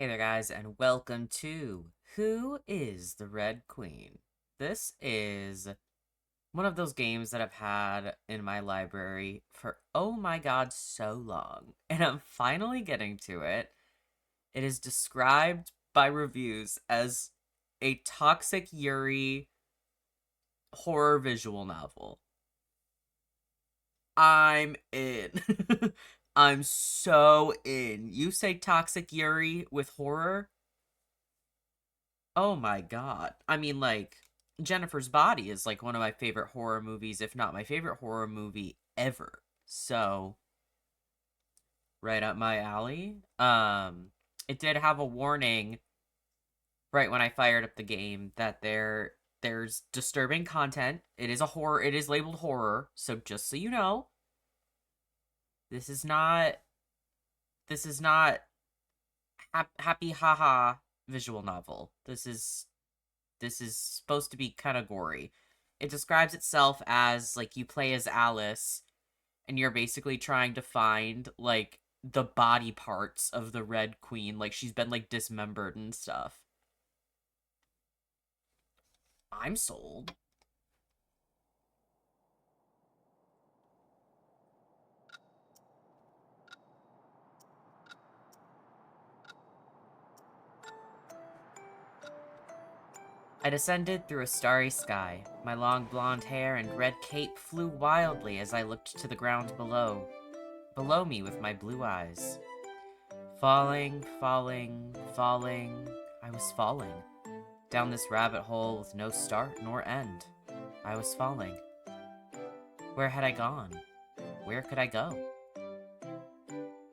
Hey there, guys, and welcome to Who is the Red Queen? This is one of those games that I've had in my library for, oh my god, so long. And I'm finally getting to it. It is described by reviews as a toxic Yuri horror visual novel. I'm in. I'm so in. You say toxic Yuri with horror? Oh my god. I mean, like, Jennifer's Body is like one of my favorite horror movies, if not my favorite horror movie ever. So, right up my alley. It did have a warning right when I fired up the game that there's disturbing content. It is a horror, it is labeled horror, so just so you know, this is not happy haha visual novel. This is supposed to be kind of gory. It describes itself as, like, you play as Alice, and you're basically trying to find, like, the body parts of the Red Queen. Like, she's been, like, dismembered and stuff. I'm sold. I descended through a starry sky. My long blonde hair and red cape flew wildly as I looked to the ground below me with my blue eyes. Falling, falling, falling, I was falling. Down this rabbit hole with no start nor end. I was falling. Where had I gone? Where could I go?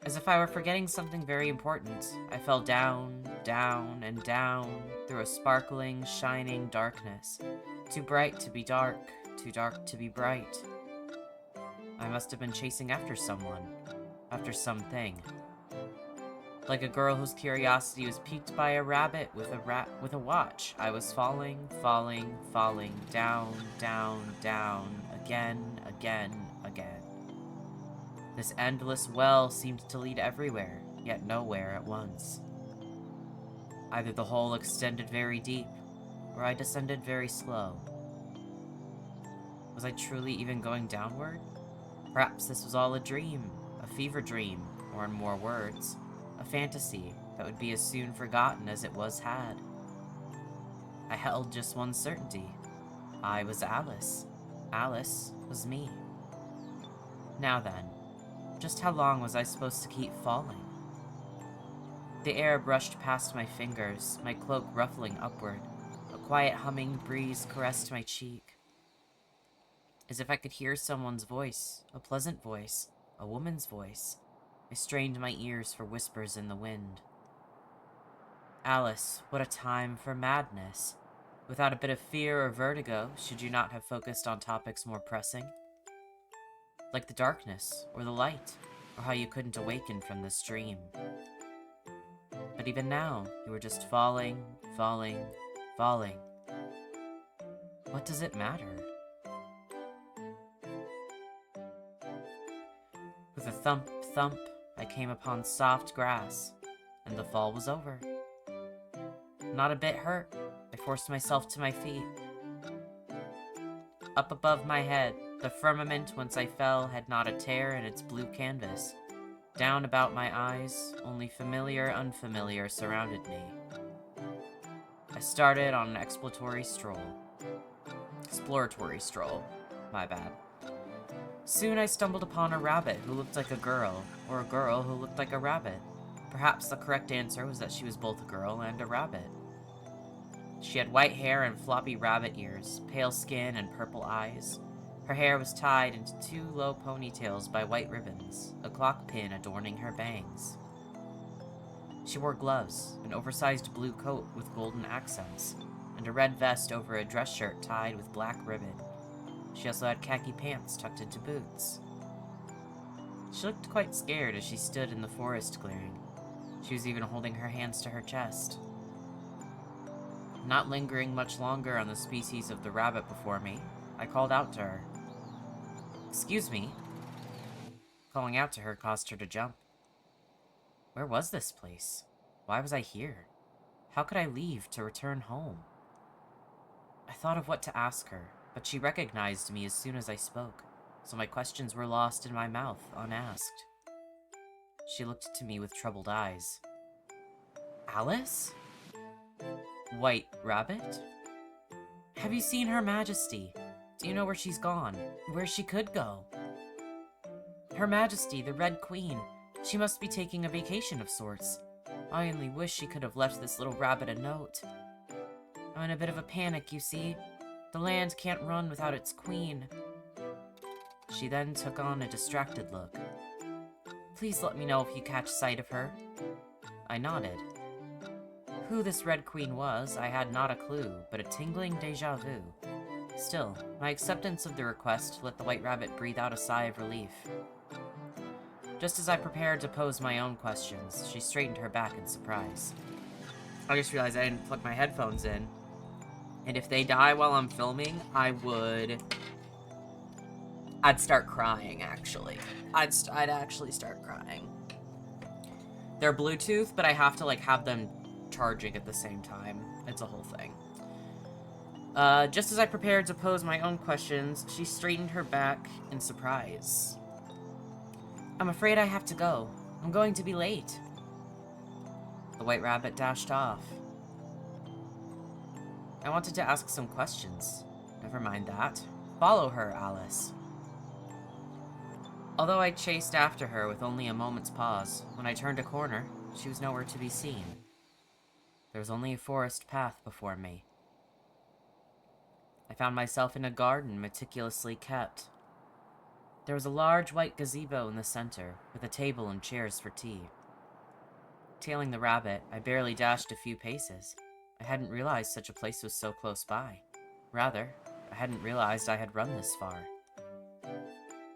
As if I were forgetting something very important, I fell down, down, and down through a sparkling, shining darkness. Too bright to be dark, too dark to be bright. I must have been chasing after someone, after something. Like a girl whose curiosity was piqued by a rabbit with a watch, I was falling, falling, falling, down, down, down, again, again, again. This endless well seemed to lead everywhere, yet nowhere at once. Either the hole extended very deep, or I descended very slow. Was I truly even going downward? Perhaps this was all a dream, a fever dream, or in more words, a fantasy that would be as soon forgotten as it was had. I held just one certainty. I was Alice. Alice was me. Now then, just how long was I supposed to keep falling? The air brushed past my fingers, my cloak ruffling upward. A quiet humming breeze caressed my cheek. As if I could hear someone's voice, a pleasant voice, a woman's voice. I strained my ears for whispers in the wind. Alice, what a time for madness. Without a bit of fear or vertigo, should you not have focused on topics more pressing? Like the darkness, or the light, or how you couldn't awaken from this dream. But even now, you were just falling, falling, falling. What does it matter? With a thump, thump, I came upon soft grass, and the fall was over. Not a bit hurt, I forced myself to my feet. Up above my head, the firmament whence I fell had not a tear in its blue canvas. Down about my eyes, only familiar, unfamiliar surrounded me. I started on an exploratory stroll. My bad. Soon I stumbled upon a rabbit who looked like a girl, or a girl who looked like a rabbit. Perhaps the correct answer was that she was both a girl and a rabbit. She had white hair and floppy rabbit ears, pale skin and purple eyes. Her hair was tied into two low ponytails by white ribbons, a clock pin adorning her bangs. She wore gloves, an oversized blue coat with golden accents, and a red vest over a dress shirt tied with black ribbon. She also had khaki pants tucked into boots. She looked quite scared as she stood in the forest clearing. She was even holding her hands to her chest. Not lingering much longer on the species of the rabbit before me, I called out to her. "Excuse me." Calling out to her caused her to jump. Where was this place? Why was I here? How could I leave to return home? I thought of what to ask her, but she recognized me as soon as I spoke, so my questions were lost in my mouth, unasked. She looked to me with troubled eyes. Alice? White Rabbit? Have you seen Her Majesty? Do you know where she's gone? Where she could go? Her Majesty, the Red Queen. She must be taking a vacation of sorts. I only wish she could have left this little rabbit a note. I'm in a bit of a panic, you see. The land can't run without its queen. She then took on a distracted look. Please let me know if you catch sight of her. I nodded. Who this Red Queen was, I had not a clue, but a tingling déjà vu. Still, my acceptance of the request let the White Rabbit breathe out a sigh of relief. Just as I prepared to pose my own questions, she straightened her back in surprise. I just realized I didn't plug my headphones in. And if they die while I'm filming, I'd start crying, actually. I'd actually start crying. They're Bluetooth, but I have to, like, have them charging at the same time. It's a whole thing. Just as I prepared to pose my own questions, she straightened her back in surprise. I'm afraid I have to go. I'm going to be late. The White Rabbit dashed off. I wanted to ask some questions. Never mind that. Follow her, Alice. Although I chased after her with only a moment's pause, when I turned a corner, she was nowhere to be seen. There was only a forest path before me. I found myself in a garden meticulously kept. There was a large white gazebo in the center, with a table and chairs for tea. Tailing the rabbit, I barely dashed a few paces. I hadn't realized such a place was so close by. Rather, I hadn't realized I had run this far.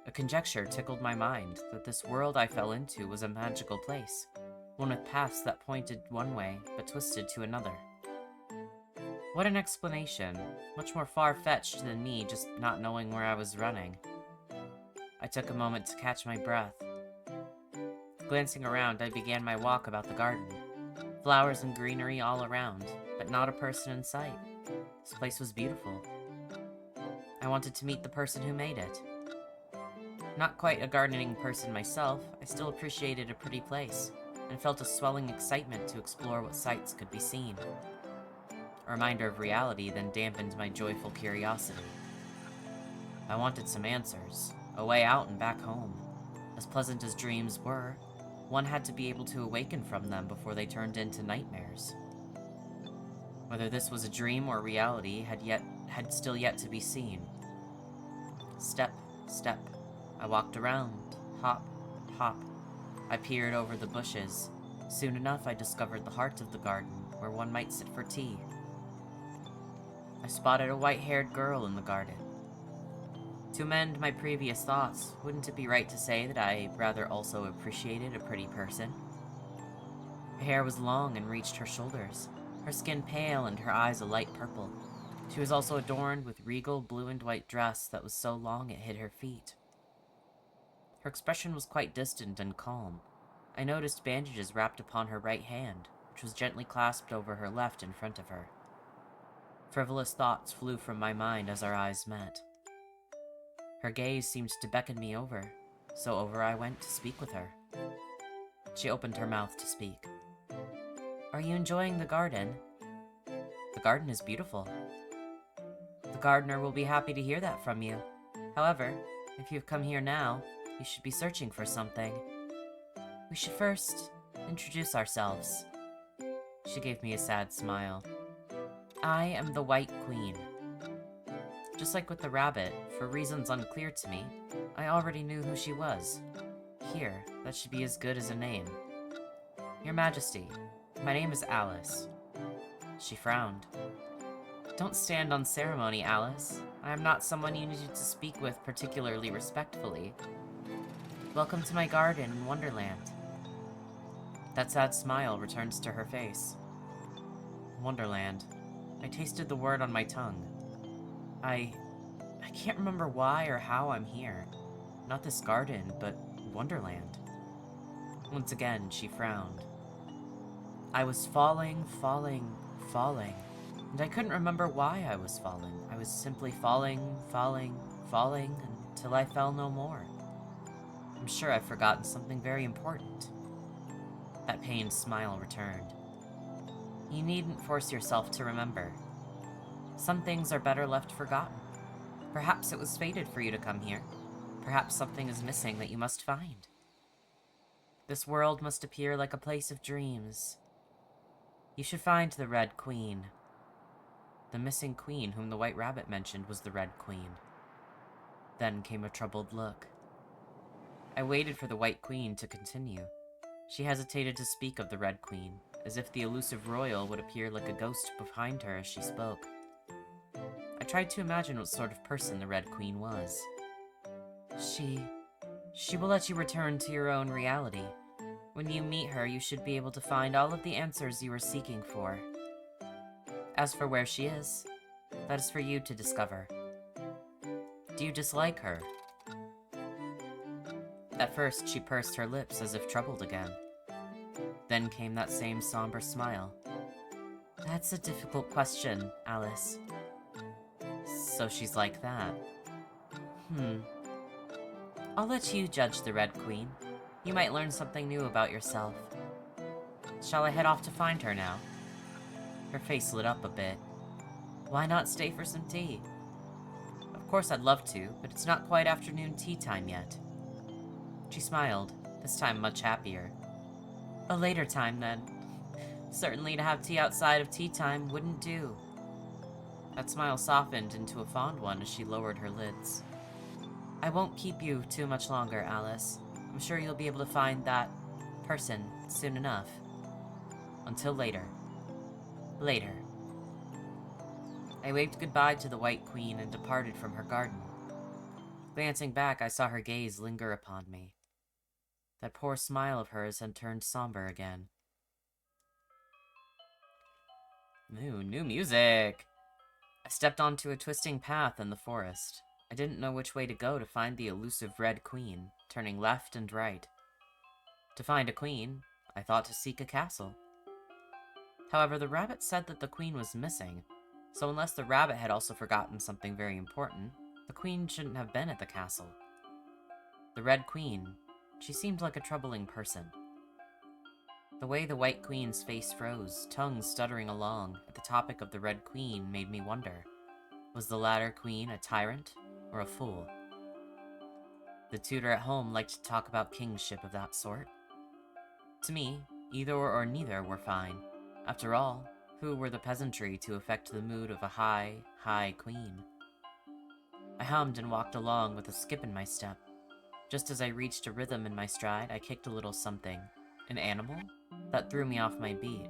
A conjecture tickled my mind that this world I fell into was a magical place, one with paths that pointed one way but twisted to another. What an explanation, much more far-fetched than me just not knowing where I was running. I took a moment to catch my breath. Glancing around, I began my walk about the garden. Flowers and greenery all around, but not a person in sight. This place was beautiful. I wanted to meet the person who made it. Not quite a gardening person myself, I still appreciated a pretty place, and felt a swelling excitement to explore what sights could be seen. A reminder of reality then dampened my joyful curiosity. I wanted some answers, a way out and back home. As pleasant as dreams were, one had to be able to awaken from them before they turned into nightmares. Whether this was a dream or reality had still yet to be seen. Step, step, I walked around, hop, hop. I peered over the bushes. Soon enough, I discovered the heart of the garden, where one might sit for tea. I spotted a white-haired girl in the garden. To amend my previous thoughts, wouldn't it be right to say that I rather also appreciated a pretty person? Her hair was long and reached her shoulders, her skin pale and her eyes a light purple. She was also adorned with regal blue and white dress that was so long it hid her feet. Her expression was quite distant and calm. I noticed bandages wrapped upon her right hand, which was gently clasped over her left in front of her. Frivolous thoughts flew from my mind as our eyes met. Her gaze seemed to beckon me over, so over I went to speak with her. She opened her mouth to speak. Are you enjoying the garden? The garden is beautiful. The gardener will be happy to hear that from you. However, if you've come here now, you should be searching for something. We should first introduce ourselves. She gave me a sad smile. I am the White Queen. Just like with the rabbit, for reasons unclear to me, I already knew who she was. Here, that should be as good as a name. Your Majesty, my name is Alice. She frowned. Don't stand on ceremony, Alice. I am not someone you need to speak with particularly respectfully. Welcome to my garden in Wonderland. That sad smile returns to her face. Wonderland. I tasted the word on my tongue. I can't remember why or how I'm here. Not this garden, but Wonderland. Once again, she frowned. I was falling, falling, falling, and I couldn't remember why I was falling. I was simply falling, falling, falling, until I fell no more. I'm sure I've forgotten something very important. That pained smile returned. You needn't force yourself to remember. Some things are better left forgotten. Perhaps it was fated for you to come here. Perhaps something is missing that you must find. This world must appear like a place of dreams. You should find the Red Queen. The missing queen whom the White Rabbit mentioned was the Red Queen. Then came a troubled look. I waited for the White Queen to continue. She hesitated to speak of the Red Queen, as if the elusive royal would appear like a ghost behind her as she spoke. I tried to imagine what sort of person the Red Queen was. She will let you return to your own reality. When you meet her, you should be able to find all of the answers you are seeking for. As for where she is, that is for you to discover. Do you dislike her? At first, she pursed her lips as if troubled again. Then came that same somber smile. That's a difficult question, Alice. So she's like that. I'll let you judge the Red Queen. You might learn something new about yourself. Shall I head off to find her now? Her face lit up a bit. Why not stay for some tea? Of course I'd love to, but it's not quite afternoon tea time yet. She smiled, this time much happier. A later time, then. Certainly to have tea outside of tea time wouldn't do. That smile softened into a fond one as she lowered her lids. I won't keep you too much longer, Alice. I'm sure you'll be able to find that person soon enough. Until later. Later. I waved goodbye to the White Queen and departed from her garden. Glancing back, I saw her gaze linger upon me. That poor smile of hers had turned somber again. Ooh, new music! I stepped onto a twisting path in the forest. I didn't know which way to go to find the elusive Red Queen, turning left and right. To find a queen, I thought to seek a castle. However, the rabbit said that the queen was missing, so unless the rabbit had also forgotten something very important, the queen shouldn't have been at the castle. The Red Queen, she seemed like a troubling person. The way the White Queen's face froze, tongue stuttering along, at the topic of the Red Queen made me wonder. Was the latter queen a tyrant or a fool? The tutor at home liked to talk about kingship of that sort. To me, either or neither were fine. After all, who were the peasantry to affect the mood of a high, high queen? I hummed and walked along with a skip in my step. Just as I reached a rhythm in my stride, I kicked a little something. An animal? That threw me off my beat.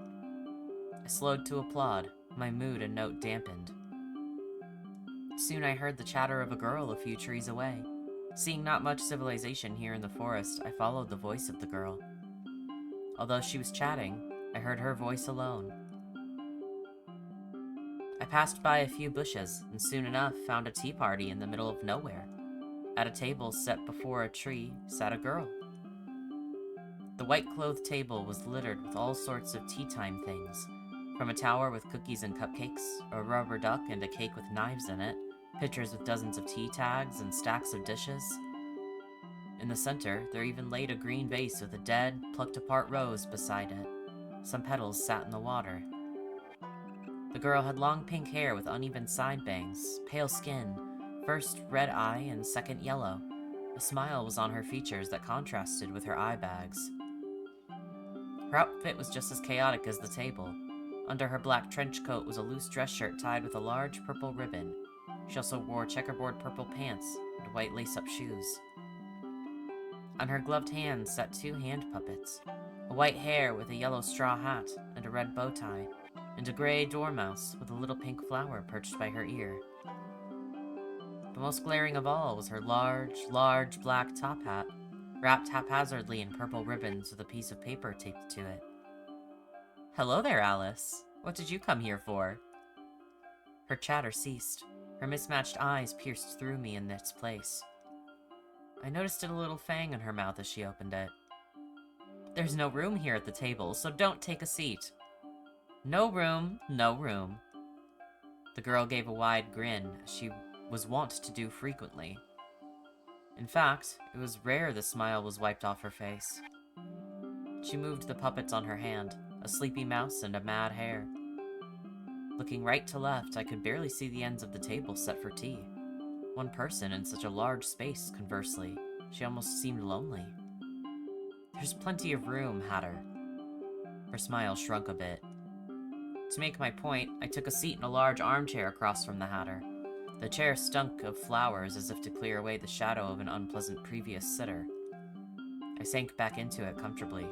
I slowed to applaud, my mood a note dampened. Soon I heard the chatter of a girl a few trees away. Seeing not much civilization here in the forest, I followed the voice of the girl. Although she was chatting, I heard her voice alone. I passed by a few bushes, and soon enough found a tea party in the middle of nowhere. At a table set before a tree sat a girl. The white-clothed table was littered with all sorts of tea-time things, from a tower with cookies and cupcakes, a rubber duck and a cake with knives in it, pitchers with dozens of tea tags, and stacks of dishes. In the center, there even laid a green vase with a dead, plucked-apart rose beside it. Some petals sat in the water. The girl had long pink hair with uneven side bangs, pale skin, first red eye and second yellow. A smile was on her features that contrasted with her eye bags. Her outfit was just as chaotic as the table. Under her black trench coat was a loose dress shirt tied with a large purple ribbon. She also wore checkerboard purple pants and white lace-up shoes. On her gloved hands sat two hand puppets, a white hare with a yellow straw hat and a red bow tie, and a gray dormouse with a little pink flower perched by her ear. The most glaring of all was her large black top hat, wrapped haphazardly in purple ribbons with a piece of paper taped to it. Hello there, Alice. What did you come here for? Her chatter ceased. Her mismatched eyes pierced through me in its place. I noticed a little fang in her mouth as she opened it. There's no room here at the table, so don't take a seat. No room, no room. The girl gave a wide grin, as she was wont to do frequently. In fact, it was rare the smile was wiped off her face. She moved the puppets on her hand, a sleepy mouse and a mad hare. Looking right to left, I could barely see the ends of the table set for tea. One person in such a large space, conversely. She almost seemed lonely. There's plenty of room, Hatter. Her smile shrunk a bit. To make my point, I took a seat in a large armchair across from the Hatter. The chair stunk of flowers as if to clear away the shadow of an unpleasant previous sitter. I sank back into it comfortably.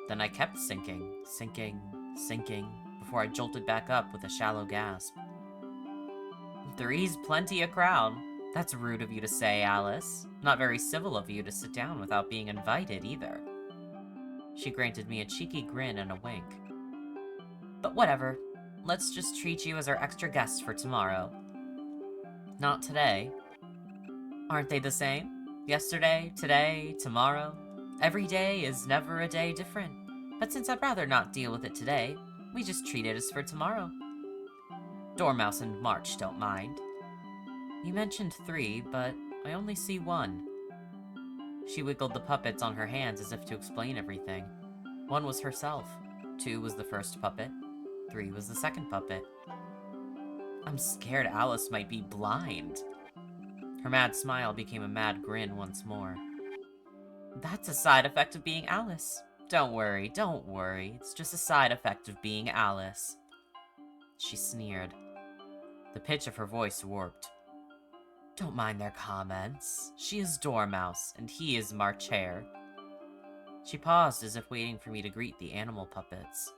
Then I kept sinking, before I jolted back up with a shallow gasp. "Three's plenty a crowd. That's rude of you to say, Alice. Not very civil of you to sit down without being invited, either." She granted me a cheeky grin and a wink. "But whatever. Let's just treat you as our extra guest for tomorrow." "Not today." "Aren't they the same? Yesterday, today, tomorrow? Every day is never a day different. But since I'd rather not deal with it today, we just treat it as for tomorrow. Dormouse and March don't mind." "You mentioned 3, but I only see 1. She wiggled the puppets on her hands as if to explain everything. 1 was herself, 2 was the first puppet, 3 was the second puppet. "I'm scared Alice might be blind." Her mad smile became a mad grin once more. "That's a side effect of being Alice. Don't worry, it's just a side effect of being Alice." She sneered. The pitch of her voice warped. "Don't mind their comments. She is Dormouse, and he is March Hare." She paused as if waiting for me to greet the animal puppets.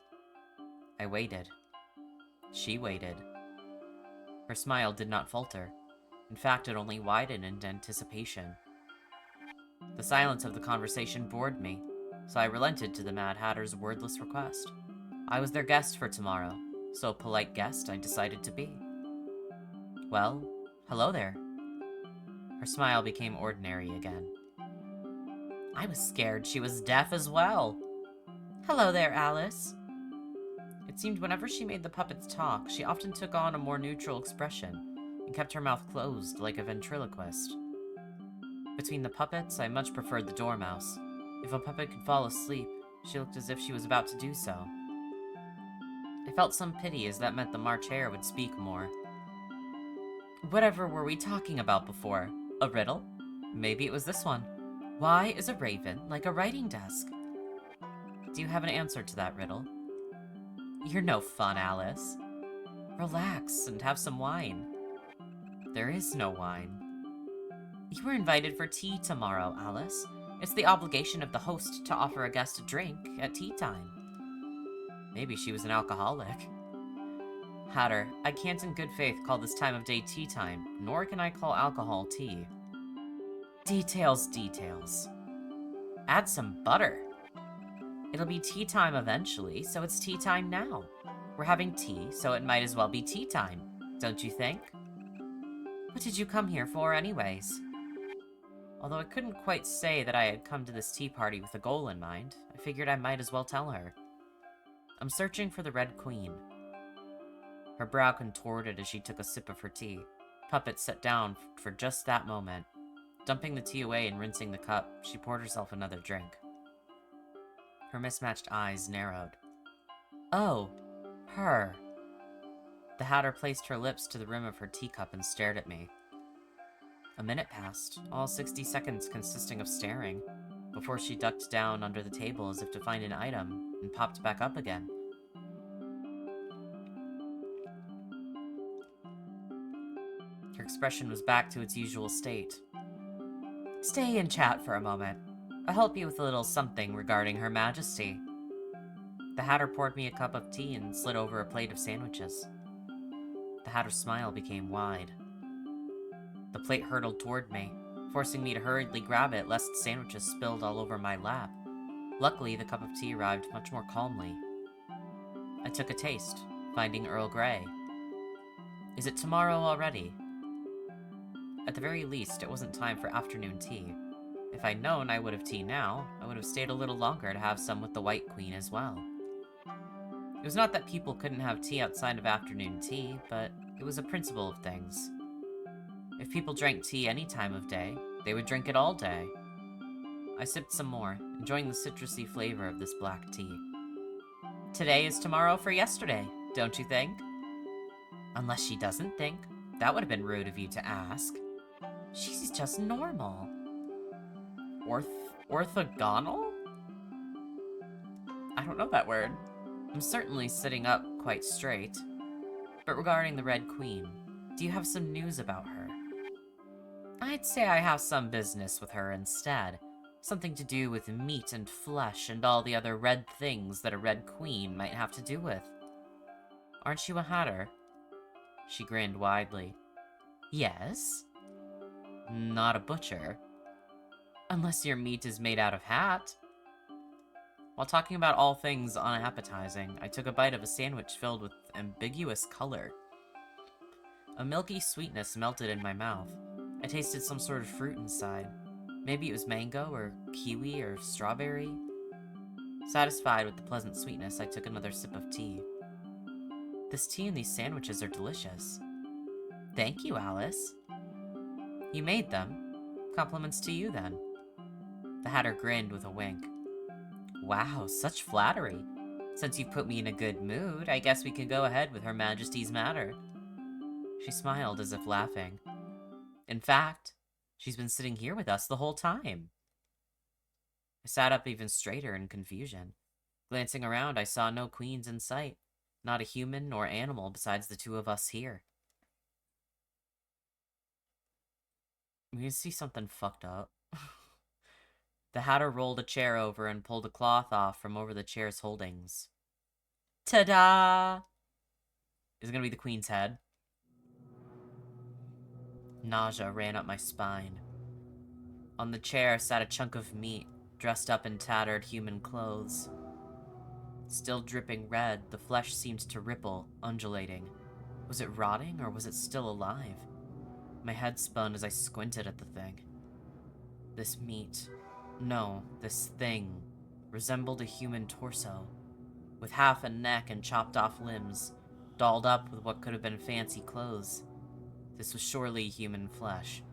I waited. She waited. Her smile did not falter. In fact, it only widened in anticipation. The silence of the conversation bored me, so I relented to the Mad Hatter's wordless request. I was their guest for tomorrow, so polite guest I decided to be. "Well, hello there." Her smile became ordinary again. I was scared she was deaf as well. "Hello there, Alice." It seemed whenever she made the puppets talk, she often took on a more neutral expression and kept her mouth closed like a ventriloquist. Between the puppets, I much preferred the Dormouse. If a puppet could fall asleep, she looked as if she was about to do so. I felt some pity, as that meant the March Hare would speak more. "Whatever were we talking about before? A riddle? Maybe it was this one. Why is a raven like a writing desk?" Do you have an answer to that riddle? You're no fun, Alice. Relax and have some wine. There is no wine. You were invited for tea tomorrow, Alice. It's the obligation of the host to offer a guest a drink at tea time. Maybe she was an alcoholic. Hatter, I can't in good faith call this time of day tea time, nor can I call alcohol tea. Details, details. Add some butter. It'll be tea time eventually, so it's tea time now. We're having tea, so it might as well be tea time, don't you think? What did you come here for anyways? Although I couldn't quite say that I had come to this tea party with a goal in mind, I figured I might as well tell her. I'm searching for the Red Queen. Her brow contorted as she took a sip of her tea. Puppet sat down for just that moment. Dumping the tea away and rinsing the cup, she poured herself another drink. Her mismatched eyes narrowed. Oh, her. The Hatter placed her lips to the rim of her teacup and stared at me. A minute passed, all 60 seconds consisting of staring, before she ducked down under the table as if to find an item, and popped back up again. Her expression was back to its usual state. Stay and chat for a moment. I'll help you with a little something regarding Her Majesty. The Hatter poured me a cup of tea and slid over a plate of sandwiches. The Hatter's smile became wide. The plate hurtled toward me, forcing me to hurriedly grab it lest sandwiches spilled all over my lap. Luckily, the cup of tea arrived much more calmly. I took a taste, finding Earl Grey. Is it tomorrow already? At the very least, it wasn't time for afternoon tea. If I'd known I would have tea now, I would have stayed a little longer to have some with the White Queen as well. It was not that people couldn't have tea outside of afternoon tea, but it was a principle of things. If people drank tea any time of day, they would drink it all day. I sipped some more, enjoying the citrusy flavor of this black tea. Today is tomorrow for yesterday, don't you think? Unless she doesn't think. That would have been rude of you to ask. She's just normal. Orthogonal? I don't know that word. I'm certainly sitting up quite straight. But regarding the Red Queen, do you have some news about her? I'd say I have some business with her instead. Something to do with meat and flesh and all the other red things that a Red Queen might have to do with. Aren't you a hatter? She grinned widely. Yes? Not a butcher. Unless your meat is made out of hat. While talking about all things unappetizing, I took a bite of a sandwich filled with ambiguous color. A milky sweetness melted in my mouth. I tasted some sort of fruit inside. Maybe it was mango, or kiwi, or strawberry. Satisfied with the pleasant sweetness, I took another sip of tea. This tea and these sandwiches are delicious. Thank you, Alice. You made them. Compliments to you, then. The Hatter grinned with a wink. Wow, such flattery. Since you've put me in a good mood, I guess we can go ahead with Her Majesty's matter. She smiled as if laughing. In fact, she's been sitting here with us the whole time. I sat up even straighter in confusion. Glancing around, I saw no queens in sight. Not a human nor animal besides the two of us here. We can see something fucked up. The Hatter rolled a chair over and pulled a cloth off from over the chair's holdings. Ta-da! Is it gonna be the Queen's head? Nausea ran up my spine. On the chair sat a chunk of meat, dressed up in tattered human clothes. Still dripping red, the flesh seemed to ripple, undulating. Was it rotting, or was it still alive? My head spun as I squinted at the thing. This meat... No, this thing resembled a human torso, with half a neck and chopped off limbs, dolled up with what could have been fancy clothes. This was surely human flesh.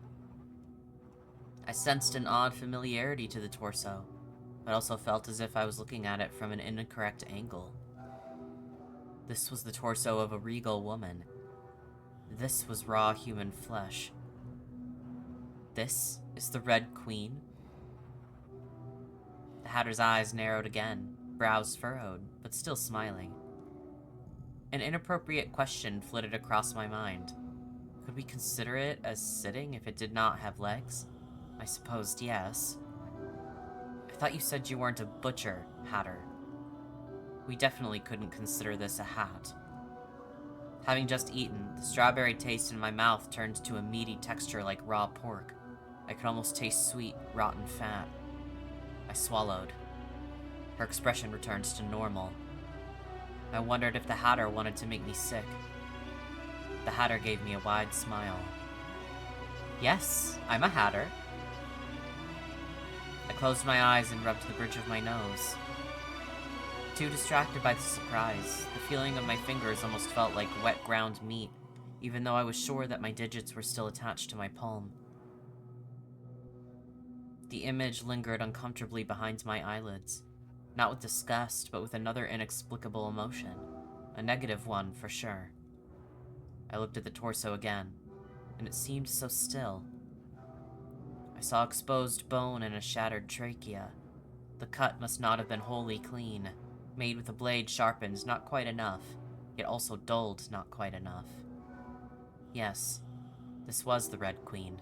I sensed an odd familiarity to the torso, but also felt as if I was looking at it from an incorrect angle. This was the torso of a regal woman. This was raw human flesh. This is the Red Queen? The Hatter's eyes narrowed again, brows furrowed, but still smiling. An inappropriate question flitted across my mind. Could we consider it as sitting if it did not have legs? I supposed yes. I thought you said you weren't a butcher, Hatter. We definitely couldn't consider this a hat. Having just eaten, the strawberry taste in my mouth turned to a meaty texture like raw pork. I could almost taste sweet, rotten fat. I swallowed. Her expression returned to normal. I wondered if the Hatter wanted to make me sick. The Hatter gave me a wide smile. Yes, I'm a Hatter. I closed my eyes and rubbed the bridge of my nose. Too distracted by the surprise, the feeling of my fingers almost felt like wet ground meat, even though I was sure that my digits were still attached to my palm. The image lingered uncomfortably behind my eyelids, not with disgust, but with another inexplicable emotion. A negative one, for sure. I looked at the torso again, and it seemed so still. I saw exposed bone and a shattered trachea. The cut must not have been wholly clean, made with a blade sharpened not quite enough, yet also dulled not quite enough. Yes, this was the Red Queen.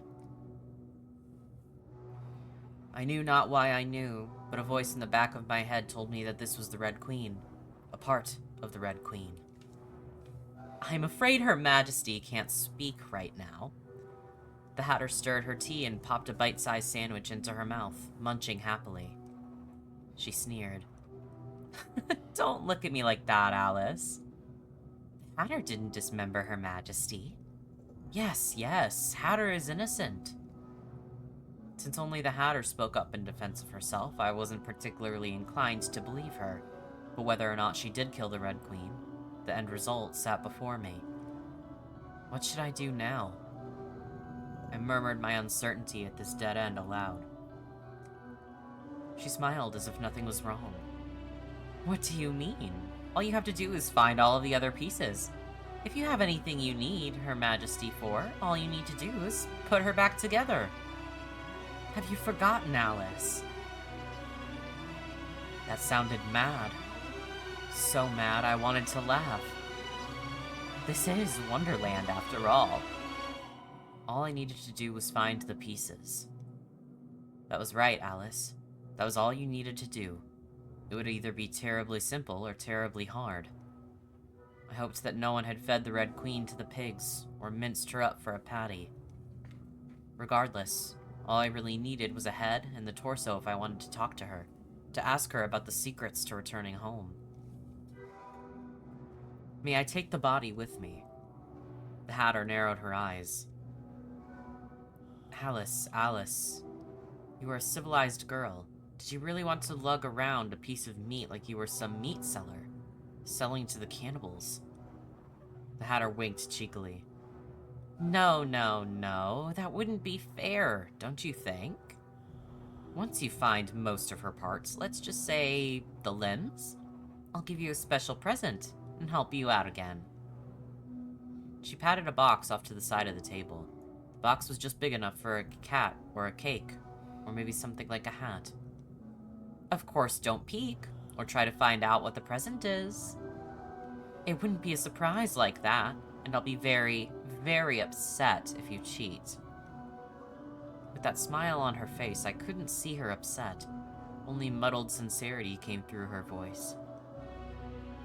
I knew not why I knew, but a voice in the back of my head told me that this was the Red Queen, a part of the Red Queen. I'm afraid Her Majesty can't speak right now. The Hatter stirred her tea and popped a bite-sized sandwich into her mouth, munching happily. She sneered. Don't look at me like that, Alice. Hatter didn't dismember Her Majesty. Yes, Hatter is innocent. Since only the Hatter spoke up in defense of herself, I wasn't particularly inclined to believe her. But whether or not she did kill the Red Queen, the end result sat before me. What should I do now? I murmured my uncertainty at this dead end aloud. She smiled as if nothing was wrong. What do you mean? All you have to do is find all of the other pieces. If you have anything you need Her Majesty for, all you need to do is put her back together. Have you forgotten, Alice? That sounded mad. So mad I wanted to laugh. This is Wonderland, after all. All I needed to do was find the pieces. That was right, Alice. That was all you needed to do. It would either be terribly simple or terribly hard. I hoped that no one had fed the Red Queen to the pigs, or minced her up for a patty. Regardless, all I really needed was a head and the torso if I wanted to talk to her, to ask her about the secrets to returning home. May I take the body with me? The Hatter narrowed her eyes. Alice, you are a civilized girl. Did you really want to lug around a piece of meat like you were some meat seller, selling to the cannibals? The Hatter winked cheekily. No, that wouldn't be fair, don't you think? Once you find most of her parts, let's just say the limbs, I'll give you a special present and help you out again. She patted a box off to the side of the table. The box was just big enough for a cat or a cake, or maybe something like a hat. Of course, don't peek, or try to find out what the present is. It wouldn't be a surprise like that, and I'll be very, very upset if you cheat. With that smile on her face, I couldn't see her upset. Only muddled sincerity came through her voice.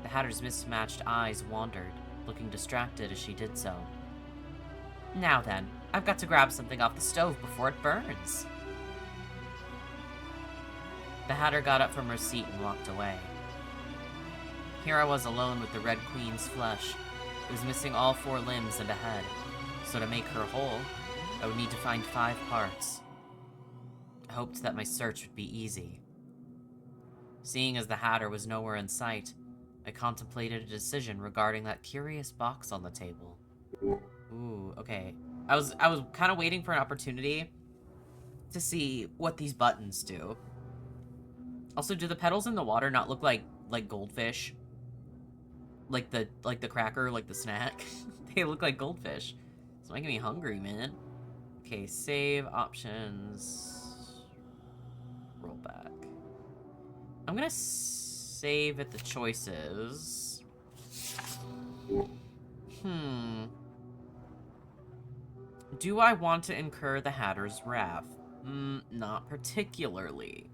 The Hatter's mismatched eyes wandered, looking distracted as she did so. Now then, I've got to grab something off the stove before it burns. The Hatter got up from her seat and walked away. Here I was alone with the Red Queen's flesh. It was missing all 4 limbs and a head, so to make her whole, I would need to find 5 parts. I hoped that my search would be easy. Seeing as the Hatter was nowhere in sight, I contemplated a decision regarding that curious box on the table. Ooh, okay. I was kind of waiting for an opportunity to see what these buttons do. Also, do the petals in the water not look like goldfish? Like the cracker, like the snack? They look like goldfish. It's making me hungry, man. Okay, save options. Roll back. I'm gonna save at the choices. Do I want to incur the Hatter's wrath? Not particularly.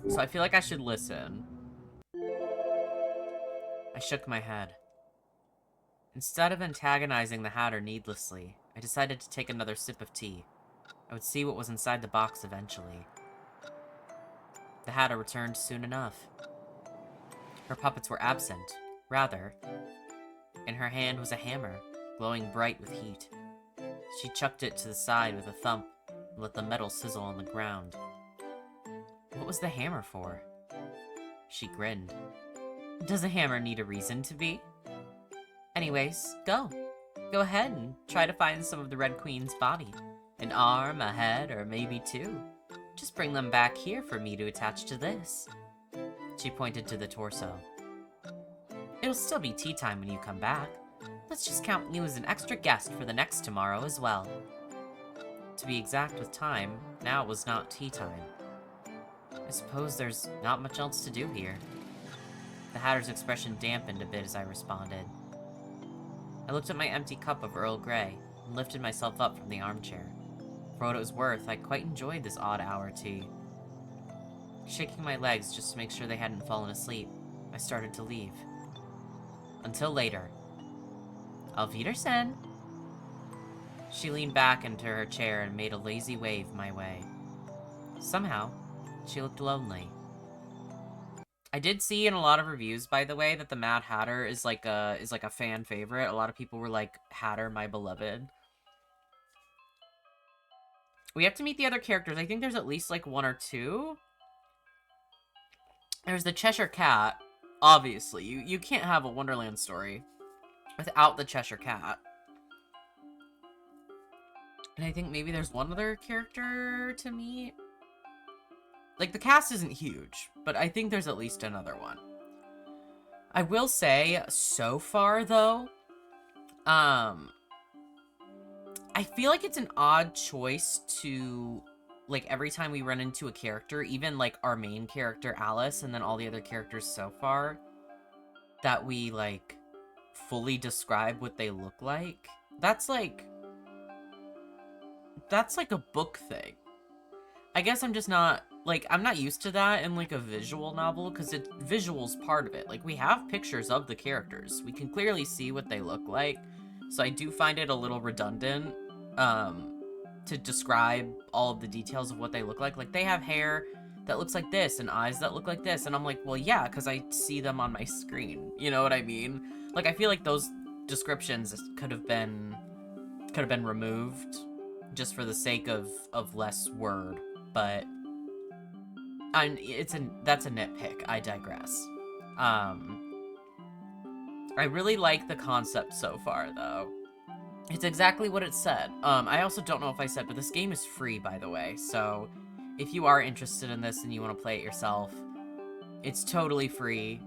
So I feel like I should listen. I shook my head. Instead of antagonizing the Hatter needlessly, I decided to take another sip of tea. I would see what was inside the box eventually. The Hatter returned soon enough. Her puppets were absent. Rather, in her hand was a hammer, glowing bright with heat. She chucked it to the side with a thump and let the metal sizzle on the ground. What was the hammer for? She grinned. Does a hammer need a reason to be? Anyways, go. Go ahead and try to find some of the Red Queen's body. An arm, a head, or maybe 2. Just bring them back here for me to attach to this. She pointed to the torso. It'll still be tea time when you come back. Let's just count you as an extra guest for the next tomorrow as well. To be exact with time, now was not tea time. I suppose there's not much else to do here. The Hatter's expression dampened a bit as I responded. I looked at my empty cup of Earl Grey and lifted myself up from the armchair. For what it was worth, I quite enjoyed this odd hour tea. Shaking my legs just to make sure they hadn't fallen asleep, I started to leave. Until later. Auf Wiedersehen! She leaned back into her chair and made a lazy wave my way. Somehow, she looked lonely. I did see in a lot of reviews, by the way, that the Mad Hatter is like a fan favorite. A lot of people were like, Hatter, my beloved. We have to meet the other characters. I think there's at least, like, 1 or 2. There's the Cheshire Cat. Obviously, you can't have a Wonderland story without the Cheshire Cat. And I think maybe there's one other character to meet. Like, the cast isn't huge, but I think there's at least another one. I will say, so far, though, I feel like it's an odd choice to, like, every time we run into a character, even, like, our main character, Alice, and then all the other characters so far, that we, like, fully describe what they look like. That's, like a book thing. I guess I'm just not, like, I'm not used to that in, like, a visual novel, because visual's part of it. Like, we have pictures of the characters. We can clearly see what they look like, so I do find it a little redundant, to describe all of the details of what they look like. Like, they have hair that looks like this, and eyes that look like this, and I'm like, well, yeah, because I see them on my screen. You know what I mean? Like, I feel like those descriptions could have been removed, just for the sake of less word. But that's a nitpick. I digress. I really like the concept so far, though. It's exactly what it said. I also don't know if I said, but this game is free, by the way. So if you are interested in this and you want to play it yourself, it's totally free.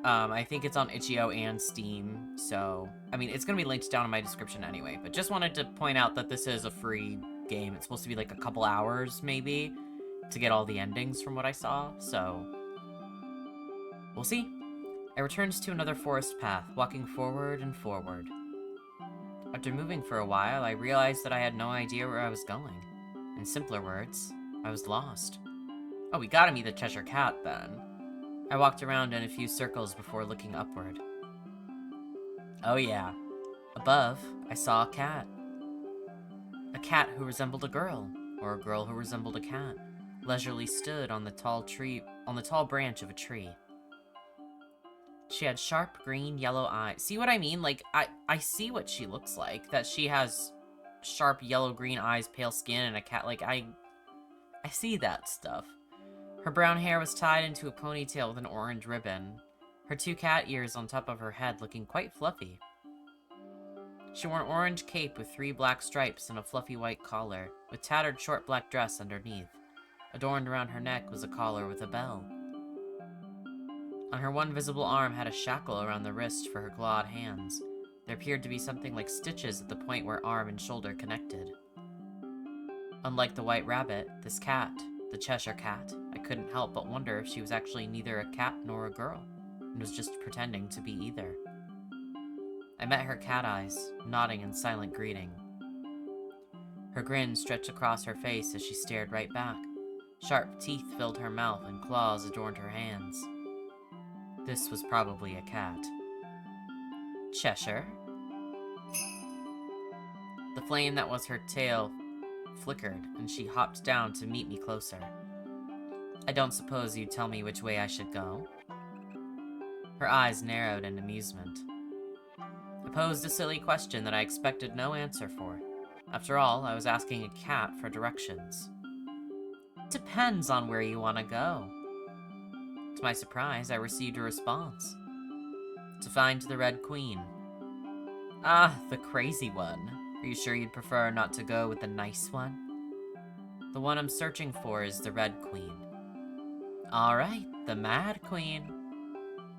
I think it's on itch.io and Steam. So, I mean, it's going to be linked down in my description anyway. But just wanted to point out that this is a free game. It's supposed to be like a couple hours, maybe, to get all the endings from what I saw, so we'll see. I returned to another forest path, walking forward and forward. After moving for a while, I realized that I had no idea where I was going. In simpler words, I was lost. Oh, we gotta meet the Cheshire Cat, then. I walked around in a few circles before looking upward. Oh yeah. Above, I saw a cat. A cat who resembled a girl, or a girl who resembled a cat, leisurely stood on the tall branch of a tree. She had sharp green yellow eyes. See what I mean? Like, I see what she looks like. That she has sharp yellow green eyes, pale skin, and a cat. Like, I see that stuff. Her brown hair was tied into a ponytail with an orange ribbon. Her 2 cat ears on top of her head looking quite fluffy. She wore an orange cape with 3 black stripes and a fluffy white collar, with tattered short black dress underneath. Adorned around her neck was a collar with a bell. On her one visible arm had a shackle around the wrist for her clawed hands. There appeared to be something like stitches at the point where arm and shoulder connected. Unlike the white rabbit, this cat, the Cheshire Cat, I couldn't help but wonder if she was actually neither a cat nor a girl, and was just pretending to be either. I met her cat eyes, nodding in silent greeting. Her grin stretched across her face as she stared right back. Sharp teeth filled her mouth and claws adorned her hands. This was probably a cat. Cheshire? The flame that was her tail flickered, and she hopped down to meet me closer. I don't suppose you'd tell me which way I should go? Her eyes narrowed in amusement. I posed a silly question that I expected no answer for. After all, I was asking a cat for directions. Depends on where you want to go. To my surprise, I received a response. To find the Red Queen. Ah, the crazy one. Are you sure you'd prefer not to go with the nice one? The one I'm searching for is the Red Queen. Alright, the Mad Queen.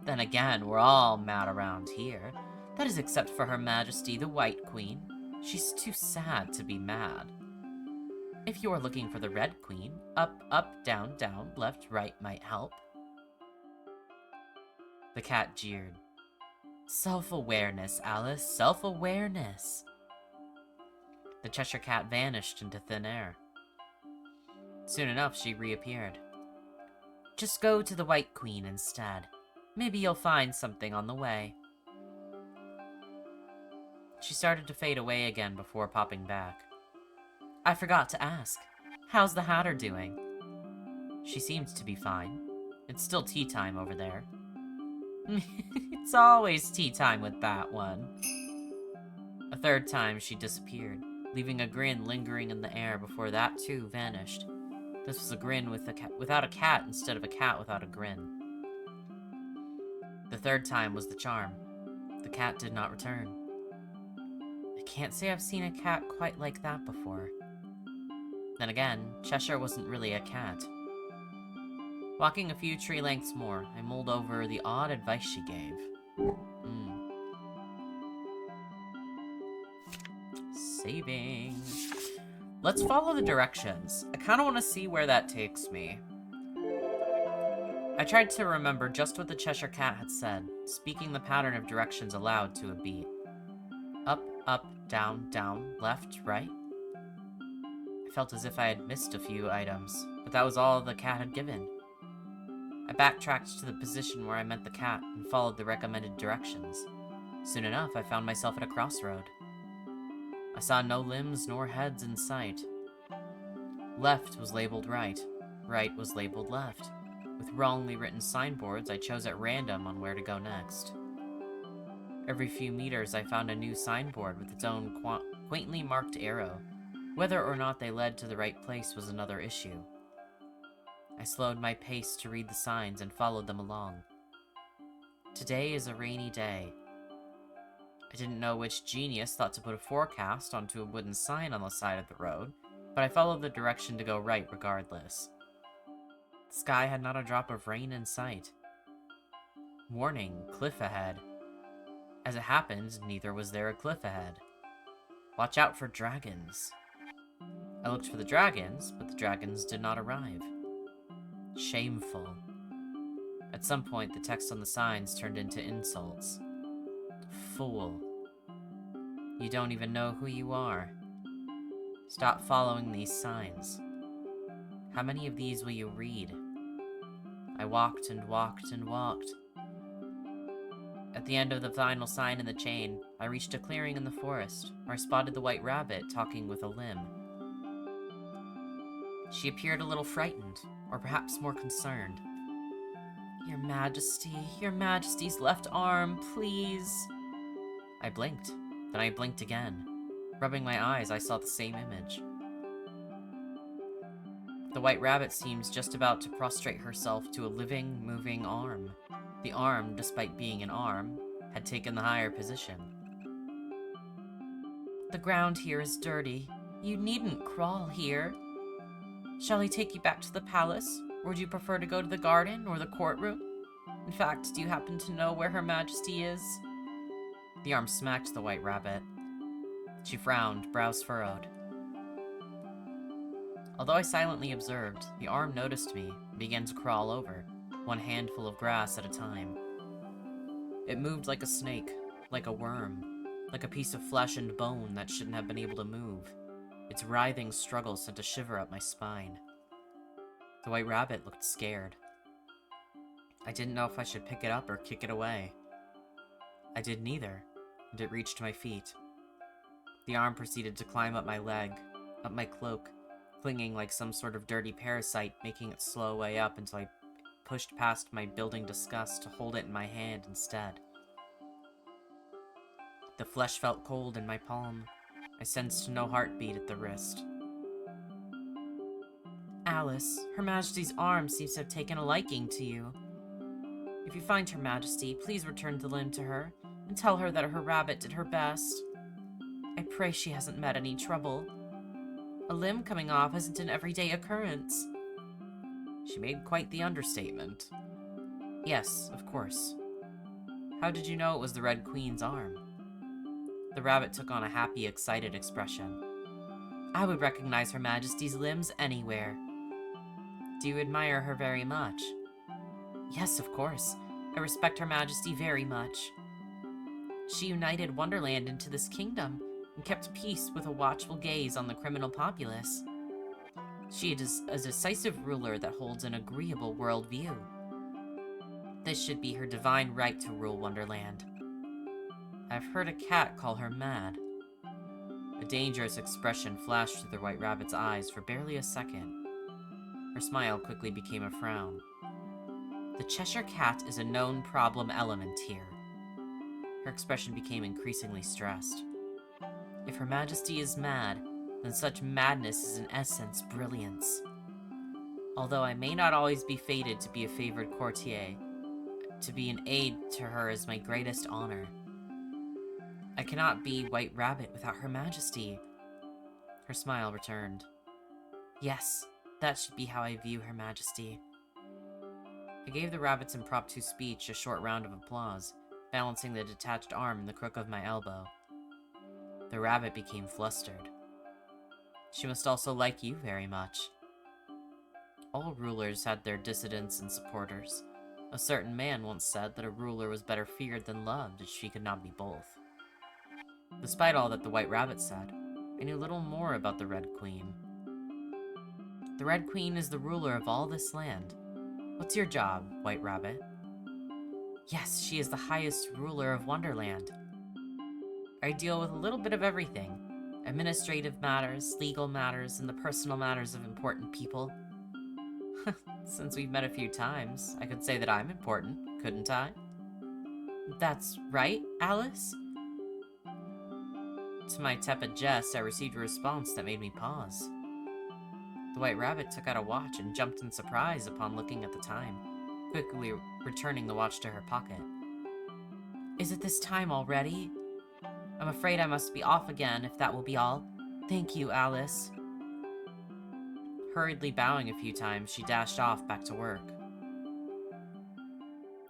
Then again, we're all mad around here. That is except for Her Majesty the White Queen. She's too sad to be mad. If you are looking for the Red Queen, up, up, down, down, left, right might help. The cat jeered. Self-awareness, Alice, self-awareness. The Cheshire Cat vanished into thin air. Soon enough, she reappeared. Just go to the White Queen instead. Maybe you'll find something on the way. She started to fade away again before popping back. I forgot to ask. How's the Hatter doing? She seems to be fine. It's still tea time over there. It's always tea time with that one. A third time, she disappeared. leaving a grin lingering in the air before that too vanished. This was a grin without a cat instead of a cat without a grin. The third time was the charm. The cat did not return. I can't say I've seen a cat quite like that before. Then again, Cheshire wasn't really a cat. Walking a few tree lengths more, I mulled over the odd advice she gave. Saving. Let's follow the directions. I kind of want to see where that takes me. I tried to remember just what the Cheshire Cat had said, speaking the pattern of directions aloud to a beat. Up, up, down, down, left, right. I felt as if I had missed a few items, but that was all the cat had given. I backtracked to the position where I met the cat and followed the recommended directions. Soon enough, I found myself at a crossroad. I saw no limbs nor heads in sight. Left was labeled right. Right was labeled left. With wrongly written signboards, I chose at random on where to go next. Every few meters, I found a new signboard with its own quaintly marked arrow. Whether or not they led to the right place was another issue. I slowed my pace to read the signs and followed them along. Today is a rainy day. I didn't know which genius thought to put a forecast onto a wooden sign on the side of the road, but I followed the direction to go right regardless. The sky had not a drop of rain in sight. Warning, cliff ahead. As it happened, neither was there a cliff ahead. Watch out for dragons. I looked for the dragons, but the dragons did not arrive. Shameful. At some point, the text on the signs turned into insults. Fool. You don't even know who you are. Stop following these signs. How many of these will you read? I walked and walked and walked. At the end of the final sign in the chain, I reached a clearing in the forest, where I spotted the white rabbit talking with a limb. She appeared a little frightened, or perhaps more concerned. Your Majesty's left arm, please. I blinked, then I blinked again. Rubbing my eyes, I saw the same image. The white rabbit seems just about to prostrate herself to a living, moving arm. The arm, despite being an arm, had taken the higher position. The ground here is dirty. You needn't crawl here. Shall I take you back to the palace, or would you prefer to go to the garden or the courtroom? In fact, do you happen to know where Her Majesty is? The arm smacked the white rabbit. She frowned, brows furrowed. Although I silently observed, the arm noticed me and began to crawl over, one handful of grass at a time. It moved like a snake, like a worm, like a piece of flesh and bone that shouldn't have been able to move. Its writhing struggle sent a shiver up my spine. The white rabbit looked scared. I didn't know if I should pick it up or kick it away. I did neither, and it reached my feet. The arm proceeded to climb up my leg, up my cloak, clinging like some sort of dirty parasite, making its slow way up until I pushed past my building disgust to hold it in my hand instead. The flesh felt cold in my palm. I sensed no heartbeat at the wrist. Alice, Her Majesty's arm seems to have taken a liking to you. If you find Her Majesty, please return the limb to her, and tell her that her rabbit did her best. I pray she hasn't met any trouble. A limb coming off isn't an everyday occurrence. She made quite the understatement. Yes, of course. How did you know it was the Red Queen's arm? The rabbit took on a happy, excited expression. I would recognize Her Majesty's limbs anywhere. Do you admire her very much? Yes, of course. I respect Her Majesty very much. She united Wonderland into this kingdom and kept peace with a watchful gaze on the criminal populace. She is a decisive ruler that holds an agreeable worldview. This should be her divine right to rule Wonderland. I've heard a cat call her mad. A dangerous expression flashed through the white rabbit's eyes for barely a second. Her smile quickly became a frown. The Cheshire Cat is a known problem element here. Her expression became increasingly stressed. If Her Majesty is mad, then such madness is in essence brilliance. Although I may not always be fated to be a favored courtier, to be an aid to her is my greatest honor. I cannot be White Rabbit without Her Majesty. Her smile returned. Yes, that should be how I view Her Majesty. I gave the rabbit's impromptu speech a short round of applause, balancing the detached arm in the crook of my elbow. The rabbit became flustered. She must also like you very much. All rulers had their dissidents and supporters. A certain man once said that a ruler was better feared than loved if she could not be both. Despite all that the White Rabbit said, I knew little more about the Red Queen. The Red Queen is the ruler of all this land. What's your job, White Rabbit? Yes, she is the highest ruler of Wonderland. I deal with a little bit of everything. Administrative matters, legal matters, and the personal matters of important people. Since we've met a few times, I could say that I'm important, couldn't I? That's right, Alice? To my tepid jest, I received a response that made me pause. The White Rabbit took out a watch and jumped in surprise upon looking at the time, quickly returning the watch to her pocket. Is it this time already? I'm afraid I must be off again, if that will be all. Thank you, Alice. Hurriedly bowing a few times, she dashed off back to work.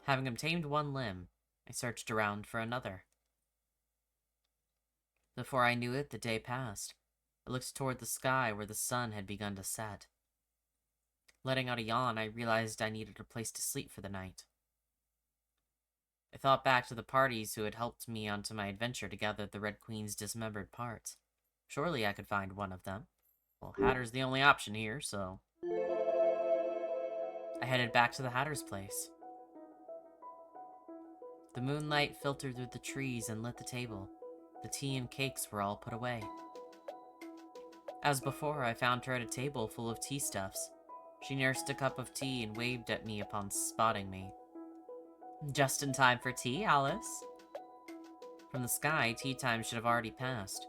Having obtained one limb, I searched around for another. Before I knew it, the day passed. I looked toward the sky where the sun had begun to set. Letting out a yawn, I realized I needed a place to sleep for the night. I thought back to the parties who had helped me onto my adventure to gather the Red Queen's dismembered parts. Surely I could find one of them. Well, Hatter's the only option here, so... I headed back to the Hatter's place. The moonlight filtered through the trees and lit the table. The tea and cakes were all put away. As before, I found her at a table full of tea stuffs. She nursed a cup of tea and waved at me upon spotting me. Just in time for tea, Alice? From the sky, tea time should have already passed.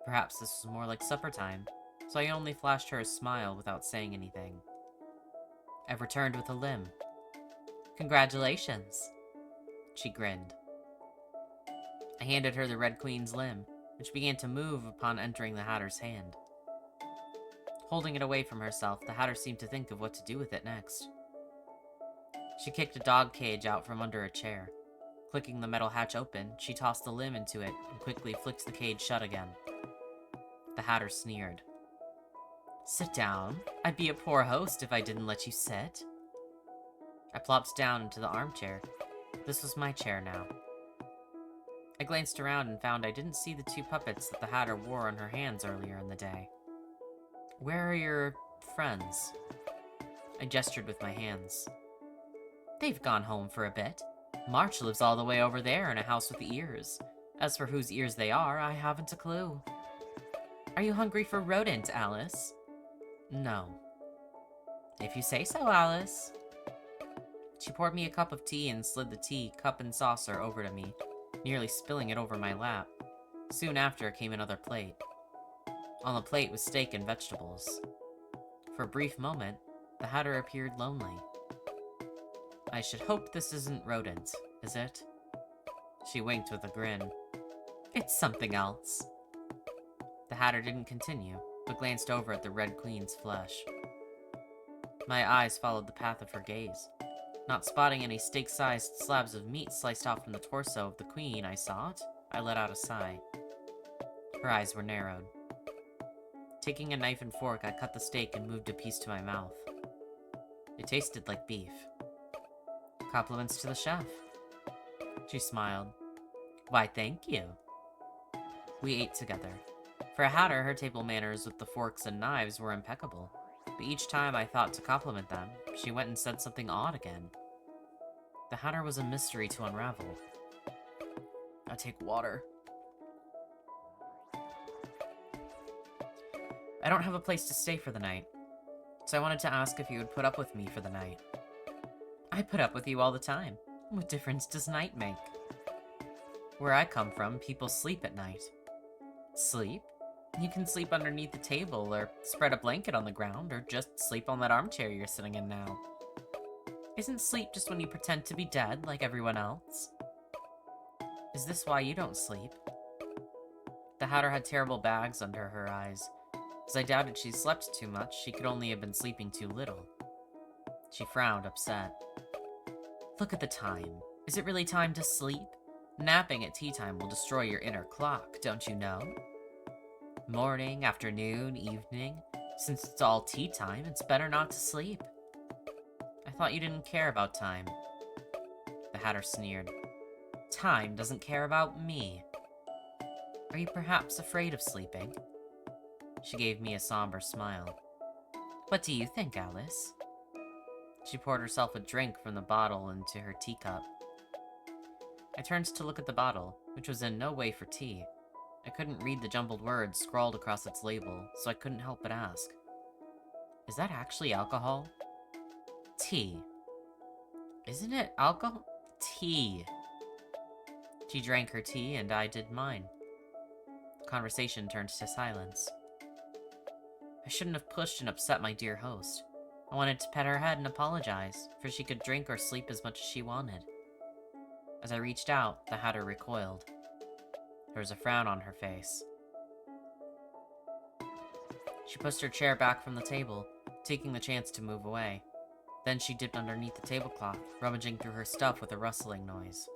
Perhaps this was more like supper time, so I only flashed her a smile without saying anything. I've returned with a limb. Congratulations. She grinned. I handed her the Red Queen's limb, which began to move upon entering the Hatter's hand. Holding it away from herself, the Hatter seemed to think of what to do with it next. She kicked a dog cage out from under a chair. Clicking the metal hatch open, she tossed the limb into it and quickly flicked the cage shut again. The Hatter sneered. Sit down. I'd be a poor host if I didn't let you sit. I plopped down into the armchair. This was my chair now. I glanced around and found I didn't see the two puppets that the Hatter wore on her hands earlier in the day. Where are your friends? I gestured with my hands. They've gone home for a bit. March lives all the way over there in a house with ears. As for whose ears they are, I haven't a clue. Are you hungry for rodent, Alice? No. If you say so, Alice. She poured me a cup of tea and slid the tea, cup and saucer over to me, nearly spilling it over my lap. Soon after came another plate. On the plate was steak and vegetables. For a brief moment, the Hatter appeared lonely. I should hope this isn't rodent, is it? She winked with a grin. It's something else. The Hatter didn't continue, but glanced over at the Red Queen's flesh. My eyes followed the path of her gaze. Not spotting any steak-sized slabs of meat sliced off from the torso of the Queen I sought, I let out a sigh. Her eyes were narrowed. Taking a knife and fork, I cut the steak and moved a piece to my mouth. It tasted like beef. Compliments to the chef. She smiled. Why, thank you. We ate together. For a Hatter, her table manners with the forks and knives were impeccable, but each time I thought to compliment them, she went and said something odd again. The Hatter was a mystery to unravel. I take water. I don't have a place to stay for the night, so I wanted to ask if you would put up with me for the night. I put up with you all the time. What difference does night make? Where I come from, people sleep at night. Sleep? You can sleep underneath the table, or spread a blanket on the ground, or just sleep on that armchair you're sitting in now. Isn't sleep just when you pretend to be dead, like everyone else? Is this why you don't sleep? The Hatter had terrible bags under her eyes. As I doubted she slept too much, she could only have been sleeping too little. She frowned, upset. Look at the time. Is it really time to sleep? Napping at tea time will destroy your inner clock, don't you know? Morning, afternoon, evening. Since it's all tea time, it's better not to sleep. I thought you didn't care about time. The Hatter sneered. Time doesn't care about me. Are you perhaps afraid of sleeping? She gave me a somber smile. What do you think, Alice? She poured herself a drink from the bottle into her teacup. I turned to look at the bottle, which was in no way for tea. I couldn't read the jumbled words scrawled across its label, so I couldn't help but ask. Is that actually alcohol? Tea. Isn't it alcohol? Tea. She drank her tea, and I did mine. The conversation turned to silence. I shouldn't have pushed and upset my dear host. I wanted to pet her head and apologize, for she could drink or sleep as much as she wanted. As I reached out, the Hatter recoiled. There was a frown on her face. She pushed her chair back from the table, taking the chance to move away. Then she dipped underneath the tablecloth, rummaging through her stuff with a rustling noise.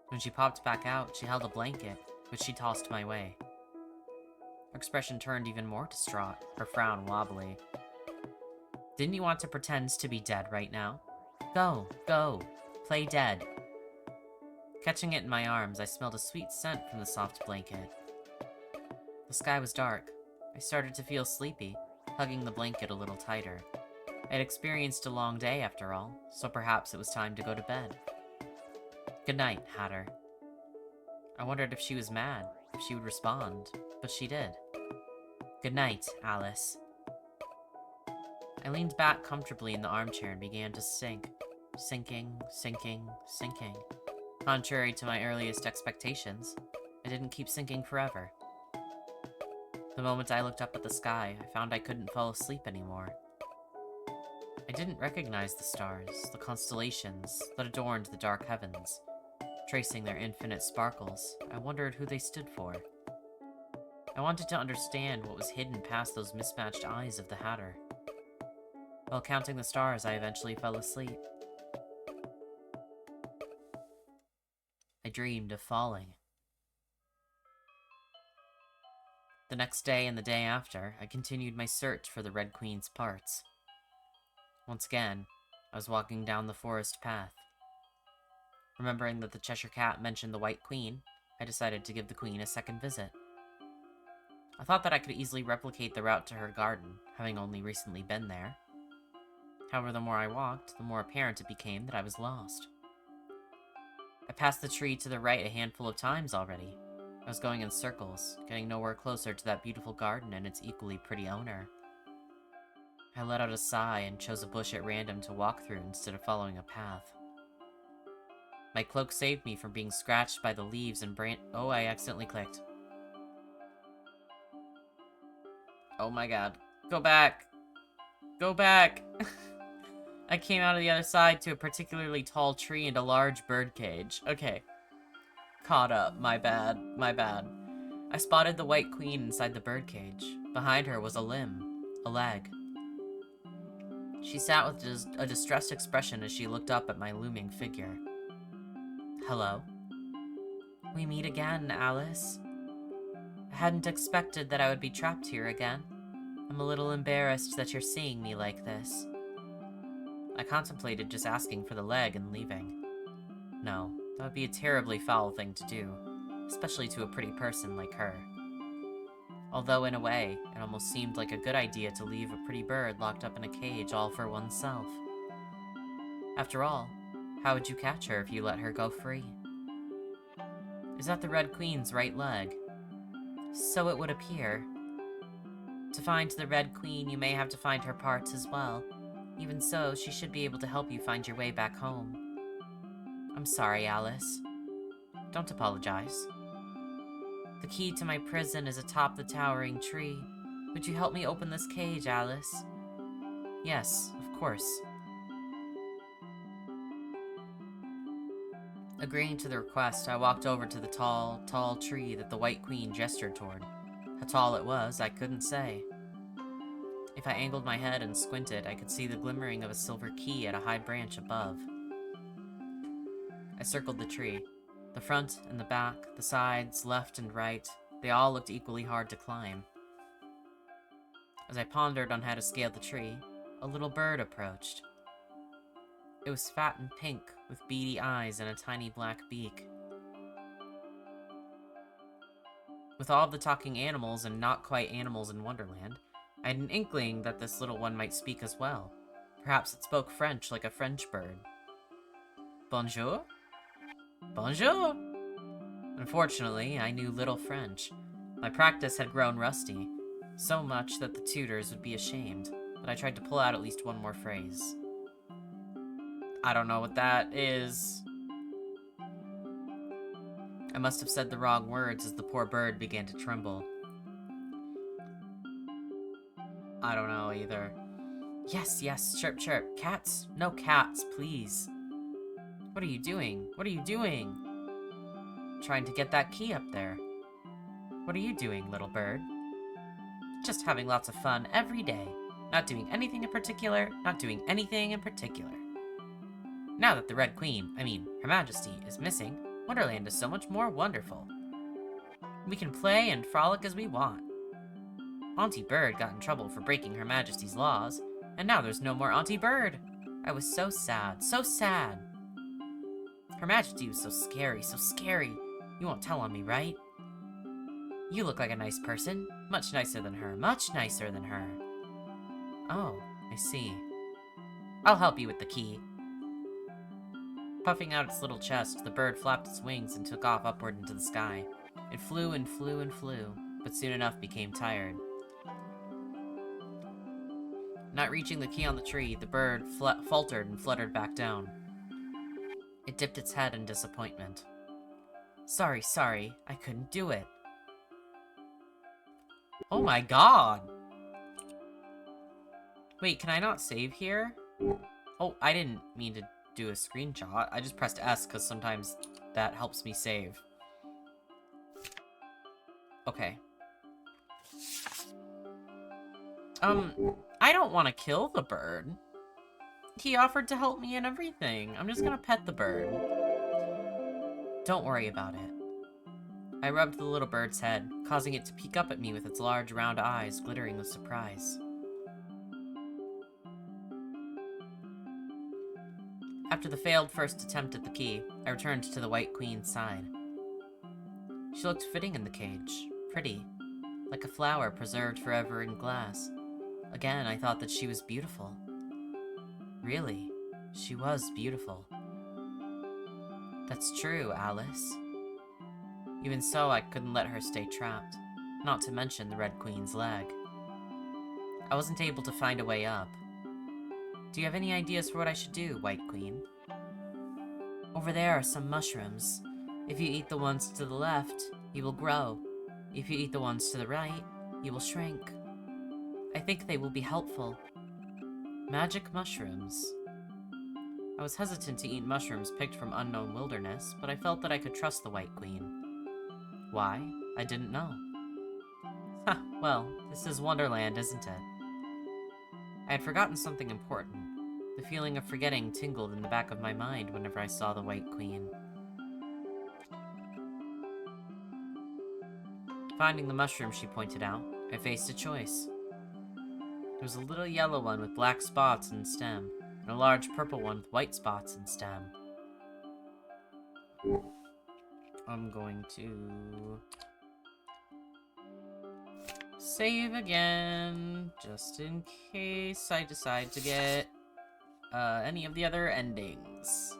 When she popped back out, she held a blanket, which she tossed my way. Her expression turned even more distraught, her frown wobbly. Didn't you want to pretend to be dead right now? Go, go, play dead. Catching it in my arms, I smelled a sweet scent from the soft blanket. The sky was dark. I started to feel sleepy, hugging the blanket a little tighter. I had experienced a long day after all, so perhaps it was time to go to bed. Good night, Hatter. I wondered if she was mad, if she would respond, but she did. Good night, Alice. I leaned back comfortably in the armchair and began to sink. Sinking, sinking, sinking. Contrary to my earliest expectations, I didn't keep sinking forever. The moment I looked up at the sky, I found I couldn't fall asleep anymore. I didn't recognize the stars, the constellations that adorned the dark heavens. Tracing their infinite sparkles, I wondered who they stood for. I wanted to understand what was hidden past those mismatched eyes of the Hatter. While counting the stars, I eventually fell asleep. I dreamed of falling. The next day and the day after, I continued my search for the Red Queen's parts. Once again, I was walking down the forest path. Remembering that the Cheshire Cat mentioned the White Queen, I decided to give the Queen a second visit. I thought that I could easily replicate the route to her garden, having only recently been there. However, the more I walked, the more apparent it became that I was lost. I passed the tree to the right a handful of times already. I was going in circles, getting nowhere closer to that beautiful garden and its equally pretty owner. I let out a sigh and chose a bush at random to walk through instead of following a path. My cloak saved me from being scratched by the leaves and Oh, I accidentally clicked. Oh my god. Go back! Go back! I came out of the other side to a particularly tall tree and a large bird cage. Okay. Caught up. My bad. My bad. I spotted the White Queen inside the birdcage. Behind her was a limb. A leg. She sat with a distressed expression as she looked up at my looming figure. Hello? We meet again, Alice. I hadn't expected that I would be trapped here again. I'm a little embarrassed that you're seeing me like this. I contemplated just asking for the leg and leaving. No, that would be a terribly foul thing to do, especially to a pretty person like her. Although, in a way, it almost seemed like a good idea to leave a pretty bird locked up in a cage all for oneself. After all, how would you catch her if you let her go free? Is that the Red Queen's right leg? So it would appear. To find the Red Queen, you may have to find her parts as well. Even so, she should be able to help you find your way back home. I'm sorry, Alice. Don't apologize. The key to my prison is atop the towering tree. Would you help me open this cage, Alice? Yes, of course. Agreeing to the request, I walked over to the tall, tall tree that the White Queen gestured toward. How tall it was, I couldn't say. If I angled my head and squinted, I could see the glimmering of a silver key at a high branch above. I circled the tree. The front and the back, the sides, left and right, they all looked equally hard to climb. As I pondered on how to scale the tree, a little bird approached. It was fat and pink, with beady eyes and a tiny black beak. With all of the talking animals and not quite animals in Wonderland, I had an inkling that this little one might speak as well. Perhaps it spoke French like a French bird. Bonjour? Bonjour! Unfortunately, I knew little French. My practice had grown rusty, so much that the tutors would be ashamed, but I tried to pull out at least one more phrase. I don't know what that is. I must have said the wrong words as the poor bird began to tremble. I don't know either. Yes, yes, chirp, chirp. Cats? No cats, please. What are you doing? What are you doing? Trying to get that key up there. What are you doing, little bird? Just having lots of fun every day. Not doing anything in particular, not doing anything in particular. Now that the Red Queen, Her Majesty, is missing, Wonderland is so much more wonderful. We can play and frolic as we want. Auntie Bird got in trouble for breaking Her Majesty's laws, and now there's no more Auntie Bird. I was so sad, so sad. Her Majesty was so scary, so scary. You won't tell on me, right? You look like a nice person. Much nicer than her, much nicer than her. Oh, I see. I'll help you with the key. Puffing out its little chest, the bird flapped its wings and took off upward into the sky. It flew and flew and flew, but soon enough became tired. Not reaching the key on the tree, the bird faltered and fluttered back down. It dipped its head in disappointment. Sorry, sorry, I couldn't do it. Oh my god! Wait, can I not save here? Oh, I didn't mean to do a screenshot. I just pressed S because sometimes that helps me save. Okay. I don't want to kill the bird. He offered to help me and everything. I'm just gonna pet the bird. Don't worry about it. I rubbed the little bird's head, causing it to peek up at me with its large round eyes glittering with surprise. After the failed first attempt at the key, I returned to the White Queen's side. She looked fitting in the cage, pretty, like a flower preserved forever in glass. Again, I thought that she was beautiful. Really, she was beautiful. That's true, Alice. Even so, I couldn't let her stay trapped, not to mention the Red Queen's leg. I wasn't able to find a way up. Do you have any ideas for what I should do, White Queen? Over there are some mushrooms. If you eat the ones to the left, you will grow. If you eat the ones to the right, you will shrink. I think they will be helpful. Magic mushrooms. I was hesitant to eat mushrooms picked from unknown wilderness, but I felt that I could trust the White Queen. Why? I didn't know. Ha, well, this is Wonderland, isn't it? I had forgotten something important. The feeling of forgetting tingled in the back of my mind whenever I saw the White Queen. Finding the mushroom she pointed out, I faced a choice. There was a little yellow one with black spots in stem, and a large purple one with white spots in stem. I'm going to save again, just in case I decide to get any of the other endings.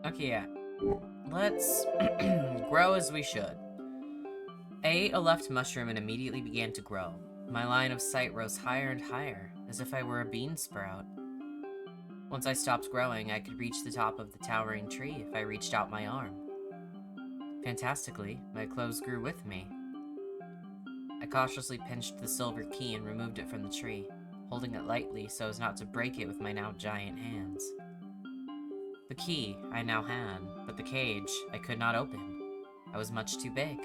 Okay, yeah. Let's grow as we should. I ate a left mushroom and immediately began to grow. My line of sight rose higher and higher, as if I were a bean sprout. Once I stopped growing, I could reach the top of the towering tree if I reached out my arm. Fantastically, my clothes grew with me. I cautiously pinched the silver key and removed it from the tree, holding it lightly so as not to break it with my now giant hands. The key I now had, but the cage I could not open. I was much too big.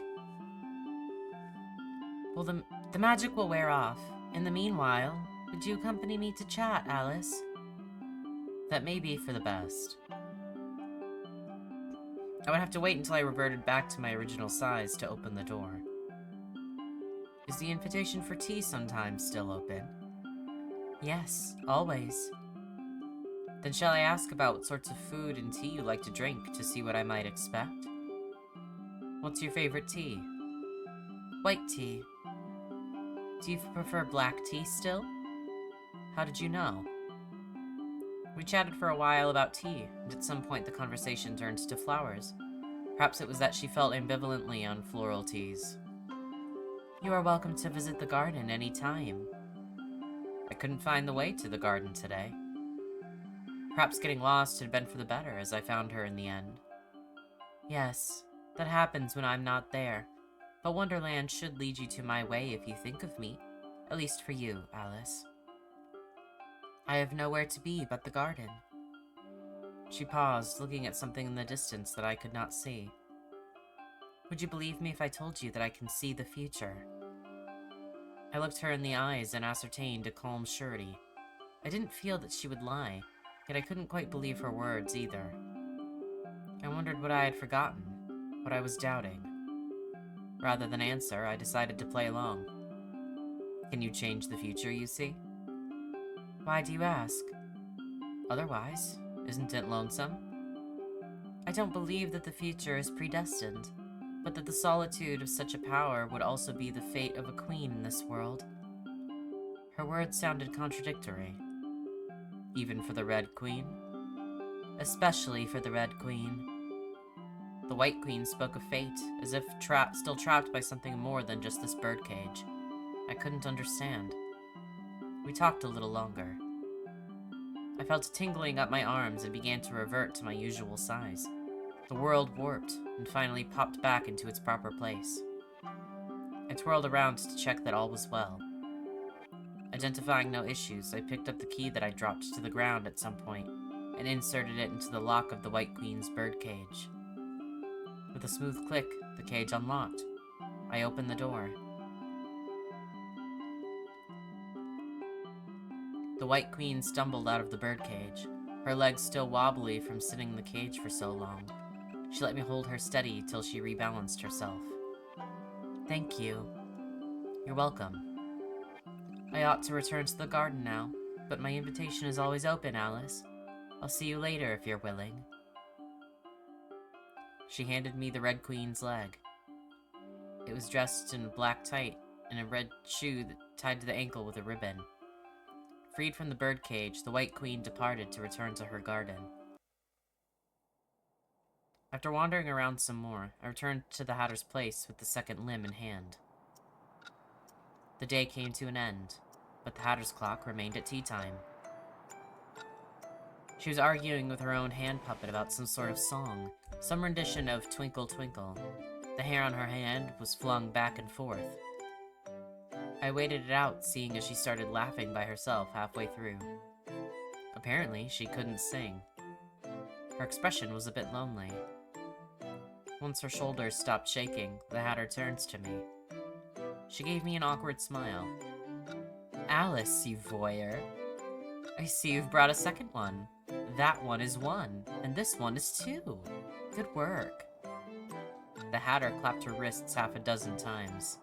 Well, the magic will wear off. In the meanwhile, would you accompany me to chat, Alice? That may be for the best. I would have to wait until I reverted back to my original size to open the door. Is the invitation for tea sometimes still open? Yes, always. Then shall I ask about what sorts of food and tea you like to drink to see what I might expect? What's your favorite tea? White tea. Do you prefer black tea still? How did you know? We chatted for a while about tea, and at some point the conversation turned to flowers. Perhaps it was that she felt ambivalently on floral teas. You are welcome to visit the garden any time. I couldn't find the way to the garden today. Perhaps getting lost had been for the better, as I found her in the end. Yes, that happens when I'm not there, but Wonderland should lead you to my way if you think of me. At least for you, Alice. I have nowhere to be but the garden. She paused, looking at something in the distance that I could not see. Would you believe me if I told you that I can see the future? I looked her in the eyes and ascertained a calm surety. I didn't feel that she would lie, yet I couldn't quite believe her words either. I wondered what I had forgotten, what I was doubting. Rather than answer, I decided to play along. Can you change the future, you see? Why do you ask? Otherwise, isn't it lonesome? I don't believe that the future is predestined, but that the solitude of such a power would also be the fate of a queen in this world. Her words sounded contradictory. Even for the Red Queen? Especially for the Red Queen. The White Queen spoke of fate, as if still trapped by something more than just this birdcage. I couldn't understand. We talked a little longer. I felt a tingling up my arms and began to revert to my usual size. The world warped and finally popped back into its proper place. I twirled around to check that all was well. Identifying no issues, I picked up the key that I dropped to the ground at some point and inserted it into the lock of the White Queen's birdcage. With a smooth click, the cage unlocked. I opened the door. The White Queen stumbled out of the birdcage, her legs still wobbly from sitting in the cage for so long. She let me hold her steady till she rebalanced herself. Thank you. You're welcome. I ought to return to the garden now, but my invitation is always open, Alice. I'll see you later if you're willing. She handed me the Red Queen's leg. It was dressed in a black tight and a red shoe tied to the ankle with a ribbon. Freed from the birdcage, the White Queen departed to return to her garden. After wandering around some more, I returned to the Hatter's place with the second limb in hand. The day came to an end, but the Hatter's clock remained at tea time. She was arguing with her own hand puppet about some sort of song, some rendition of Twinkle Twinkle. The hair on her hand was flung back and forth. I waited it out, seeing as she started laughing by herself halfway through. Apparently, she couldn't sing. Her expression was a bit lonely. Once her shoulders stopped shaking, the Hatter turns to me. She gave me an awkward smile. Alice, you voyeur. I see you've brought a second one. That one is 1, and this one is 2. Good work. The Hatter clapped her wrists half a dozen times.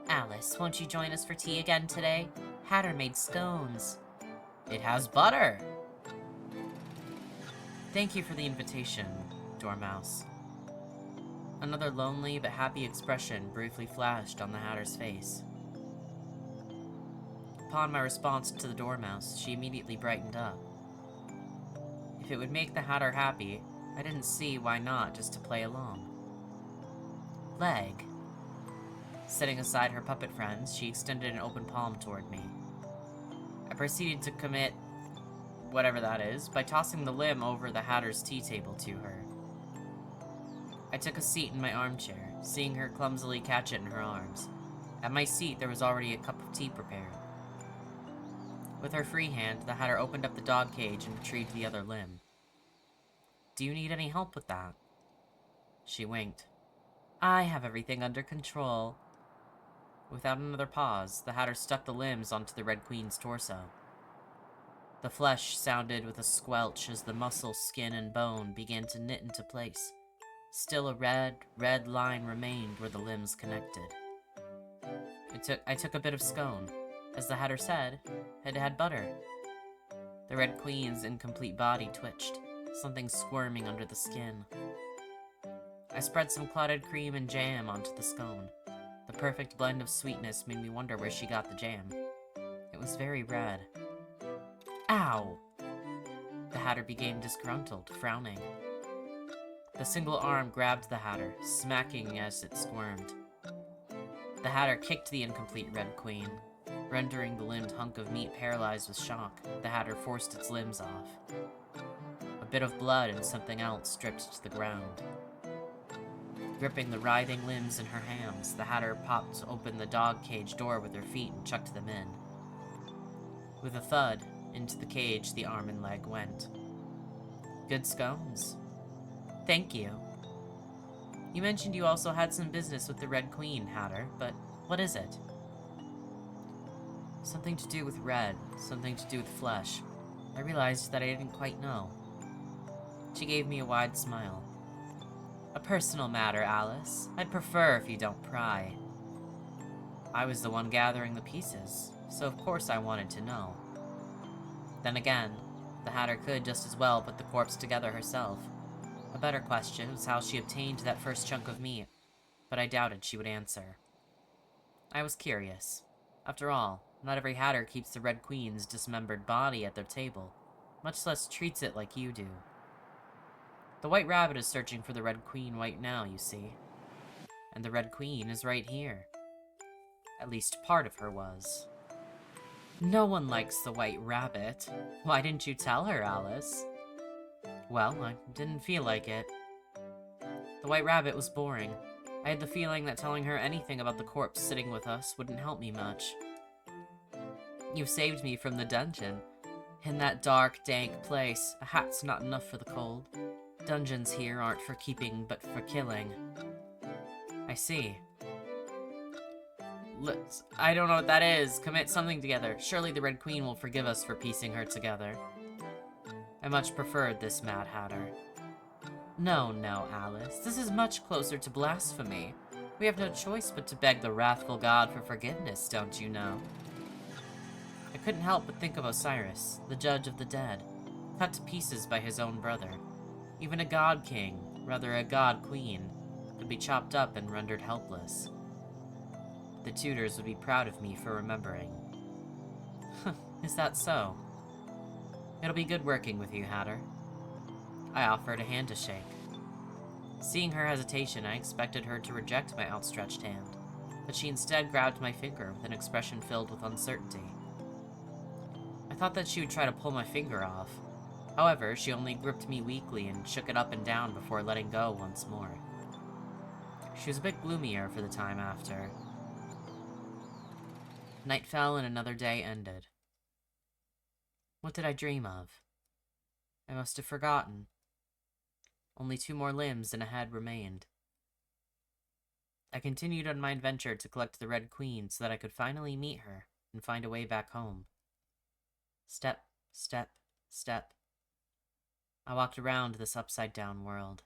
Alice, won't you join us for tea again today? Hatter made scones. It has butter. Thank you for the invitation, Dormouse. Another lonely but happy expression briefly flashed on the Hatter's face. Upon my response to the Dormouse, she immediately brightened up. If it would make the Hatter happy, I didn't see why not just to play along. Leg. Setting aside her puppet friends, she extended an open palm toward me. I proceeded to commit whatever that is by tossing the limb over the Hatter's tea table to her. I took a seat in my armchair, seeing her clumsily catch it in her arms. At my seat, there was already a cup of tea prepared. With her free hand, the Hatter opened up the dog cage and retrieved the other limb. Do you need any help with that? She winked. I have everything under control. Without another pause, the Hatter stuck the limbs onto the Red Queen's torso. The flesh sounded with a squelch as the muscle, skin, and bone began to knit into place. Still a red line remained where the limbs connected. I took a bit of scone. As the Hatter said, it had butter. The Red Queen's incomplete body twitched, something squirming under the skin. I spread some clotted cream and jam onto the scone. The perfect blend of sweetness made me wonder where she got the jam. It was very red. Ow! The Hatter became disgruntled, frowning. The single arm grabbed the Hatter, smacking as it squirmed. The Hatter kicked the incomplete Red Queen, rendering the limbed hunk of meat paralyzed with shock. The Hatter forced its limbs off. A bit of blood and something else dripped to the ground. Gripping the writhing limbs in her hands, the Hatter popped open the dog cage door with her feet and chucked them in. With a thud, into the cage the arm and leg went. Good scones. Thank you. You mentioned you also had some business with the Red Queen, Hatter, but what is it? Something to do with red, something to do with flesh. I realized that I didn't quite know. She gave me a wide smile. A personal matter, Alice. I'd prefer if you don't pry. I was the one gathering the pieces, so of course I wanted to know. Then again, the Hatter could just as well put the corpse together herself. A better question was how she obtained that first chunk of meat, but I doubted she would answer. I was curious. After all, not every Hatter keeps the Red Queen's dismembered body at their table, much less treats it like you do. The White Rabbit is searching for the Red Queen right now, you see. And the Red Queen is right here. At least part of her was. No one likes the White Rabbit. Why didn't you tell her, Alice? Well, I didn't feel like it. The White Rabbit was boring. I had the feeling that telling her anything about the corpse sitting with us wouldn't help me much. You saved me from the dungeon. In that dark, dank place, a hat's not enough for the cold. Dungeons here aren't for keeping, but for killing. I see. I don't know what that is. Commit something together. Surely the Red Queen will forgive us for piecing her together. I much preferred this Mad Hatter. No, Alice. This is much closer to blasphemy. We have no choice but to beg the wrathful god for forgiveness, don't you know? I couldn't help but think of Osiris, the judge of the dead, cut to pieces by his own brother. Even a god king, rather a god queen, could be chopped up and rendered helpless. The tutors would be proud of me for remembering. Is that so? It'll be good working with you, Hatter. I offered a hand to shake. Seeing her hesitation, I expected her to reject my outstretched hand, but she instead grabbed my finger with an expression filled with uncertainty. I thought that she would try to pull my finger off. However, she only gripped me weakly and shook it up and down before letting go once more. She was a bit gloomier for the time after. Night fell and another day ended. What did I dream of? I must have forgotten. Only 2 more limbs and a head remained. I continued on my adventure to collect the Red Queen so that I could finally meet her and find a way back home. Step, step, step. I walked around this upside-down world.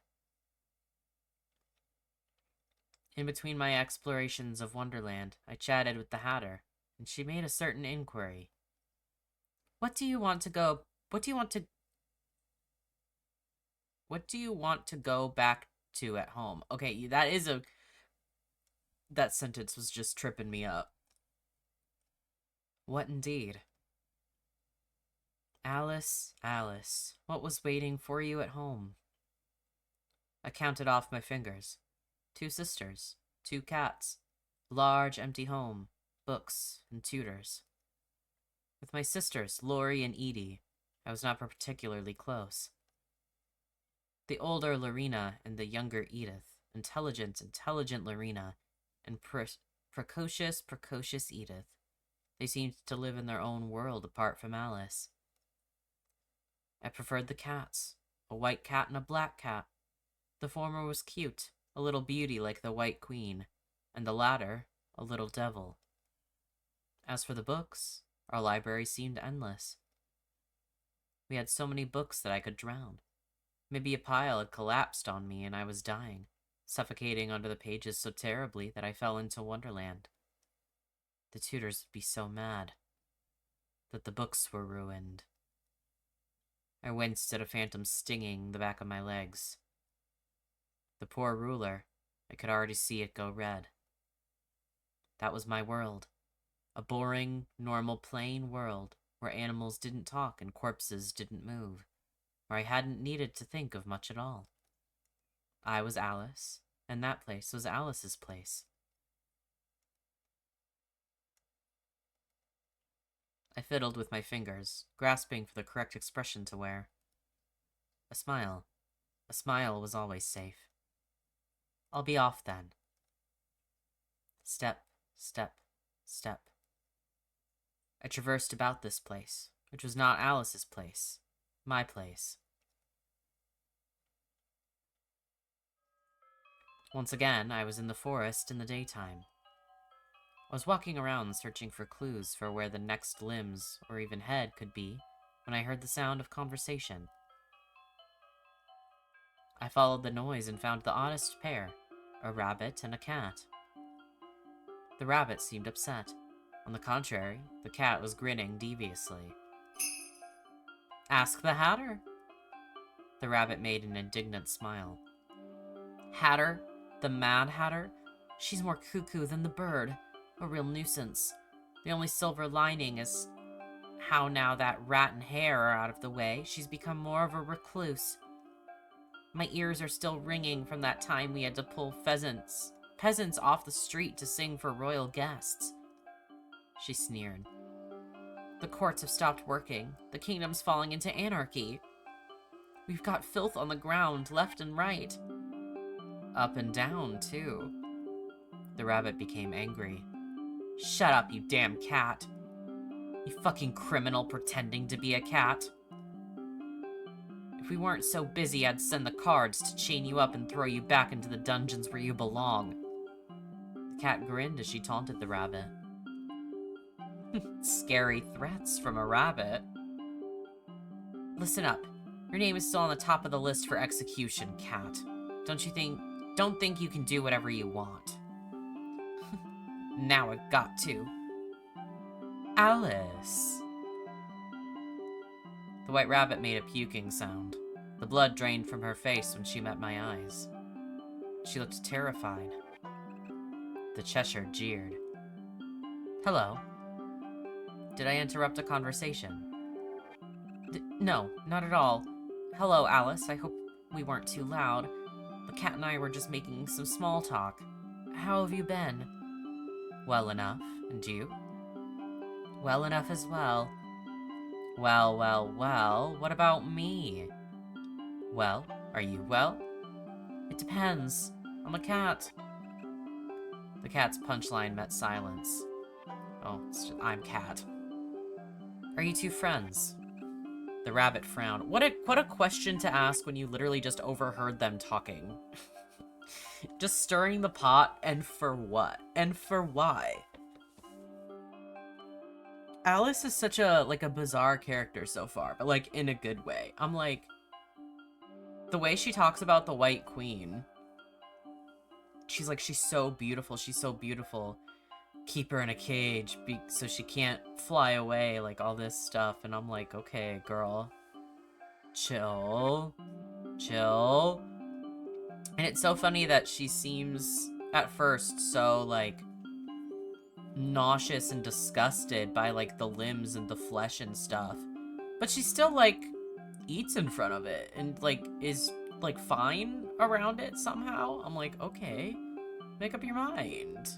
In between my explorations of Wonderland, I chatted with the Hatter, and she made a certain inquiry. What do you want to go back to at home? Okay, that sentence was just tripping me up. What indeed? Alice, what was waiting for you at home? I counted off my fingers. 2 sisters, 2 cats, a large empty home, books, and tutors. With my sisters, Lori and Edie, I was not particularly close. The older Lorena and the younger Edith intelligent Lorena, and precocious Edith. They seemed to live in their own world apart from Alice. I preferred the cats, a white cat and a black cat. The former was cute, a little beauty like the White Queen, and the latter, a little devil. As for the books, our library seemed endless. We had so many books that I could drown. Maybe a pile had collapsed on me and I was dying, suffocating under the pages so terribly that I fell into Wonderland. The tutors would be so mad that the books were ruined. I winced at a phantom stinging the back of my legs. The poor ruler, I could already see it go red. That was my world. A boring, normal, plain world where animals didn't talk and corpses didn't move, where I hadn't needed to think of much at all. I was Alice, and that place was Alice's place. I fiddled with my fingers, grasping for the correct expression to wear. A smile. A smile was always safe. I'll be off then. Step, step, step. I traversed about this place, which was not Alice's place, my place. Once again, I was in the forest in the daytime. I was walking around searching for clues for where the next limbs or even head could be when I heard the sound of conversation. I followed the noise and found the oddest pair, a rabbit and a cat. The rabbit seemed upset. On the contrary, the cat was grinning deviously. Ask the Hatter. The rabbit made an indignant smile. Hatter? The Mad Hatter? She's more cuckoo than the bird. A real nuisance. The only silver lining is how now that rat and hare are out of the way, she's become more of a recluse. My ears are still ringing from that time we had to pull peasants off the street to sing for royal guests. She sneered. The courts have stopped working. The kingdom's falling into anarchy. We've got filth on the ground, left and right. Up and down, too. The rabbit became angry. Shut up, you damn cat. You fucking criminal pretending to be a cat. If we weren't so busy, I'd send the cards to chain you up and throw you back into the dungeons where you belong. The cat grinned as she taunted the rabbit. Scary threats from a rabbit. Listen up. Your name is still on the top of the list for execution, cat. Don't think you can do whatever you want. Now I've got to. Alice. The white rabbit made a puking sound. The blood drained from her face when she met my eyes. She looked terrified. The Cheshire jeered. Hello. Did I interrupt a conversation? No, not at all. Hello, Alice. I hope we weren't too loud. The cat and I were just making some small talk. How have you been? Well enough. And you? Well enough as well. Well, what about me? Well, are you well? It depends. I'm a cat. The cat's punchline met silence. Oh, I'm cat. Are you two friends? The rabbit frowned. What a question to ask when you literally just overheard them talking. Just stirring the pot, and for what? And for why? Alice is such a, like, a bizarre character so far, but, like, in a good way. I'm like, the way she talks about the White Queen, she's like, she's so beautiful, keep her in a cage so she can't fly away, like, all this stuff, and I'm like, okay, girl, chill. And it's so funny that she seems, at first, so, like, nauseous and disgusted by, like, the limbs and the flesh and stuff. But she still, like, eats in front of it and, like, is, like, fine around it somehow. I'm like, okay, make up your mind.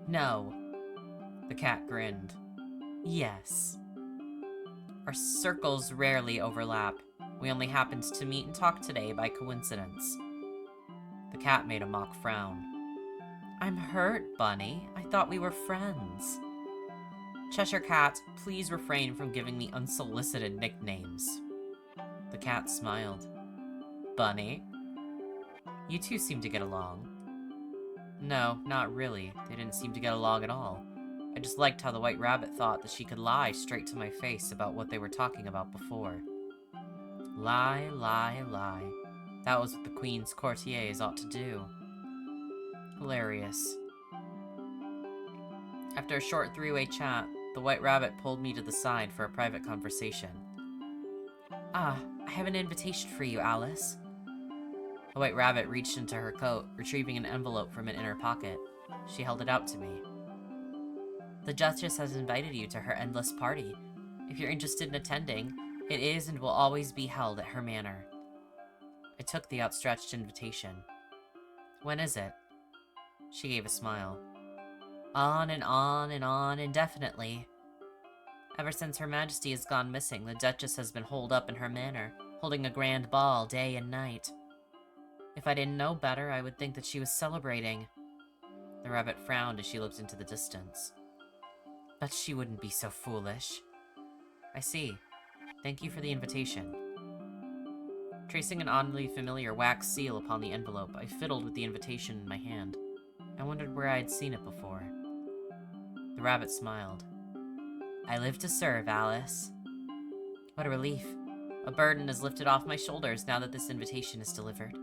No. The cat grinned. Yes. Our circles rarely overlap. We only happened to meet and talk today by coincidence. The cat made a mock frown. I'm hurt, Bunny. I thought we were friends. Cheshire Cat, please refrain from giving me unsolicited nicknames. The cat smiled. Bunny? You two seem to get along. No, not really. They didn't seem to get along at all. I just liked how the White Rabbit thought that she could lie straight to my face about what they were talking about before. Lie, lie, lie. That was what the Queen's courtiers ought to do. Hilarious. After a short three-way chat, the White Rabbit pulled me to the side for a private conversation. Ah, I have an invitation for you, Alice. The White Rabbit reached into her coat, retrieving an envelope from an inner pocket. She held it out to me. The Duchess has invited you to her endless party. If you're interested in attending, it is and will always be held at her manor. I took the outstretched invitation. When is it? She gave a smile. On and on and on indefinitely. Ever since Her Majesty has gone missing, the Duchess has been holed up in her manor, holding a grand ball day and night. If I didn't know better, I would think that she was celebrating. The rabbit frowned as she looked into the distance. But she wouldn't be so foolish. I see. Thank you for the invitation. Tracing an oddly familiar wax seal upon the envelope, I fiddled with the invitation in my hand. I wondered where I had seen it before. The rabbit smiled. I live to serve, Alice. What a relief. A burden is lifted off my shoulders now that this invitation is delivered.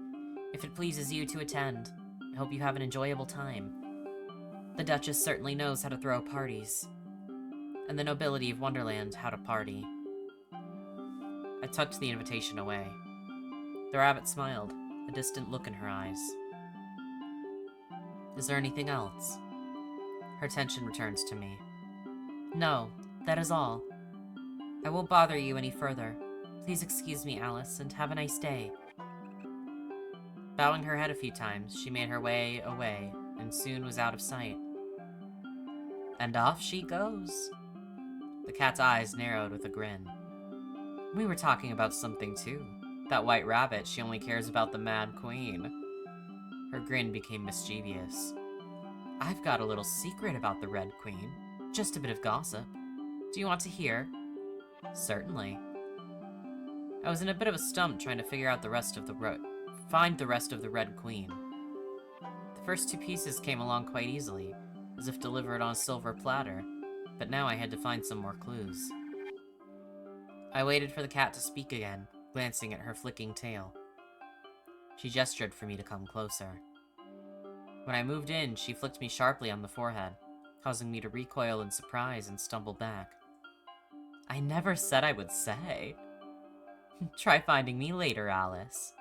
If it pleases you to attend, I hope you have an enjoyable time. The Duchess certainly knows how to throw parties. And the nobility of Wonderland how to party. I tucked the invitation away. The rabbit smiled, a distant look in her eyes. Is there anything else? Her attention returns to me. No, that is all. I won't bother you any further. Please excuse me, Alice, and have a nice day. Bowing her head a few times, she made her way away, and soon was out of sight. And off she goes. The cat's eyes narrowed with a grin. We were talking about something too. That White Rabbit, she only cares about the Mad Queen. Her grin became mischievous. I've got a little secret about the Red Queen. Just a bit of gossip. Do you want to hear? Certainly. I was in a bit of a stump trying to figure out find the rest of the Red Queen. The first two pieces came along quite easily, as if delivered on a silver platter, but now I had to find some more clues. I waited for the cat to speak again, glancing at her flicking tail. She gestured for me to come closer. When I moved in, she flicked me sharply on the forehead, causing me to recoil in surprise and stumble back. I never said I would say. Try finding me later, Alice.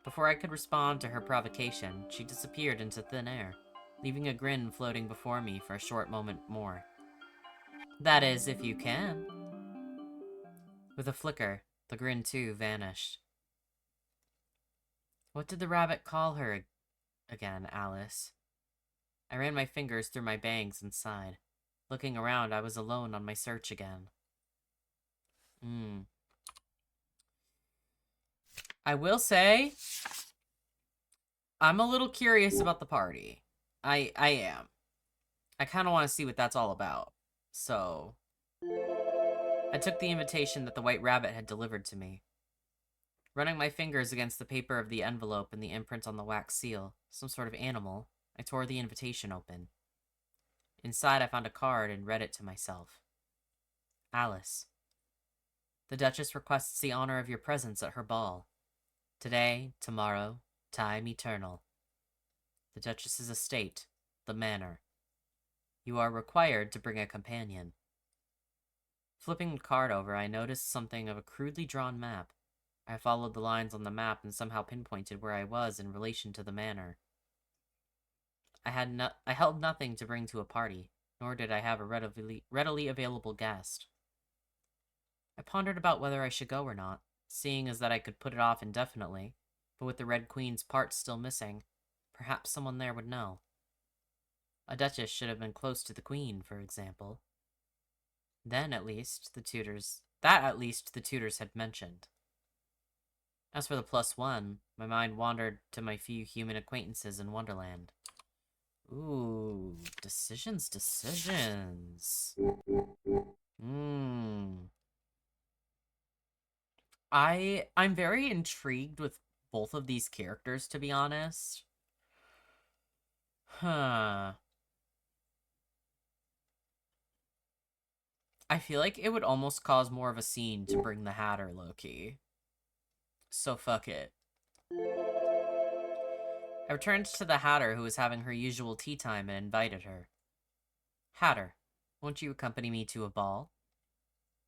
Before I could respond to her provocation, she disappeared into thin air, leaving a grin floating before me for a short moment more. That is, if you can. With a flicker, the grin too vanished. What did the rabbit call her again, Alice? I ran my fingers through my bangs and sighed. Looking around, I was alone on my search again. I will say, I'm a little curious about the party. I am. I kind of want to see what that's all about. So, I took the invitation that the White Rabbit had delivered to me. Running my fingers against the paper of the envelope and the imprint on the wax seal, some sort of animal, I tore the invitation open. Inside, I found a card and read it to myself. Alice. The Duchess requests the honor of your presence at her ball. Today, tomorrow, time eternal. The Duchess's estate, the manor. You are required to bring a companion. Flipping the card over, I noticed something of a crudely drawn map. I followed the lines on the map and somehow pinpointed where I was in relation to the manor. I held nothing to bring to a party, nor did I have a readily available guest. I pondered about whether I should go or not, seeing as that I could put it off indefinitely, but with the Red Queen's parts still missing, perhaps someone there would know. A duchess should have been close to the Queen, for example. That at least the tutors had mentioned. As for the +1, my mind wandered to my few human acquaintances in Wonderland. Ooh, decisions. I'm very intrigued with both of these characters, to be honest. Huh. I feel like it would almost cause more of a scene to bring the Hatter low-key. So fuck it. I returned to the Hatter, who was having her usual tea time, and invited her. Hatter, won't you accompany me to a ball?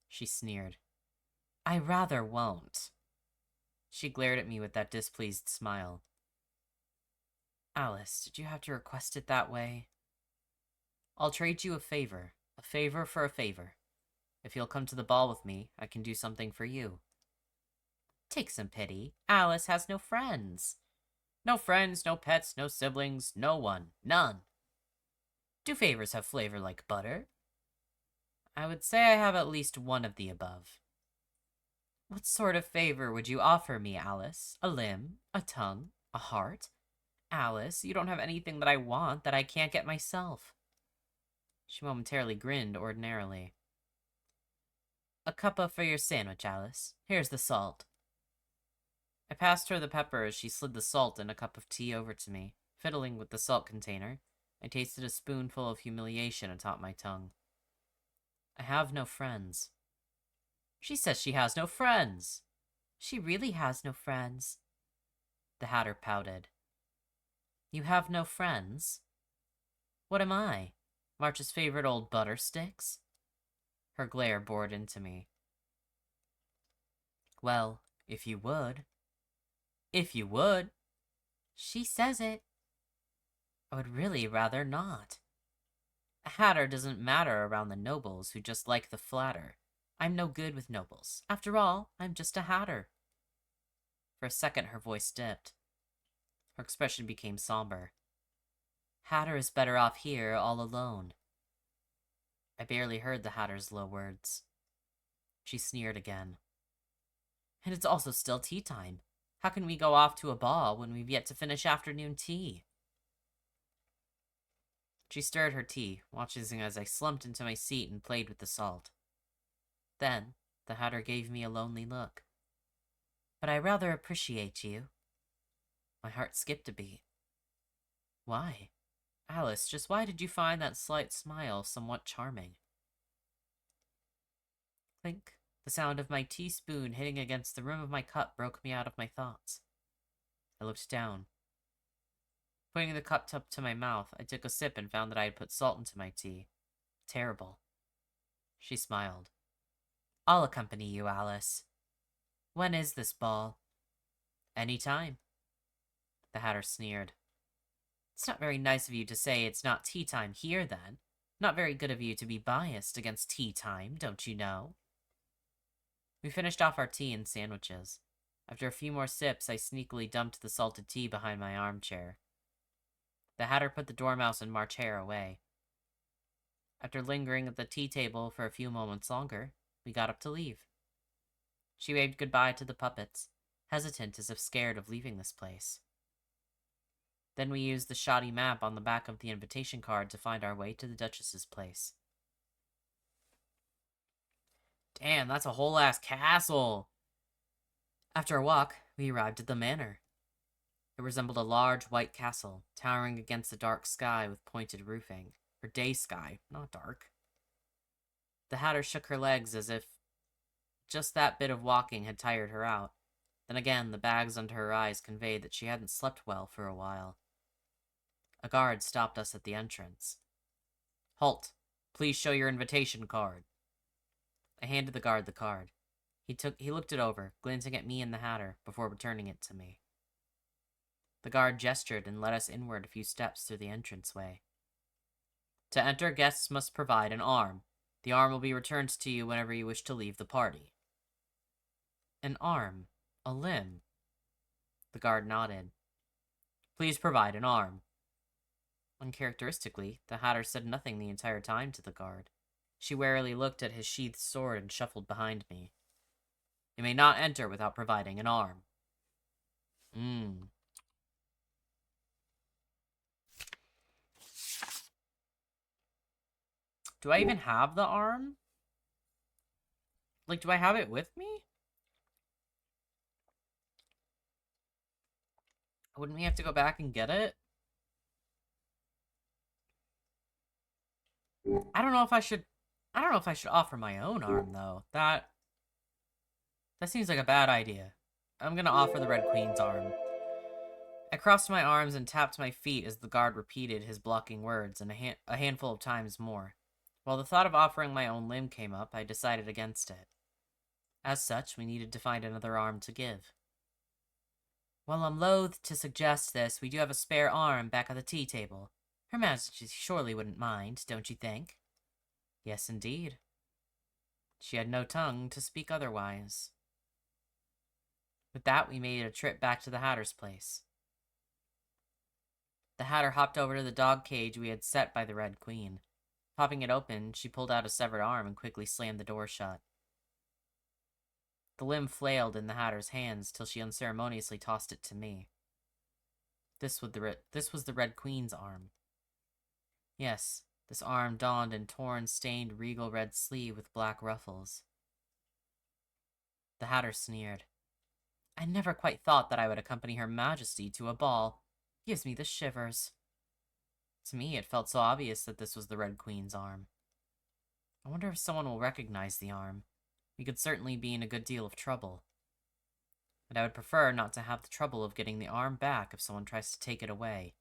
She sneered. I rather won't. She glared at me with that displeased smile. Alice, did you have to request it that way? I'll trade you a favor for a favor. If you'll come to the ball with me, I can do something for you. Take some pity. Alice has no friends. No friends, no pets, no siblings, no one. None. Do favors have flavor like butter? I would say I have at least one of the above. What sort of favor would you offer me, Alice? A limb? A tongue? A heart? Alice, you don't have anything that I want that I can't get myself. She momentarily grinned ordinarily. A cuppa for your sandwich, Alice. Here's the salt. I passed her the pepper as she slid the salt and a cup of tea over to me. Fiddling with the salt container, I tasted a spoonful of humiliation atop my tongue. I have no friends. She says she has no friends. She really has no friends. The Hatter pouted. You have no friends? What am I? March's favorite old butter sticks? Her glare bored into me. Well, if you would. If you would. She says it. I would really rather not. A Hatter doesn't matter around the nobles who just like the flatter. I'm no good with nobles. After all, I'm just a Hatter. For a second, her voice dipped. Her expression became somber. Hatter is better off here, all alone. I barely heard the Hatter's low words. She sneered again. And it's also still tea time. How can we go off to a ball when we've yet to finish afternoon tea? She stirred her tea, watching as I slumped into my seat and played with the salt. Then, the Hatter gave me a lonely look. But I rather appreciate you. My heart skipped a beat. Why? Alice, just why did you find that slight smile somewhat charming? Clink. The sound of my teaspoon hitting against the rim of my cup broke me out of my thoughts. I looked down. Putting the cup up to my mouth, I took a sip and found that I had put salt into my tea. Terrible. She smiled. I'll accompany you, Alice. When is this ball? Any time. The Hatter sneered. It's not very nice of you to say it's not tea time here, then. Not very good of you to be biased against tea time, don't you know? We finished off our tea and sandwiches. After a few more sips, I sneakily dumped the salted tea behind my armchair. The Hatter put the Dormouse and March Hare away. After lingering at the tea table for a few moments longer, we got up to leave. She waved goodbye to the puppets, hesitant as if scared of leaving this place. Then we used the shoddy map on the back of the invitation card to find our way to the Duchess's place. Damn, that's a whole-ass castle! After a walk, we arrived at the manor. It resembled a large white castle, towering against the dark sky with pointed roofing. Or day sky, not dark. The Hatter shook her legs as if just that bit of walking had tired her out. Then again, the bags under her eyes conveyed that she hadn't slept well for a while. A guard stopped us at the entrance. Halt! Please show your invitation card. I handed the guard the card. He looked it over, glancing at me and the Hatter, before returning it to me. The guard gestured and led us inward a few steps through the entranceway. To enter, guests must provide an arm. The arm will be returned to you whenever you wish to leave the party. An arm. A limb. The guard nodded. Please provide an arm. Uncharacteristically, the Hatter said nothing the entire time to the guard. She warily looked at his sheathed sword and shuffled behind me. You may not enter without providing an arm. Do I even have the arm? Like, do I have it with me? Wouldn't we have to go back and get it? I don't know if I should offer my own arm, though. That seems like a bad idea. I'm gonna offer the Red Queen's arm. I crossed my arms and tapped my feet as the guard repeated his blocking words and a handful of times more. While the thought of offering my own limb came up, I decided against it. As such, we needed to find another arm to give. While I'm loath to suggest this, we do have a spare arm back at the tea table. Her Majesty surely wouldn't mind, don't you think? Yes, indeed. She had no tongue to speak otherwise. With that, we made a trip back to the Hatter's place. The Hatter hopped over to the dog cage we had set by the Red Queen. Popping it open, she pulled out a severed arm and quickly slammed the door shut. The limb flailed in the Hatter's hands till she unceremoniously tossed it to me. This was the Red Queen's arm. Yes, this arm donned a torn, stained regal red sleeve with black ruffles. The Hatter sneered. I never quite thought that I would accompany Her Majesty to a ball. Gives me the shivers. To me, it felt so obvious that this was the Red Queen's arm. I wonder if someone will recognize the arm. We could certainly be in a good deal of trouble. But I would prefer not to have the trouble of getting the arm back if someone tries to take it away.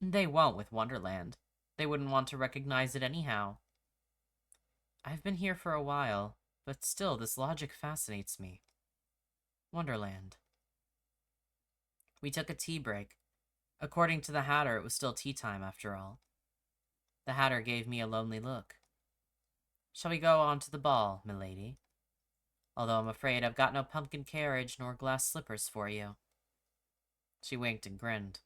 They won't with Wonderland. They wouldn't want to recognize it anyhow. I've been here for a while, but still this logic fascinates me. Wonderland. We took a tea break. According to the Hatter, it was still tea time after all. The Hatter gave me a lonely look. Shall we go on to the ball, milady? Although I'm afraid I've got no pumpkin carriage nor glass slippers for you. She winked and grinned.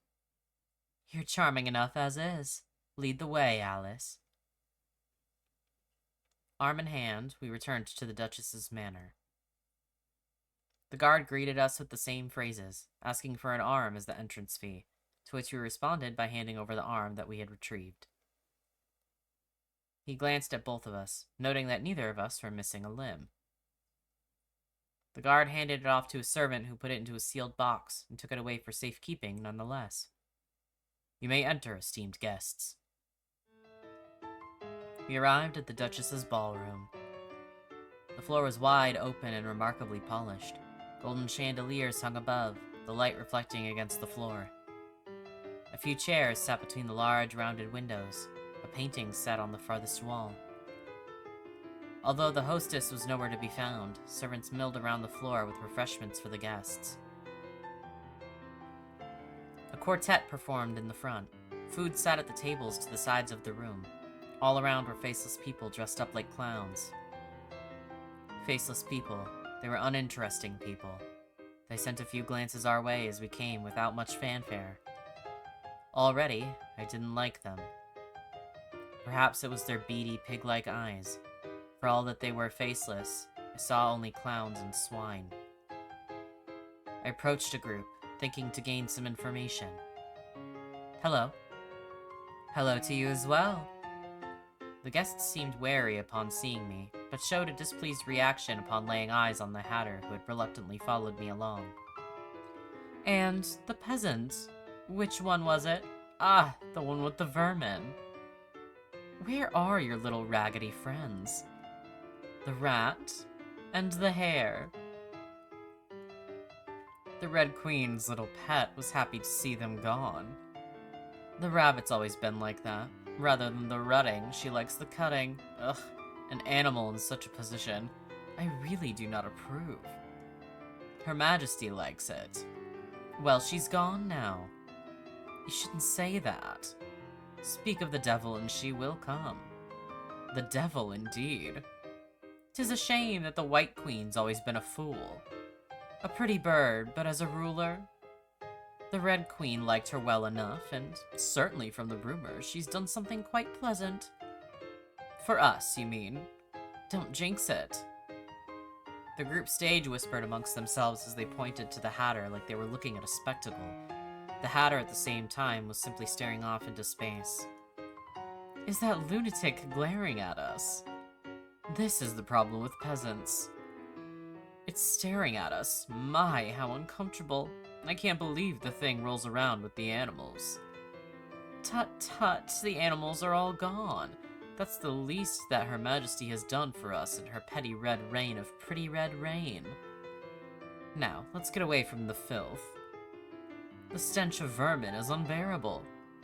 You're charming enough as is. Lead the way, Alice. Arm in hand, we returned to the Duchess's manor. The guard greeted us with the same phrases, asking for an arm as the entrance fee, to which we responded by handing over the arm that we had retrieved. He glanced at both of us, noting that neither of us were missing a limb. The guard handed it off to a servant who put it into a sealed box and took it away for safekeeping nonetheless. You may enter, esteemed guests. We arrived at the Duchess's ballroom. The floor was wide open and remarkably polished. Golden chandeliers hung above, the light reflecting against the floor. A few chairs sat between the large, rounded windows. A painting sat on the farthest wall. Although the hostess was nowhere to be found, servants milled around the floor with refreshments for the guests. A quartet performed in the front. Food sat at the tables to the sides of the room. All around were faceless people dressed up like clowns. Faceless people. They were uninteresting people. They sent a few glances our way as we came without much fanfare. Already, I didn't like them. Perhaps it was their beady, pig-like eyes. For all that they were faceless, I saw only clowns and swine. I approached a group, thinking to gain some information. Hello. Hello to you as well. The guests seemed wary upon seeing me, but showed a displeased reaction upon laying eyes on the Hatter who had reluctantly followed me along. And the peasant? Which one was it? Ah, the one with the vermin. Where are your little raggedy friends? The rat and the hare. The Red Queen's little pet was happy to see them gone. The rabbit's always been like that. Rather than the rutting, she likes the cutting. Ugh, an animal in such a position. I really do not approve. Her Majesty likes it. Well, she's gone now. You shouldn't say that. Speak of the devil and she will come. The devil, indeed. 'Tis a shame that the White Queen's always been a fool. A pretty bird, but as a ruler? The Red Queen liked her well enough, and certainly from the rumors, she's done something quite pleasant. For us, you mean? Don't jinx it. The group stage whispered amongst themselves as they pointed to the Hatter like they were looking at a spectacle. The Hatter, at the same time, was simply staring off into space. is that lunatic glaring at us. This is the problem with peasants. It's staring at us. My, how uncomfortable. I can't believe the thing rolls around with the animals. Tut tut, the animals are all gone. That's the least that Her Majesty has done for us in her petty red reign of pretty red rain. Now, let's get away from the filth. The stench of vermin is unbearable.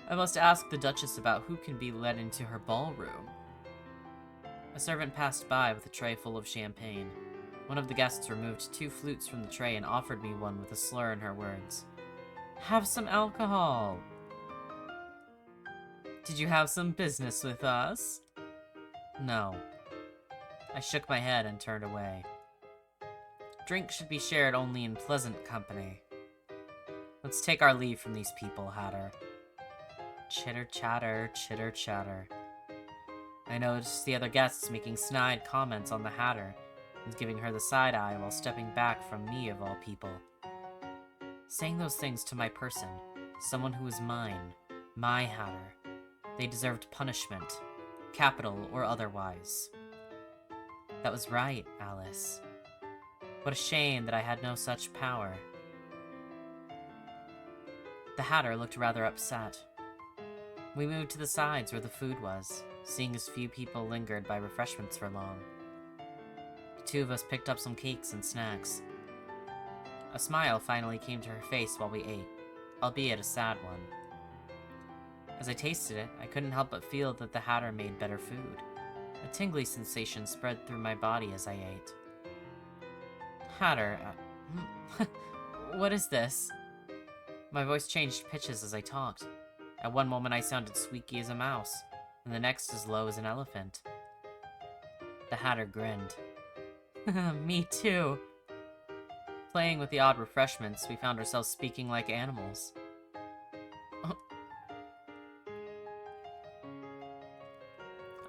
I must ask the Duchess about who can be led into her ballroom. A servant passed by with a tray full of champagne. One of the guests removed 2 flutes from the tray and offered me one with a slur in her words. Have some alcohol! Did you have some business with us? No. I shook my head and turned away. Drink should be shared only in pleasant company. Let's take our leave from these people, Hatter. Chitter-chatter, chitter-chatter. I noticed the other guests making snide comments on the Hatter and giving her the side-eye while stepping back from me, of all people. Saying those things to my person, someone who is mine, my Hatter. They deserved punishment, capital or otherwise. That was right, Alice. What a shame that I had no such power. The Hatter looked rather upset. We moved to the sides where the food was, seeing as few people lingered by refreshments for long. The 2 of us picked up some cakes and snacks. A smile finally came to her face while we ate, albeit a sad one. As I tasted it, I couldn't help but feel that the Hatter made better food. A tingly sensation spread through my body as I ate. Hatter, what is this? My voice changed pitches as I talked. At one moment I sounded squeaky as a mouse, and the next as low as an elephant. The Hatter grinned. Me too. Playing with the odd refreshments, we found ourselves speaking like animals.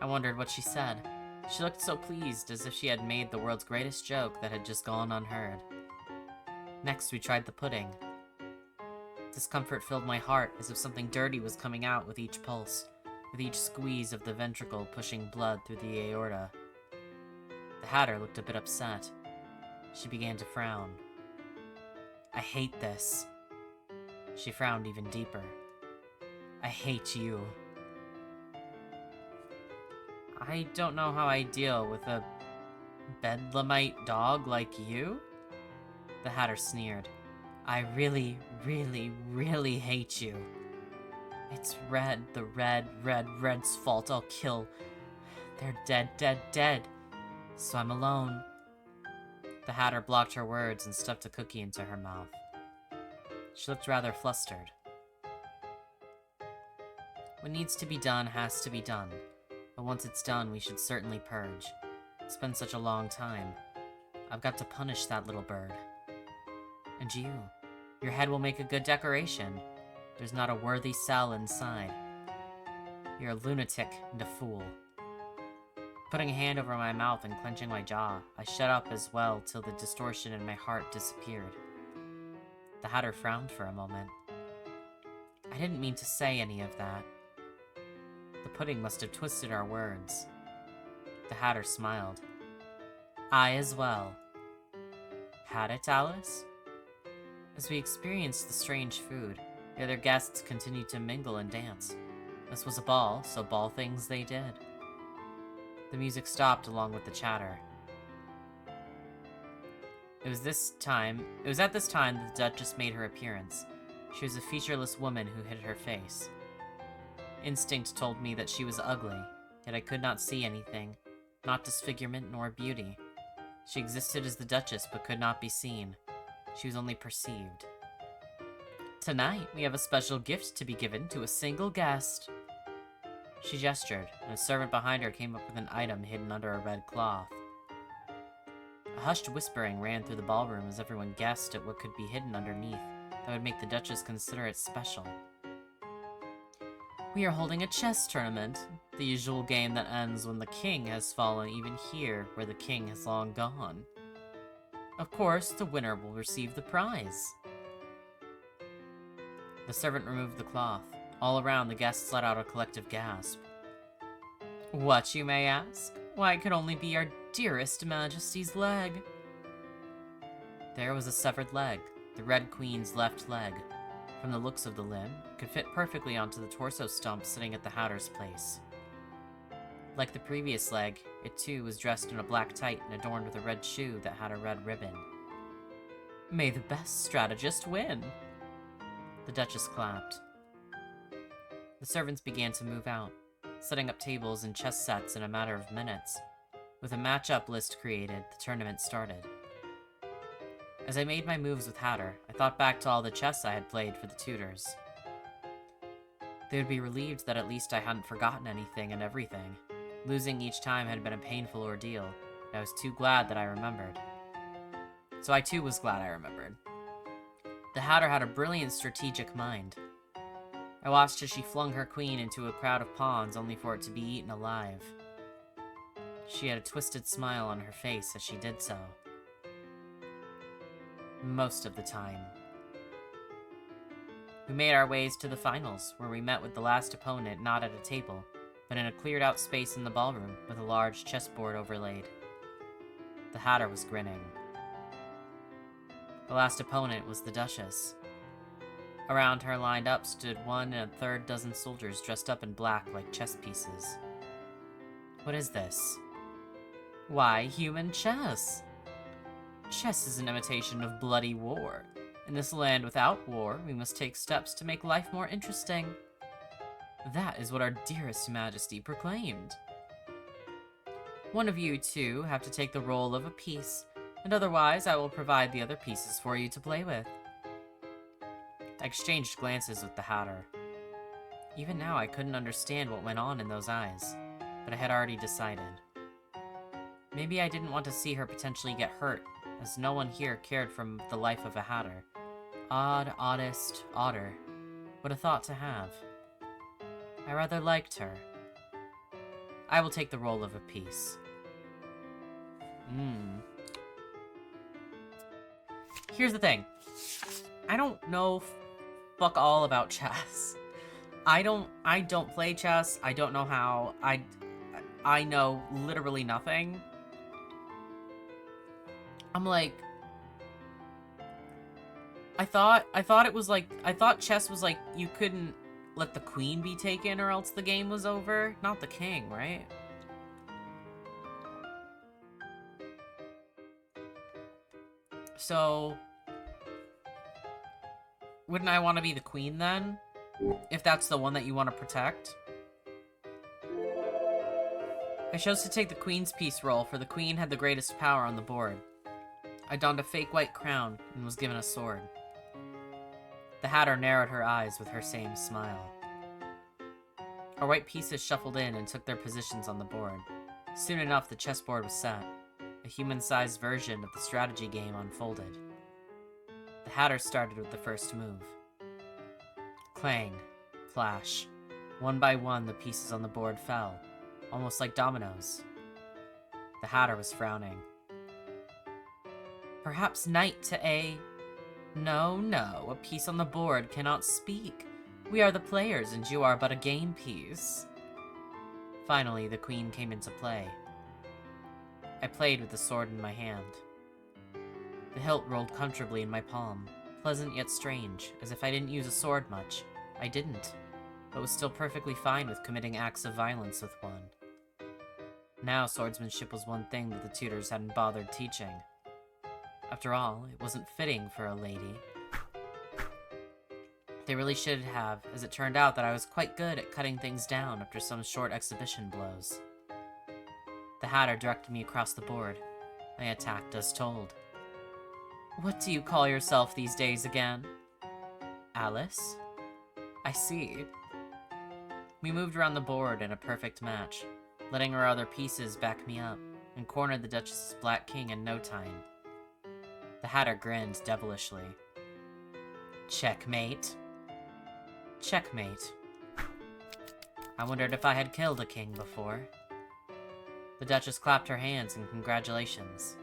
I wondered what she said. She looked so pleased, as if she had made the world's greatest joke that had just gone unheard. Next, we tried the pudding. Discomfort filled my heart, as if something dirty was coming out with each pulse, with each squeeze of the ventricle pushing blood through the aorta. The Hatter looked a bit upset. She began to frown. I hate this. She frowned even deeper. I hate you. I don't know how I deal with a bedlamite dog like you? The Hatter sneered. I really, really, really hate you. It's Red, the Red's fault. I'll kill. They're dead, dead, dead. So I'm alone. The Hatter blocked her words and stuffed a cookie into her mouth. She looked rather flustered. What needs to be done has to be done. But once it's done, we should certainly purge. It's been such a long time. I've got to punish that little bird. And you. Your head will make a good decoration. There's not a worthy cell inside. You're a lunatic and a fool. Putting a hand over my mouth and clenching my jaw, I shut up as well till the distortion in my heart disappeared. The Hatter frowned for a moment. I didn't mean to say any of that. The pudding must have twisted our words. The Hatter smiled. I as well. Had it, Alice? As we experienced the strange food, the other guests continued to mingle and dance. This was a ball, so ball things they did. The music stopped along with the chatter. It was at this time that the Duchess made her appearance. She was a featureless woman who hid her face. Instinct told me that she was ugly, yet I could not see anything, not disfigurement nor beauty. She existed as the Duchess, but could not be seen. She was only perceived. Tonight, we have a special gift to be given to a single guest. She gestured, and a servant behind her came up with an item hidden under a red cloth. A hushed whispering ran through the ballroom as everyone guessed at what could be hidden underneath that would make the Duchess consider it special. We are holding a chess tournament, the usual game that ends when the king has fallen, even here, where the king has long gone. Of course, the winner will receive the prize. The servant removed the cloth. All around, the guests let out a collective gasp. What, you may ask? Why, it could only be our dearest Majesty's leg. There was a severed leg, the Red Queen's left leg. From the looks of the limb, it could fit perfectly onto the torso stump sitting at the Hatter's place. Like the previous leg, it too was dressed in a black tight and adorned with a red shoe that had a red ribbon. May the best strategist win! The Duchess clapped. The servants began to move out, setting up tables and chess sets in a matter of minutes. With a match-up list created, the tournament started. As I made my moves with Hatter, I thought back to all the chess I had played for the tutors. They would be relieved that at least I hadn't forgotten anything and everything. Losing each time had been a painful ordeal, and I was too glad that I remembered. So I too was glad I remembered. The Hatter had a brilliant strategic mind. I watched as she flung her queen into a crowd of pawns only for it to be eaten alive. She had a twisted smile on her face as she did so. Most of the time. We made our ways to the finals, where we met with the last opponent not at a table, but in a cleared-out space in the ballroom with a large chessboard overlaid. The Hatter was grinning. The last opponent was the Duchess. Around her lined up stood 1 1/3 dozen soldiers dressed up in black like chess pieces. What is this? Why, human chess! Chess is an imitation of bloody war. In this land without war, we must take steps to make life more interesting. That is what our dearest Majesty proclaimed. One of you two have to take the role of a piece, and otherwise I will provide the other pieces for you to play with. I exchanged glances with the Hatter. Even now I couldn't understand what went on in those eyes, but I had already decided. Maybe I didn't want to see her potentially get hurt, as no one here cared for the life of a Hatter. Oddest, odder. What a thought to have. I rather liked her. I will take the role of a piece. Here's the thing. I don't know fuck all about chess. I don't play chess. I don't know how. I know literally nothing. I'm like, I thought chess was like you couldn't let the queen be taken or else the game was over, not the king, right? So wouldn't I want to be the queen then? If that's the one that you want to protect? I chose to take the queen's piece role, for the queen had the greatest power on the board. I donned a fake white crown and was given a sword. The Hatter narrowed her eyes with her same smile. Our white pieces shuffled in and took their positions on the board. Soon enough, the chessboard was set. A human-sized version of the strategy game unfolded. The Hatter started with the first move. Clang, clash. One by one, the pieces on the board fell, almost like dominoes. The Hatter was frowning. Perhaps knight to A... No, no, a piece on the board cannot speak. We are the players, and you are but a game piece. Finally, the queen came into play. I played with the sword in my hand. The hilt rolled comfortably in my palm, pleasant yet strange, as if I didn't use a sword much. I didn't, but was still perfectly fine with committing acts of violence with one. Now swordsmanship was one thing that the tutors hadn't bothered teaching. After all, it wasn't fitting for a lady. They really should have, as it turned out that I was quite good at cutting things down after some short exhibition blows. The Hatter directed me across the board. I attacked as told. What do you call yourself these days again? Alice? I see. We moved around the board in a perfect match, letting her other pieces back me up, and cornered the Duchess's black king in no time. The Hatter grinned devilishly. Checkmate. Checkmate. I wondered if I had killed a king before. The Duchess clapped her hands in congratulations.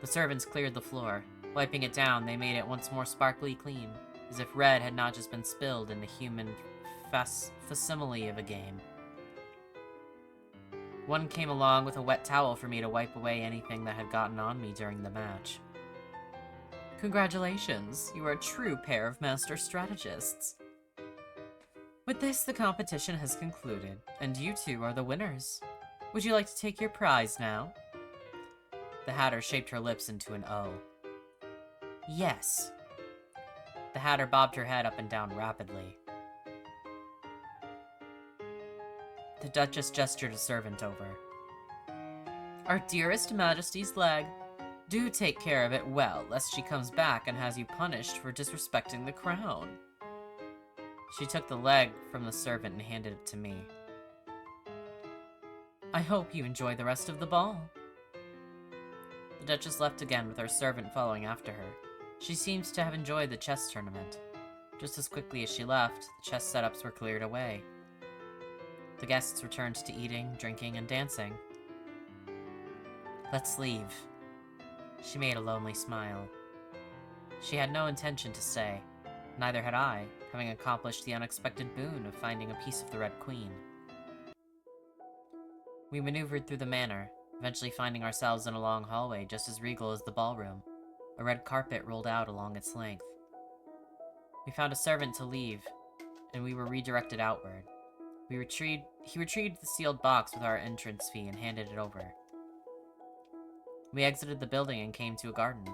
The servants cleared the floor. Wiping it down, they made it once more sparkly clean, as if red had not just been spilled in the human facsimile of a game. One came along with a wet towel for me to wipe away anything that had gotten on me during the match. Congratulations, you are a true pair of master strategists. With this, the competition has concluded, and you two are the winners. Would you like to take your prize now? The Hatter shaped her lips into an O. Yes. The Hatter bobbed her head up and down rapidly. The Duchess gestured a servant over. Our dearest Majesty's leg. Do take care of it well, lest she comes back and has you punished for disrespecting the crown. She took the leg from the servant and handed it to me. I hope you enjoy the rest of the ball. The Duchess left again with her servant following after her. She seems to have enjoyed the chess tournament. Just as quickly as she left, the chess setups were cleared away. The guests returned to eating, drinking, and dancing. Let's leave. She made a lonely smile. She had no intention to stay. Neither had I, having accomplished the unexpected boon of finding a piece of the Red Queen. We maneuvered through the manor, eventually finding ourselves in a long hallway just as regal as the ballroom. A red carpet rolled out along its length. We found a servant to leave, and we were redirected outward. He retrieved the sealed box with our entrance fee and handed it over. We exited the building and came to a garden.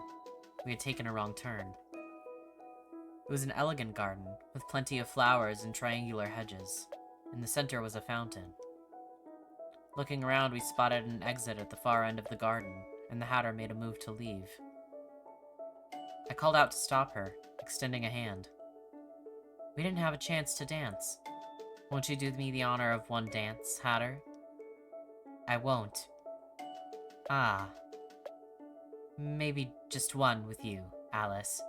We had taken a wrong turn. It was an elegant garden, with plenty of flowers and triangular hedges. In the center was a fountain. Looking around, we spotted an exit at the far end of the garden, and the Hatter made a move to leave. I called out to stop her, extending a hand. We didn't have a chance to dance. Won't you do me the honor of one dance, Hatter? I won't. Ah. Maybe just one with you, Alice.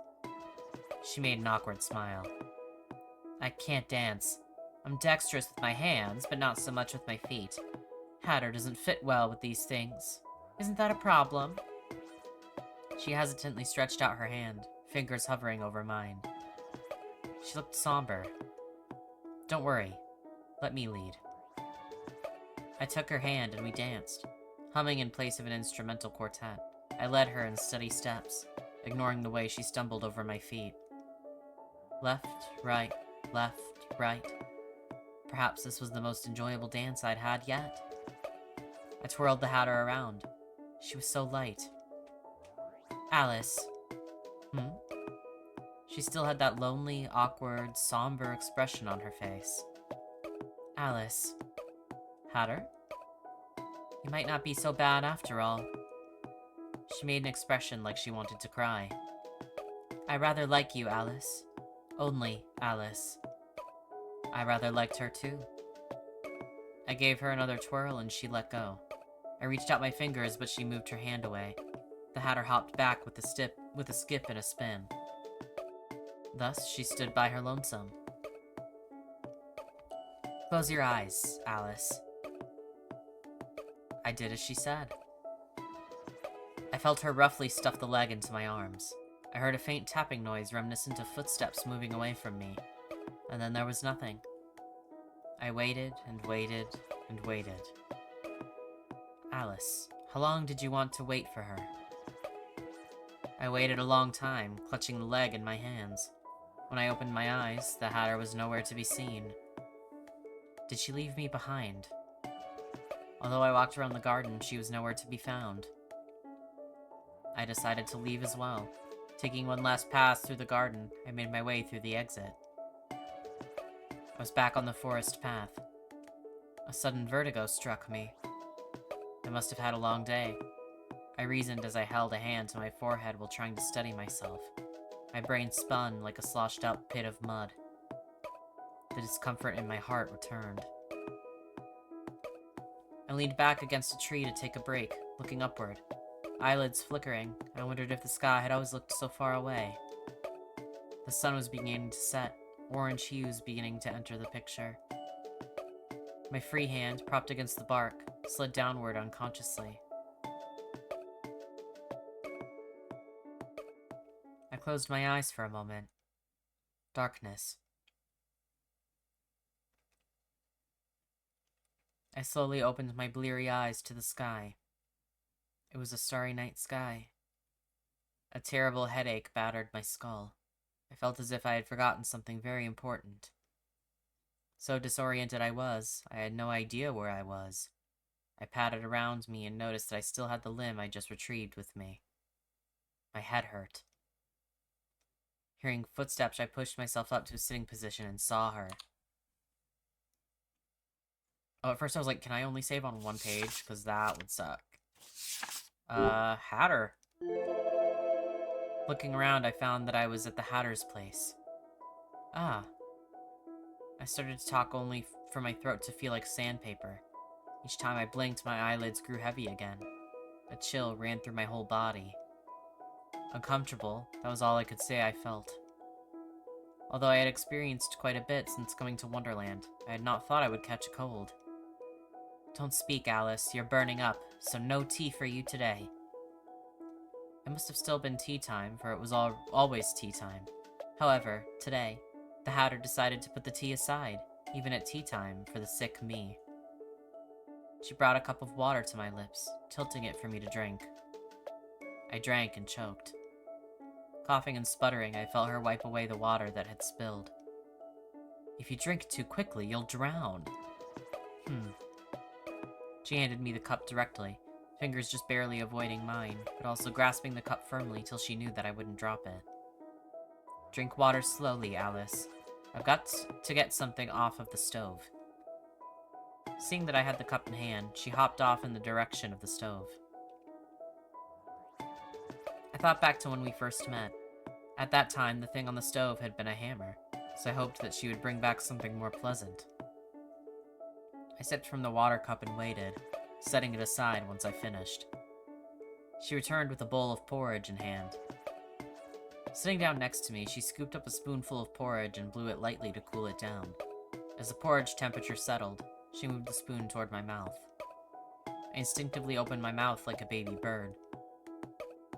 She made an awkward smile. I can't dance. I'm dexterous with my hands, but not so much with my feet. Hatter doesn't fit well with these things. Isn't that a problem? She hesitantly stretched out her hand, fingers hovering over mine. She looked somber. Don't worry. Let me lead. I took her hand and we danced, humming in place of an instrumental quartet. I led her in steady steps, ignoring the way she stumbled over my feet. Left, right, left, right. Perhaps this was the most enjoyable dance I'd had yet. I twirled the Hatter around. She was so light. Alice. She still had that lonely, awkward, somber expression on her face. Alice. Hatter? You might not be so bad after all. She made an expression like she wanted to cry. I rather like you, Alice. Only Alice. I rather liked her too. I gave her another twirl and she let go. I reached out my fingers, but she moved her hand away. The Hatter hopped back with a skip and a spin. Thus, she stood by her lonesome. Close your eyes, Alice. I did as she said. I felt her roughly stuff the leg into my arms. I heard a faint tapping noise reminiscent of footsteps moving away from me, and then there was nothing. I waited and waited and waited. Alice, how long did you want to wait for her? I waited a long time, clutching the leg in my hands. When I opened my eyes, the Hatter was nowhere to be seen. Did she leave me behind? Although I walked around the garden, she was nowhere to be found. I decided to leave as well. Taking one last pass through the garden, I made my way through the exit. I was back on the forest path. A sudden vertigo struck me. I must have had a long day. I reasoned as I held a hand to my forehead while trying to steady myself. My brain spun like a sloshed-out pit of mud. The discomfort in my heart returned. I leaned back against a tree to take a break, looking upward. Eyelids flickering, I wondered if the sky had always looked so far away. The sun was beginning to set, orange hues beginning to enter the picture. My free hand, propped against the bark, slid downward unconsciously. I closed my eyes for a moment. Darkness. I slowly opened my bleary eyes to the sky. It was a starry night sky. A terrible headache battered my skull. I felt as if I had forgotten something very important. So disoriented I had no idea where I was. I patted around me and noticed that I still had the limb I just retrieved with me. My head hurt. Hearing footsteps, I pushed myself up to a sitting position and saw her. Oh, at first I was like, can I only save on one page? Because that would suck. Hatter. Looking around, I found that I was at the Hatter's place. Ah. I started to talk only for my throat to feel like sandpaper. Each time I blinked, my eyelids grew heavy again. A chill ran through my whole body. Uncomfortable, that was all I could say I felt. Although I had experienced quite a bit since coming to Wonderland, I had not thought I would catch a cold. Don't speak, Alice. You're burning up, so no tea for you today. It must have still been tea time, for it was always tea time. However, today, the Hatter decided to put the tea aside, even at tea time, for the sick me. She brought a cup of water to my lips, tilting it for me to drink. I drank and choked. Coughing and sputtering, I felt her wipe away the water that had spilled. If you drink too quickly, you'll drown. She handed me the cup directly, fingers just barely avoiding mine, but also grasping the cup firmly till she knew that I wouldn't drop it. Drink water slowly, Alice. I've got to get something off of the stove. Seeing that I had the cup in hand, she hopped off in the direction of the stove. I thought back to when we first met. At that time, the thing on the stove had been a hammer, so I hoped that she would bring back something more pleasant. I sipped from the water cup and waited, setting it aside once I finished. She returned with a bowl of porridge in hand. Sitting down next to me, she scooped up a spoonful of porridge and blew it lightly to cool it down. As the porridge temperature settled, she moved the spoon toward my mouth. I instinctively opened my mouth like a baby bird.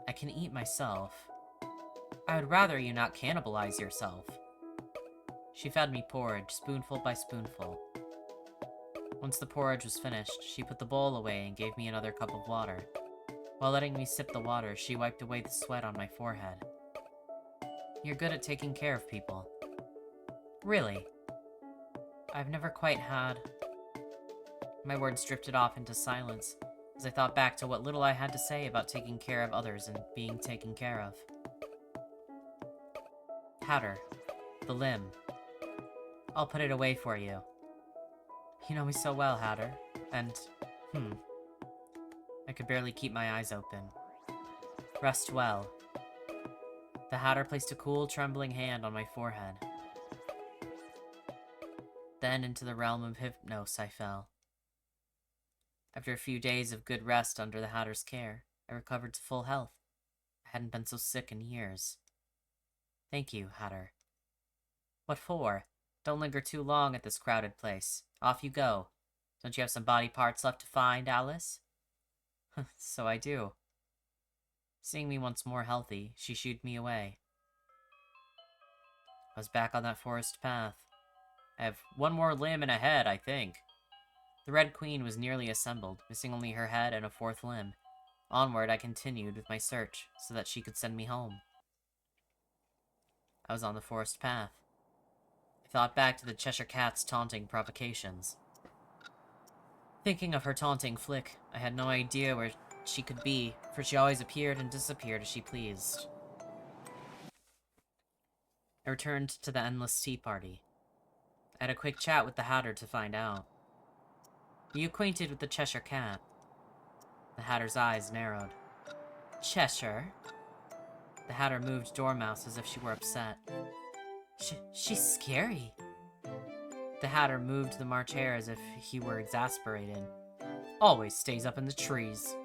I can eat myself. I would rather you not cannibalize yourself. She fed me porridge, spoonful by spoonful. Once the porridge was finished, she put the bowl away and gave me another cup of water. While letting me sip the water, she wiped away the sweat on my forehead. You're good at taking care of people. Really? I've never quite had... My words drifted off into silence, as I thought back to what little I had to say about taking care of others and being taken care of. Hatter. The limb. I'll put it away for you. You know me so well, Hatter. And, I could barely keep my eyes open. Rest well. The Hatter placed a cool, trembling hand on my forehead. Then into the realm of hypnosis I fell. After a few days of good rest under the Hatter's care, I recovered to full health. I hadn't been so sick in years. Thank you, Hatter. What for? Don't linger too long at this crowded place. Off you go. Don't you have some body parts left to find, Alice? So I do. Seeing me once more healthy, she shooed me away. I was back on that forest path. I have one more limb and a head, I think. The Red Queen was nearly assembled, missing only her head and a fourth limb. Onward, I continued with my search, so that she could send me home. I was on the forest path. I thought back to the Cheshire Cat's taunting provocations. Thinking of her taunting flick, I had no idea where she could be, for she always appeared and disappeared as she pleased. I returned to the endless tea party. I had a quick chat with the Hatter to find out. Are you acquainted with the Cheshire Cat? The Hatter's eyes narrowed. Cheshire? The Hatter moved Dormouse as if she were upset. She's scary. The Hatter moved the March Hare as if he were exasperated. Always stays up in the trees.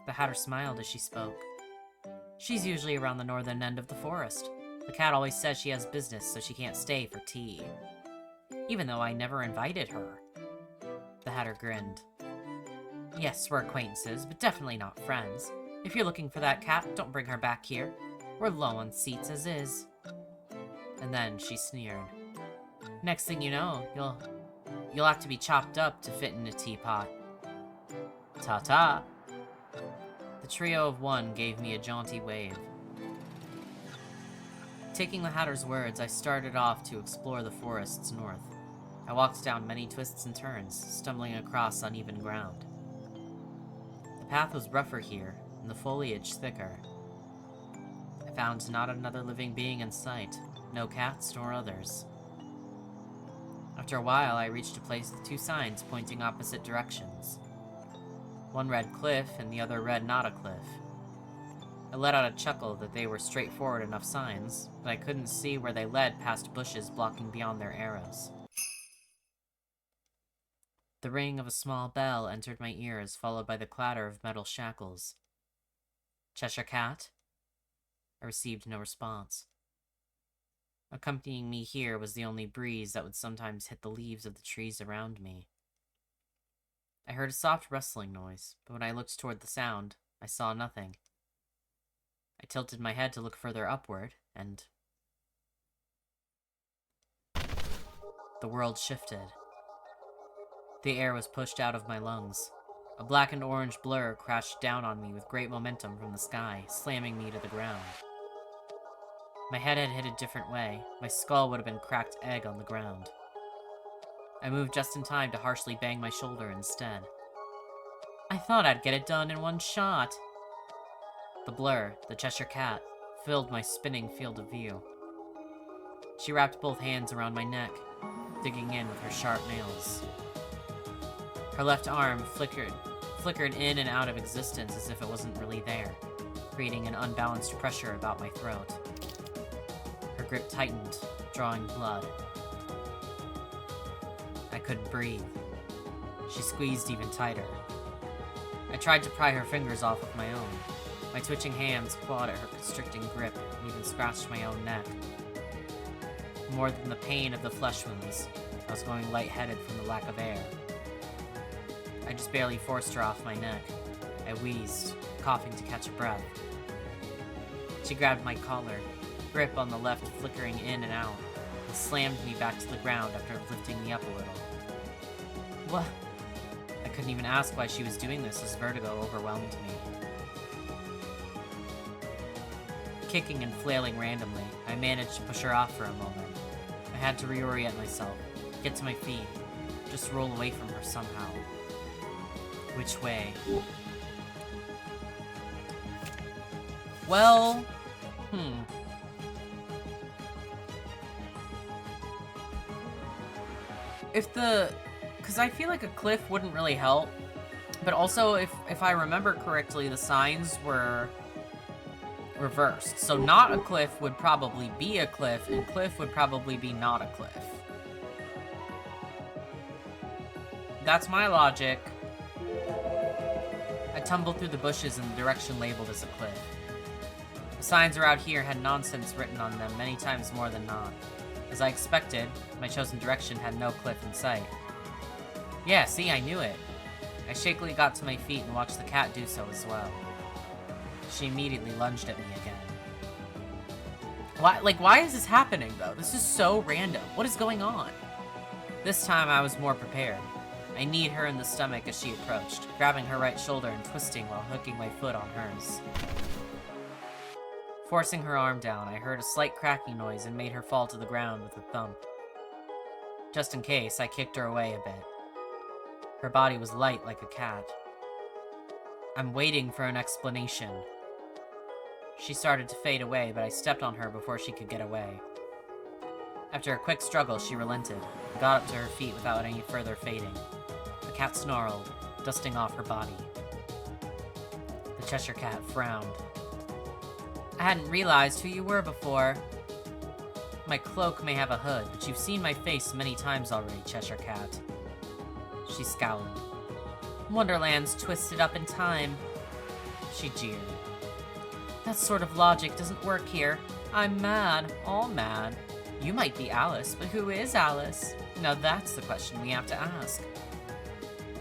The Hatter smiled as she spoke. She's usually around the northern end of the forest. The cat always says she has business, so she can't stay for tea. Even though I never invited her. The Hatter grinned. Yes, we're acquaintances, but definitely not friends. If you're looking for that cat, don't bring her back here. We're low on seats as is. And then she sneered. Next thing you know, You'll have to be chopped up to fit in a teapot. Ta-ta. The trio of one gave me a jaunty wave. Taking the Hatter's words, I started off to explore the forests north. I walked down many twists and turns, stumbling across uneven ground. The path was rougher here, and the foliage thicker. I found not another living being in sight, no cats nor others. After a while, I reached a place with two signs pointing opposite directions. One read cliff, and the other read not a cliff. I let out a chuckle that they were straightforward enough signs, but I couldn't see where they led past bushes blocking beyond their arrows. The ring of a small bell entered my ears, followed by the clatter of metal shackles. Cheshire Cat? I received no response. Accompanying me here was the only breeze that would sometimes hit the leaves of the trees around me. I heard a soft rustling noise, but when I looked toward the sound, I saw nothing. I tilted my head to look further upward, and the world shifted. The air was pushed out of my lungs. A black and orange blur crashed down on me with great momentum from the sky, slamming me to the ground. My head had hit a different way. My skull would have been cracked egg on the ground. I moved just in time to harshly bang my shoulder instead. I thought I'd get it done in one shot. The blur, the Cheshire Cat, filled my spinning field of view. She wrapped both hands around my neck, digging in with her sharp nails. Her left arm flickered in and out of existence as if it wasn't really there, creating an unbalanced pressure about my throat. Her grip tightened, drawing blood. I couldn't breathe. She squeezed even tighter. I tried to pry her fingers off with my own. My twitching hands clawed at her constricting grip and even scratched my own neck. More than the pain of the flesh wounds, I was going lightheaded from the lack of air. I just barely forced her off my neck. I wheezed, coughing to catch a breath. She grabbed my collar, grip on the left flickering in and out, and slammed me back to the ground after lifting me up a little. What? I couldn't even ask why she was doing this as vertigo overwhelmed me. Kicking and flailing randomly, I managed to push her off for a moment. I had to reorient myself, get to my feet, just roll away from her somehow. Which way? Well, because I feel like a cliff wouldn't really help, but also if I remember correctly, the signs were reversed. So not a cliff would probably be a cliff, and cliff would probably be not a cliff. That's my logic. I tumbled through the bushes in the direction labeled as a cliff. The signs around here had nonsense written on them many times more than not. As I expected, my chosen direction had no cliff in sight. Yeah, see, I knew it. I shakily got to my feet and watched the cat do so as well. She immediately lunged at me again. Why is this happening, though? This is so random. What is going on? This time, I was more prepared. I kneed her in the stomach as she approached, grabbing her right shoulder and twisting while hooking my foot on hers. Forcing her arm down, I heard a slight cracking noise and made her fall to the ground with a thump. Just in case, I kicked her away a bit. Her body was light like a cat. I'm waiting for an explanation. She started to fade away, but I stepped on her before she could get away. After a quick struggle, she relented, and got up to her feet without any further fading. The cat snarled, dusting off her body. The Cheshire Cat frowned. I hadn't realized who you were before. My cloak may have a hood, but you've seen my face many times already, Cheshire Cat. She scowled. Wonderland's twisted up in time. She jeered. That sort of logic doesn't work here. I'm mad, all mad. You might be Alice, but who is Alice? Now that's the question we have to ask.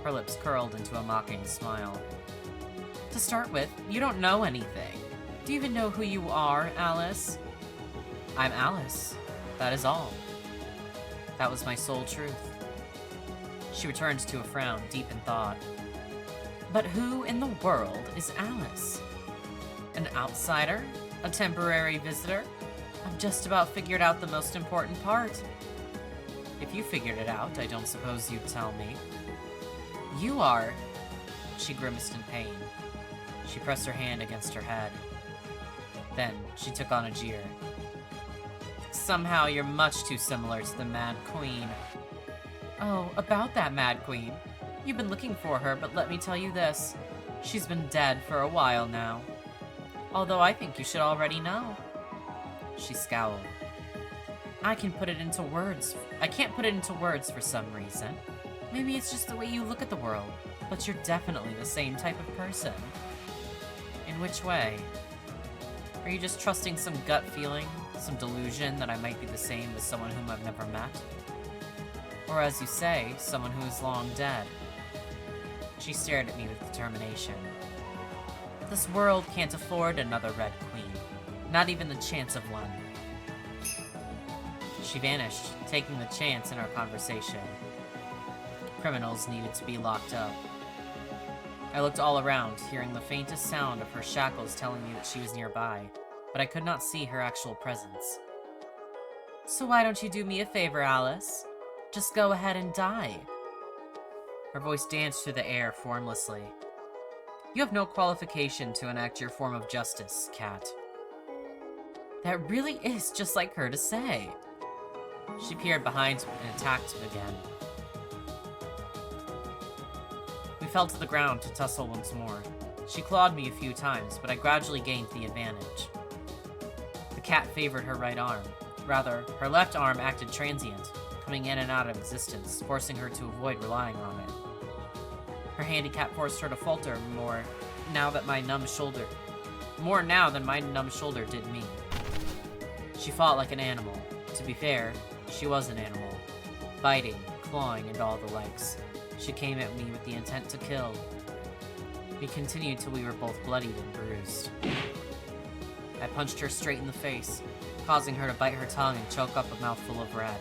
Her lips curled into a mocking smile. To start with, you don't know anything. Do you even know who you are, Alice? I'm Alice. That is all. That was my sole truth. She returned to a frown, deep in thought. But who in the world is Alice? An outsider? A temporary visitor? I've just about figured out the most important part. If you figured it out, I don't suppose you'd tell me. You are... She grimaced in pain. She pressed her hand against her head. Then, she took on a jeer. Somehow you're much too similar to the Mad Queen. Oh, about that Mad Queen. You've been looking for her, but let me tell you this. She's been dead for a while now. Although I think you should already know. She scowled. I can't put it into words for some reason. Maybe it's just the way you look at the world, but you're definitely the same type of person. In which way? Are you just trusting some gut feeling, some delusion that I might be the same as someone whom I've never met? Or as you say, someone who is long dead? She stared at me with determination. This world can't afford another Red Queen. Not even the chance of one. She vanished, taking the chance in our conversation. Criminals needed to be locked up. I looked all around, hearing the faintest sound of her shackles telling me that she was nearby, but I could not see her actual presence. So why don't you do me a favor, Alice? Just go ahead and die. Her voice danced through the air formlessly. You have no qualification to enact your form of justice, Cat. That really is just like her to say. She peered behind me and attacked again. We fell to the ground to tussle once more. She clawed me a few times, but I gradually gained the advantage. The cat favored her right arm. Rather, her left arm acted transient, coming in and out of existence, forcing her to avoid relying on it. Her handicap forced her to falter more now than my numb shoulder did me. She fought like an animal. To be fair, she was an animal. Biting, clawing, and all the likes. She came at me with the intent to kill. We continued till we were both bloodied and bruised. I punched her straight in the face, causing her to bite her tongue and choke up a mouthful of red.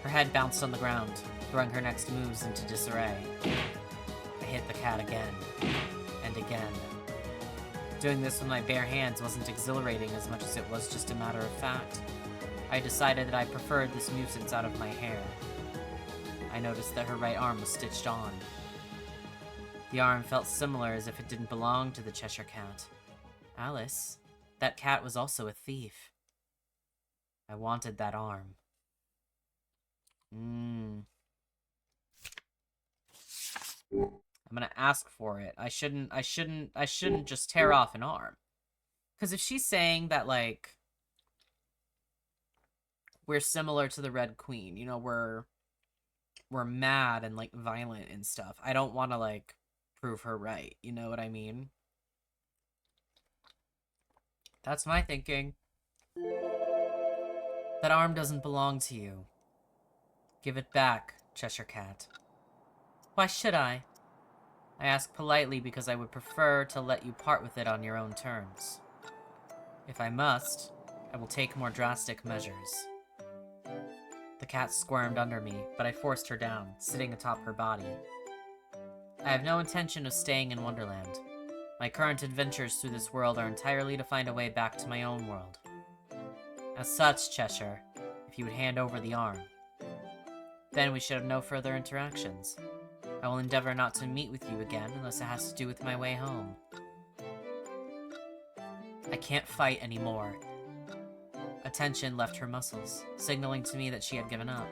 Her head bounced on the ground, throwing her next moves into disarray. I hit the cat again, and again. Doing this with my bare hands wasn't exhilarating as much as it was just a matter of fact. I decided that I preferred this nuisance out of my hair. I noticed that her right arm was stitched on. The arm felt similar, as if it didn't belong to the Cheshire Cat. Alice, that cat was also a thief. I wanted that arm. I'm gonna ask for it. I shouldn't just tear off an arm. Because if she's saying that, like, we're similar to the Red Queen, you know, we're mad and, like, violent and stuff, I don't want to, like, prove her right, you know what I mean? That's my thinking. That arm doesn't belong to you. Give it back, Cheshire Cat. Why should I? I ask politely because I would prefer to let you part with it on your own terms. If I must, I will take more drastic measures. The cat squirmed under me, but I forced her down, sitting atop her body. I have no intention of staying in Wonderland. My current adventures through this world are entirely to find a way back to my own world. As such, Cheshire, if you would hand over the arm, then we should have no further interactions. I will endeavor not to meet with you again unless it has to do with my way home. I can't fight anymore. A tension left her muscles, signaling to me that she had given up.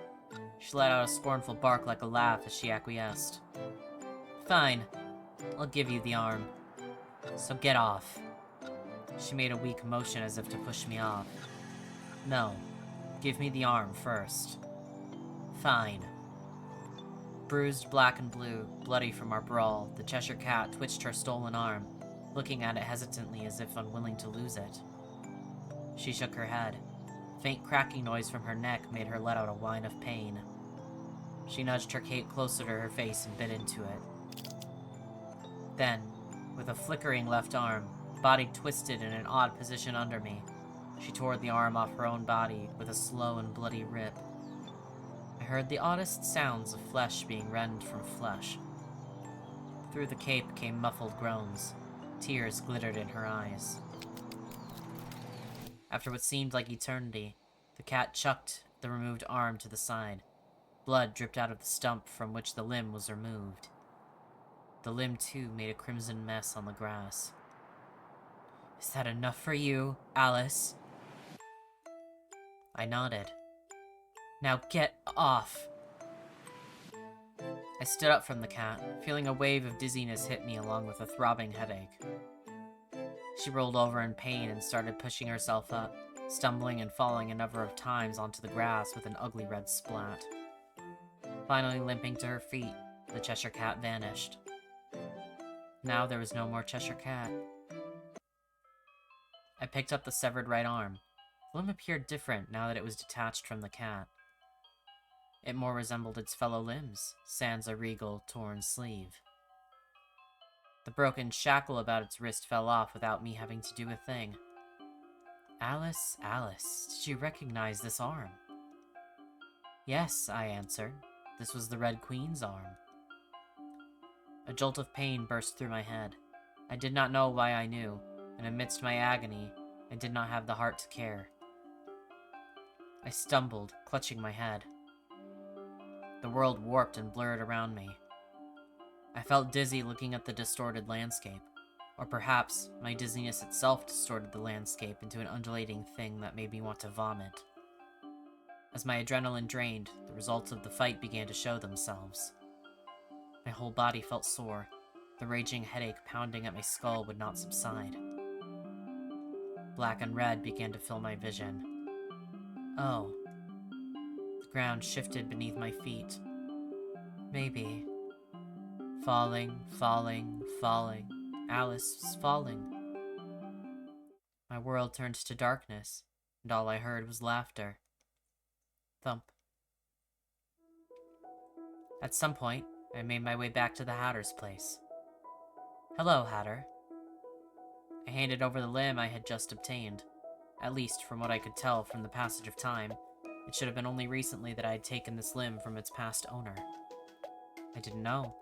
She let out a scornful bark like a laugh as she acquiesced. Fine. I'll give you the arm. So get off. She made a weak motion as if to push me off. No. Give me the arm first. Fine. Bruised black and blue, bloody from our brawl, the Cheshire Cat twitched her stolen arm, looking at it hesitantly as if unwilling to lose it. She shook her head. A faint cracking noise from her neck made her let out a whine of pain. She nudged her cape closer to her face and bit into it. Then, with a flickering left arm, body twisted in an odd position under me, she tore the arm off her own body with a slow and bloody rip. I heard the oddest sounds of flesh being rent from flesh. Through the cape came muffled groans. Tears glittered in her eyes. After what seemed like eternity, the cat chucked the removed arm to the side. Blood dripped out of the stump from which the limb was removed. The limb, too, made a crimson mess on the grass. "Is that enough for you, Alice?" I nodded. "Now get off." I stood up from the cat, feeling a wave of dizziness hit me along with a throbbing headache. She rolled over in pain and started pushing herself up, stumbling and falling a number of times onto the grass with an ugly red splat. Finally limping to her feet, the Cheshire Cat vanished. Now there was no more Cheshire Cat. I picked up the severed right arm. The limb appeared different now that it was detached from the cat. It more resembled its fellow limbs, sans a regal, torn sleeve. The broken shackle about its wrist fell off without me having to do a thing. "Alice, Alice, did you recognize this arm?" "Yes," I answered. This was the Red Queen's arm. A jolt of pain burst through my head. I did not know why I knew, and amidst my agony, I did not have the heart to care. I stumbled, clutching my head. The world warped and blurred around me. I felt dizzy looking at the distorted landscape, or perhaps my dizziness itself distorted the landscape into an undulating thing that made me want to vomit. As my adrenaline drained, the results of the fight began to show themselves. My whole body felt sore. The raging headache pounding at my skull would not subside. Black and red began to fill my vision. Oh. The ground shifted beneath my feet. Maybe. Falling, falling, falling. Alice was falling. My world turned to darkness, and all I heard was laughter. Thump. At some point, I made my way back to the Hatter's place. "Hello, Hatter." I handed over the limb I had just obtained. At least, from what I could tell from the passage of time, it should have been only recently that I had taken this limb from its past owner. I didn't know.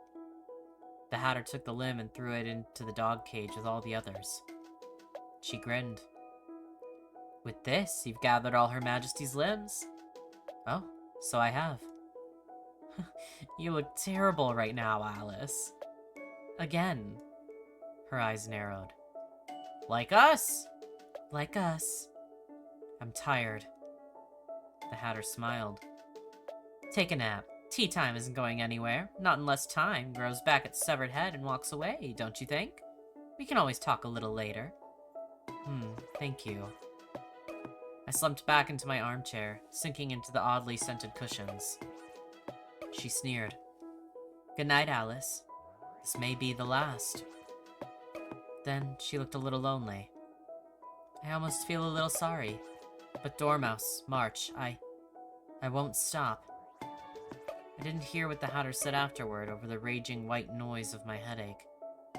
The Hatter took the limb and threw it into the dog cage with all the others. She grinned. "With this, you've gathered all Her Majesty's limbs." "Oh, so I have." "You look terrible right now, Alice." "Again." Her eyes narrowed. "Like us?" "Like us." "I'm tired." The Hatter smiled. "Take a nap. Tea time isn't going anywhere, not unless time grows back its severed head and walks away, don't you think? We can always talk a little later." Thank you." I slumped back into my armchair, sinking into the oddly scented cushions. She sneered. "Good night, Alice. This may be the last." Then she looked a little lonely. "I almost feel a little sorry. But Dormouse, March, I won't stop." I didn't hear what the Hatter said afterward over the raging white noise of my headache.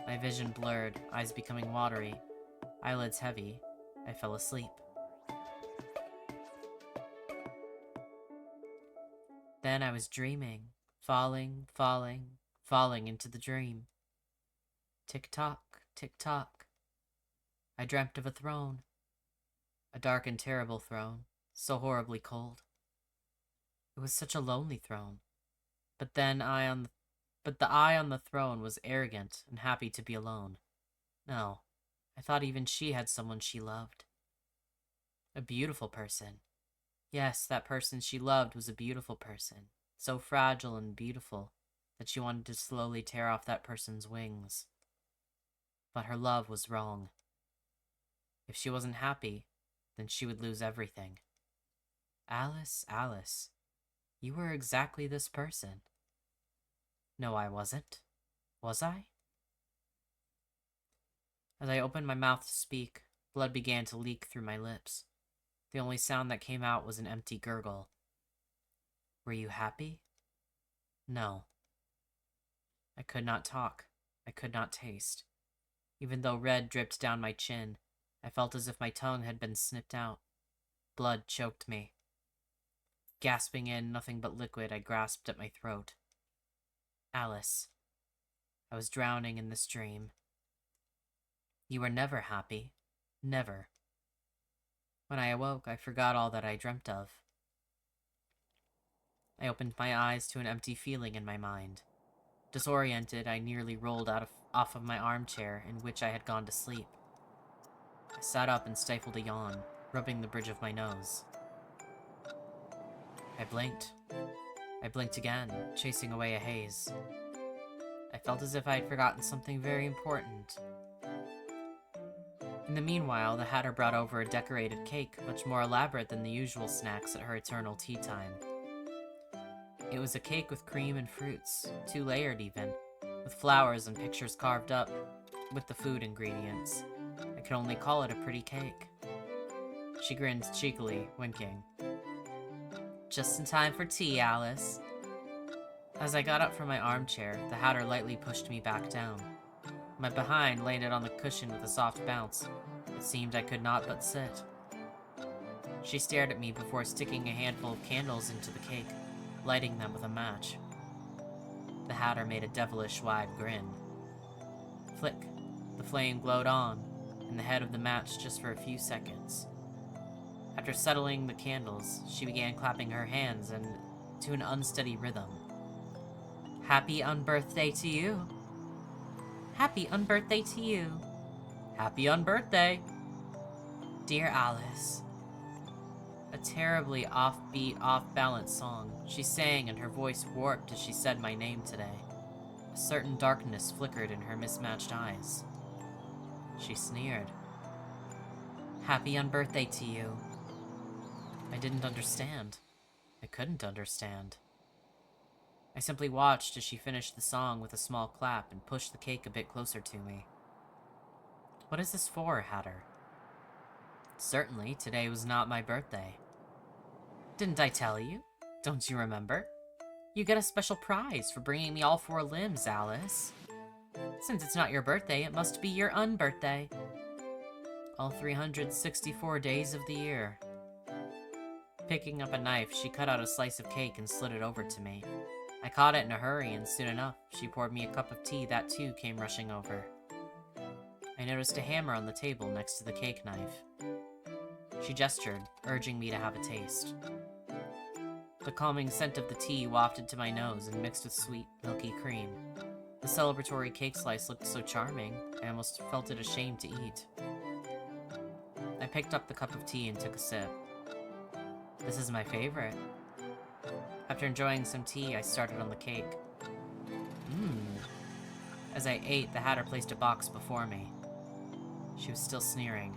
My vision blurred, eyes becoming watery, eyelids heavy. I fell asleep. Then I was dreaming, falling, falling, falling into the dream. Tick-tock, tick-tock. I dreamt of a throne. A dark and terrible throne, so horribly cold. It was such a lonely throne. But the eye on the throne was arrogant and happy to be alone. No, I thought even she had someone she loved. A beautiful person. Yes, that person she loved was a beautiful person, so fragile and beautiful that she wanted to slowly tear off that person's wings. But her love was wrong. If she wasn't happy, then she would lose everything. Alice, Alice, you were exactly this person. No, I wasn't. Was I? As I opened my mouth to speak, blood began to leak through my lips. The only sound that came out was an empty gurgle. Were you happy? No. I could not talk. I could not taste. Even though red dripped down my chin, I felt as if my tongue had been snipped out. Blood choked me. Gasping in nothing but liquid, I grasped at my throat. Alice, I was drowning in this dream. You were never happy. Never. When I awoke, I forgot all that I dreamt of. I opened my eyes to an empty feeling in my mind. Disoriented, I nearly rolled off of my armchair in which I had gone to sleep. I sat up and stifled a yawn, rubbing the bridge of my nose. I blinked. I blinked again, chasing away a haze. I felt as if I had forgotten something very important. In the meanwhile, the Hatter brought over a decorated cake, much more elaborate than the usual snacks at her eternal tea time. It was a cake with cream and fruits, 2-layered even, with flowers and pictures carved up with the food ingredients. I could only call it a pretty cake. She grinned cheekily, winking. Just in time for tea, Alice. As I got up from my armchair, the Hatter lightly pushed me back down. My behind landed on the cushion with a soft bounce. It seemed I could not but sit. She stared at me before sticking a handful of candles into the cake, lighting them with a match. The Hatter made a devilish wide grin. Flick, the flame glowed on, in the head of the match just for a few seconds. After settling the candles, she began clapping her hands and to an unsteady rhythm. Happy unbirthday to you. Happy unbirthday to you. Happy unbirthday. Dear Alice. A terribly offbeat, off-balance song. She sang and her voice warped as she said my name today. A certain darkness flickered in her mismatched eyes. She sneered. Happy unbirthday to you. I didn't understand. I couldn't understand. I simply watched as she finished the song with a small clap and pushed the cake a bit closer to me. What is this for, Hatter? Certainly, today was not my birthday. Didn't I tell you? Don't you remember? You get a special prize for bringing me all 4 limbs, Alice. Since it's not your birthday, it must be your unbirthday. All 364 days of the year. Picking up a knife, she cut out a slice of cake and slid it over to me. I caught it in a hurry, and soon enough, she poured me a cup of tea that too came rushing over. I noticed a hammer on the table next to the cake knife. She gestured, urging me to have a taste. The calming scent of the tea wafted to my nose and mixed with sweet, milky cream. The celebratory cake slice looked so charming, I almost felt it a shame to eat. I picked up the cup of tea and took a sip. This is my favorite. After enjoying some tea, I started on the cake. As I ate, the Hatter placed a box before me. She was still sneering.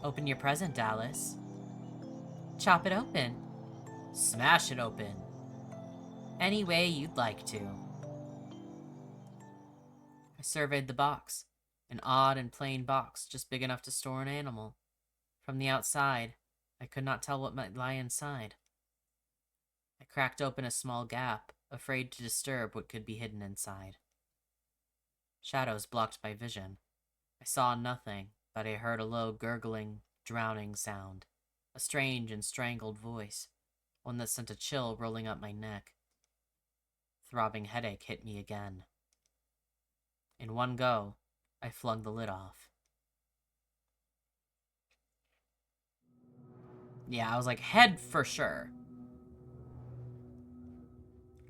Open your present, Alice. Chop it open. Smash it open. Any way you'd like to. I surveyed the box. An odd and plain box, just big enough to store an animal. From the outside, I could not tell what might lie inside. I cracked open a small gap, afraid to disturb what could be hidden inside. Shadows blocked my vision. I saw nothing, but I heard a low gurgling, drowning sound. A strange and strangled voice, one that sent a chill rolling up my neck. Throbbing headache hit me again. In one go, I flung the lid off. Yeah, I was like, head for sure.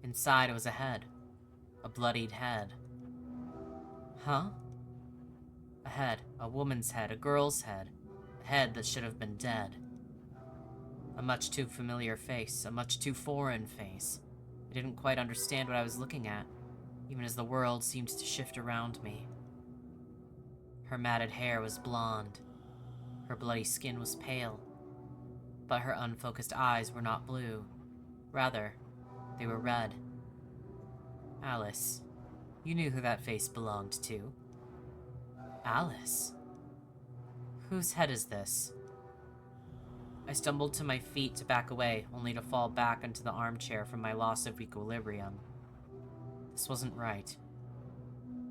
Inside it was a head. A bloodied head. Huh? A head. A woman's head. A girl's head. A head that should have been dead. A much too familiar face. A much too foreign face. I didn't quite understand what I was looking at, even as the world seemed to shift around me. Her matted hair was blonde. Her bloody skin was pale. But her unfocused eyes were not blue. Rather, they were red. Alice, you knew who that face belonged to. Alice? Whose head is this? I stumbled to my feet to back away, only to fall back into the armchair from my loss of equilibrium. This wasn't right.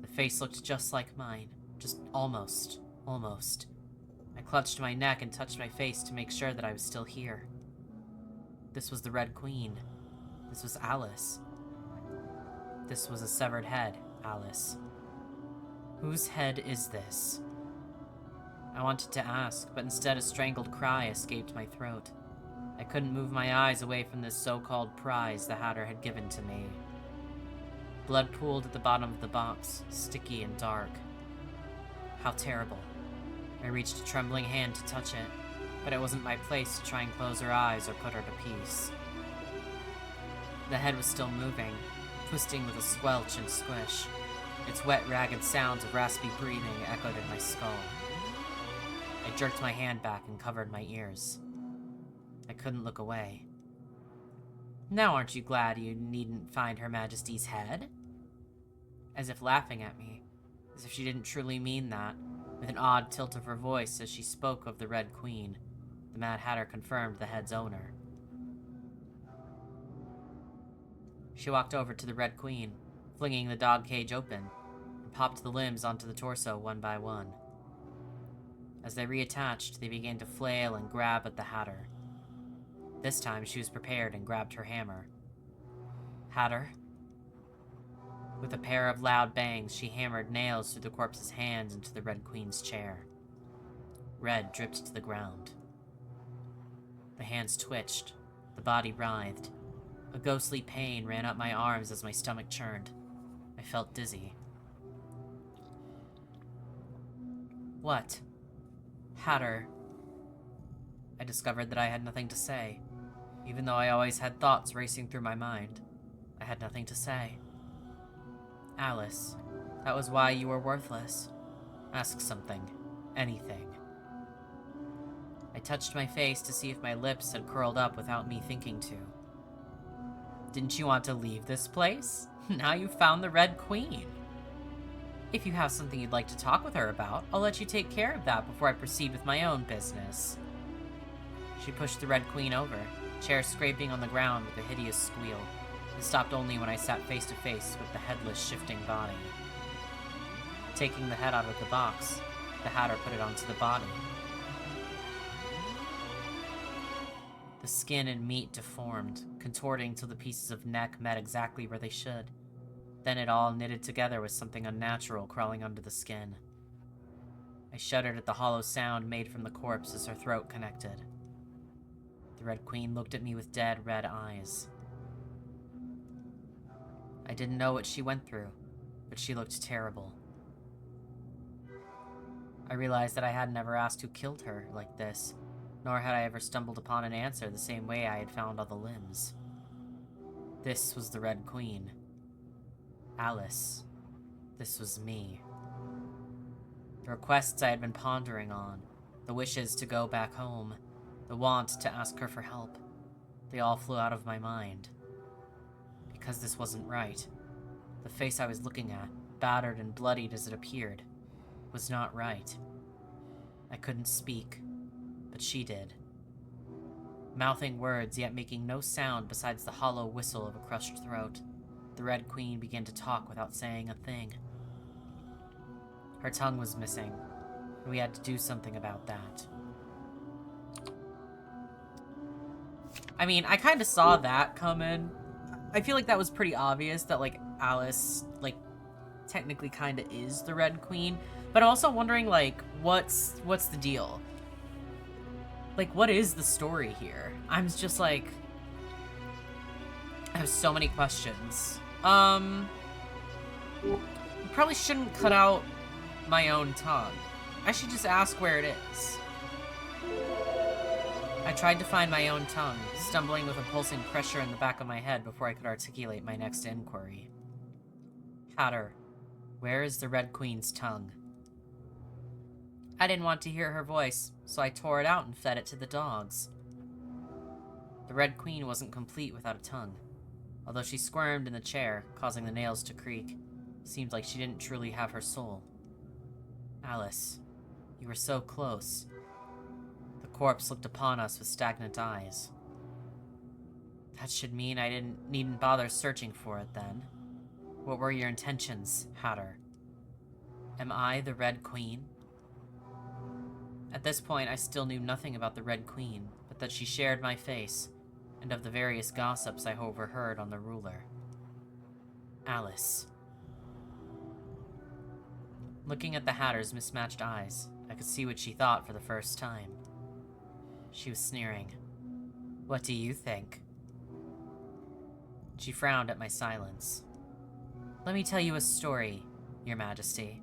The face looked just like mine. Just almost. I clutched my neck and touched my face to make sure that I was still here. This was the Red Queen. This was Alice. This was a severed head, Alice. Whose head is this? I wanted to ask, but instead a strangled cry escaped my throat. I couldn't move my eyes away from this so-called prize the Hatter had given to me. Blood pooled at the bottom of the box, sticky and dark. How terrible. I reached a trembling hand to touch it, but it wasn't my place to try and close her eyes or put her to peace. The head was still moving, twisting with a squelch and squish. Its wet, ragged sounds of raspy breathing echoed in my skull. I jerked my hand back and covered my ears. I couldn't look away. Now aren't you glad you needn't find Her Majesty's head? As if laughing at me, as if she didn't truly mean that, with an odd tilt of her voice as she spoke of the Red Queen, the Mad Hatter confirmed the head's owner. She walked over to the Red Queen, flinging the dog cage open, and popped the limbs onto the torso one by one. As they reattached, they began to flail and grab at the Hatter. This time, she was prepared and grabbed her hammer. Hatter? With a pair of loud bangs, she hammered nails through the corpse's hands into the Red Queen's chair. Red dripped to the ground. The hands twitched, the body writhed. A ghostly pain ran up my arms as my stomach churned. I felt dizzy. What? Hatter. I discovered that I had nothing to say. Even though I always had thoughts racing through my mind, I had nothing to say. Alice, that was why you were worthless. Ask something. Anything. I touched my face to see if my lips had curled up without me thinking to. Didn't you want to leave this place? Now you've found the Red Queen. If you have something you'd like to talk with her about, I'll let you take care of that before I proceed with my own business. She pushed the Red Queen over, chair scraping on the ground with a hideous squeal. It stopped only when I sat face to face with the headless, shifting body. Taking the head out of the box, the Hatter put it onto the body. The skin and meat deformed, contorting till the pieces of neck met exactly where they should. Then it all knitted together with something unnatural crawling under the skin. I shuddered at the hollow sound made from the corpse as her throat connected. The Red Queen looked at me with dead red eyes. I didn't know what she went through, but she looked terrible. I realized that I had never asked who killed her like this, nor had I ever stumbled upon an answer the same way I had found all the limbs. This was the Red Queen. Alice. This was me. The requests I had been pondering on, the wishes to go back home, the want to ask her for help, they all flew out of my mind. Because this wasn't right. The face I was looking at, battered and bloodied as it appeared, was not right. I couldn't speak, but she did. Mouthing words, yet making no sound besides the hollow whistle of a crushed throat, the Red Queen began to talk without saying a thing. Her tongue was missing, and we had to do something about that. I mean, I kind of saw that coming. I feel like that was pretty obvious that, like, Alice, like, technically kind of is the Red Queen. But I'm also wondering, like, what's the deal? Like, what is the story here? I'm just like, I have so many questions. I probably shouldn't cut out my own tongue. I should just ask where it is. I tried to find my own tongue, stumbling with a pulsing pressure in the back of my head before I could articulate my next inquiry. Hatter, where is the Red Queen's tongue? I didn't want to hear her voice, so I tore it out and fed it to the dogs. The Red Queen wasn't complete without a tongue. Although she squirmed in the chair, causing the nails to creak, it seemed like she didn't truly have her soul. Alice, you were so close. The corpse looked upon us with stagnant eyes. That should mean I needn't bother searching for it then. What were your intentions, Hatter? Am I the Red Queen? At this point, I still knew nothing about the Red Queen, but that she shared my face, and of the various gossips I overheard on the ruler. Alice. Looking at the Hatter's mismatched eyes, I could see what she thought for the first time. She was sneering. What do you think? She frowned at my silence. Let me tell you a story, Your Majesty.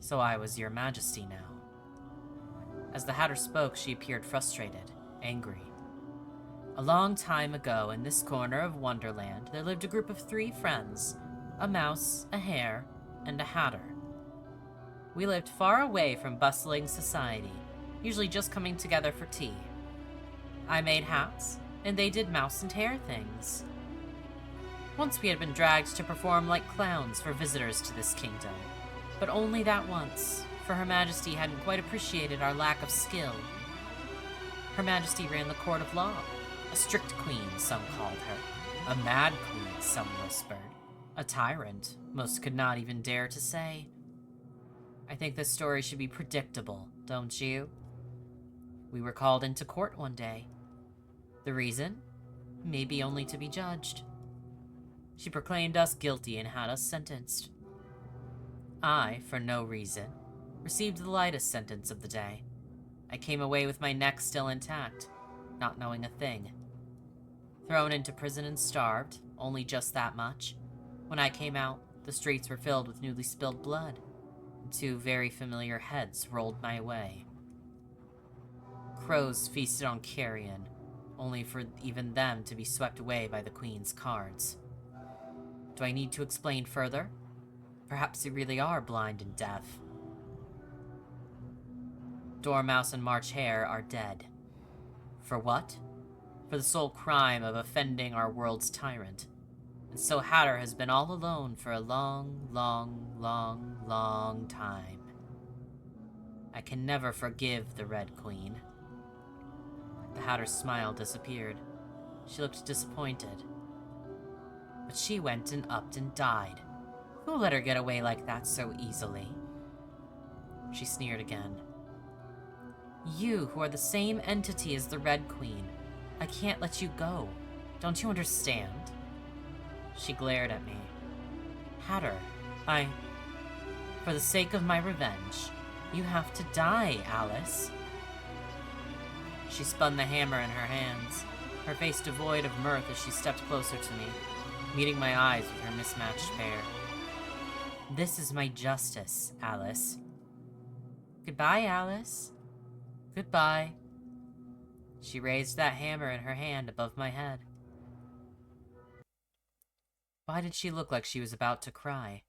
So I was Your Majesty now. As the Hatter spoke, she appeared frustrated, angry. A long time ago, in this corner of Wonderland, there lived a group of 3 friends, a mouse, a hare, and a Hatter. We lived far away from bustling society, usually just coming together for tea. I made hats, and they did mouse and hare things. Once we had been dragged to perform like clowns for visitors to this kingdom, but only that once, for Her Majesty hadn't quite appreciated our lack of skill. Her Majesty ran the court of law. A strict queen, some called her. A mad queen, some whispered. A tyrant, most could not even dare to say. I think this story should be predictable, don't you? We were called into court one day. The reason? Maybe only to be judged. She proclaimed us guilty and had us sentenced. I, for no reason, received the lightest sentence of the day. I came away with my neck still intact, not knowing a thing. Thrown into prison and starved, only just that much. When I came out, the streets were filled with newly spilled blood, and 2 very familiar heads rolled my way. Crows feasted on carrion, only for even them to be swept away by the Queen's cards. Do I need to explain further? Perhaps you really are blind and deaf. Dormouse and March Hare are dead. For what? For the sole crime of offending our world's tyrant. And so Hatter has been all alone for a long, long, long, long time. I can never forgive the Red Queen. The Hatter's smile disappeared. She looked disappointed. But she went and upped and died. Who let her get away like that so easily? She sneered again. You, who are the same entity as the Red Queen, I can't let you go. Don't you understand? She glared at me. Hatter, for the sake of my revenge, you have to die, Alice. She spun the hammer in her hands, her face devoid of mirth as she stepped closer to me, meeting my eyes with her mismatched pair. This is my justice, Alice. Goodbye, Alice. Goodbye. She raised that hammer in her hand above my head. Why did she look like she was about to cry?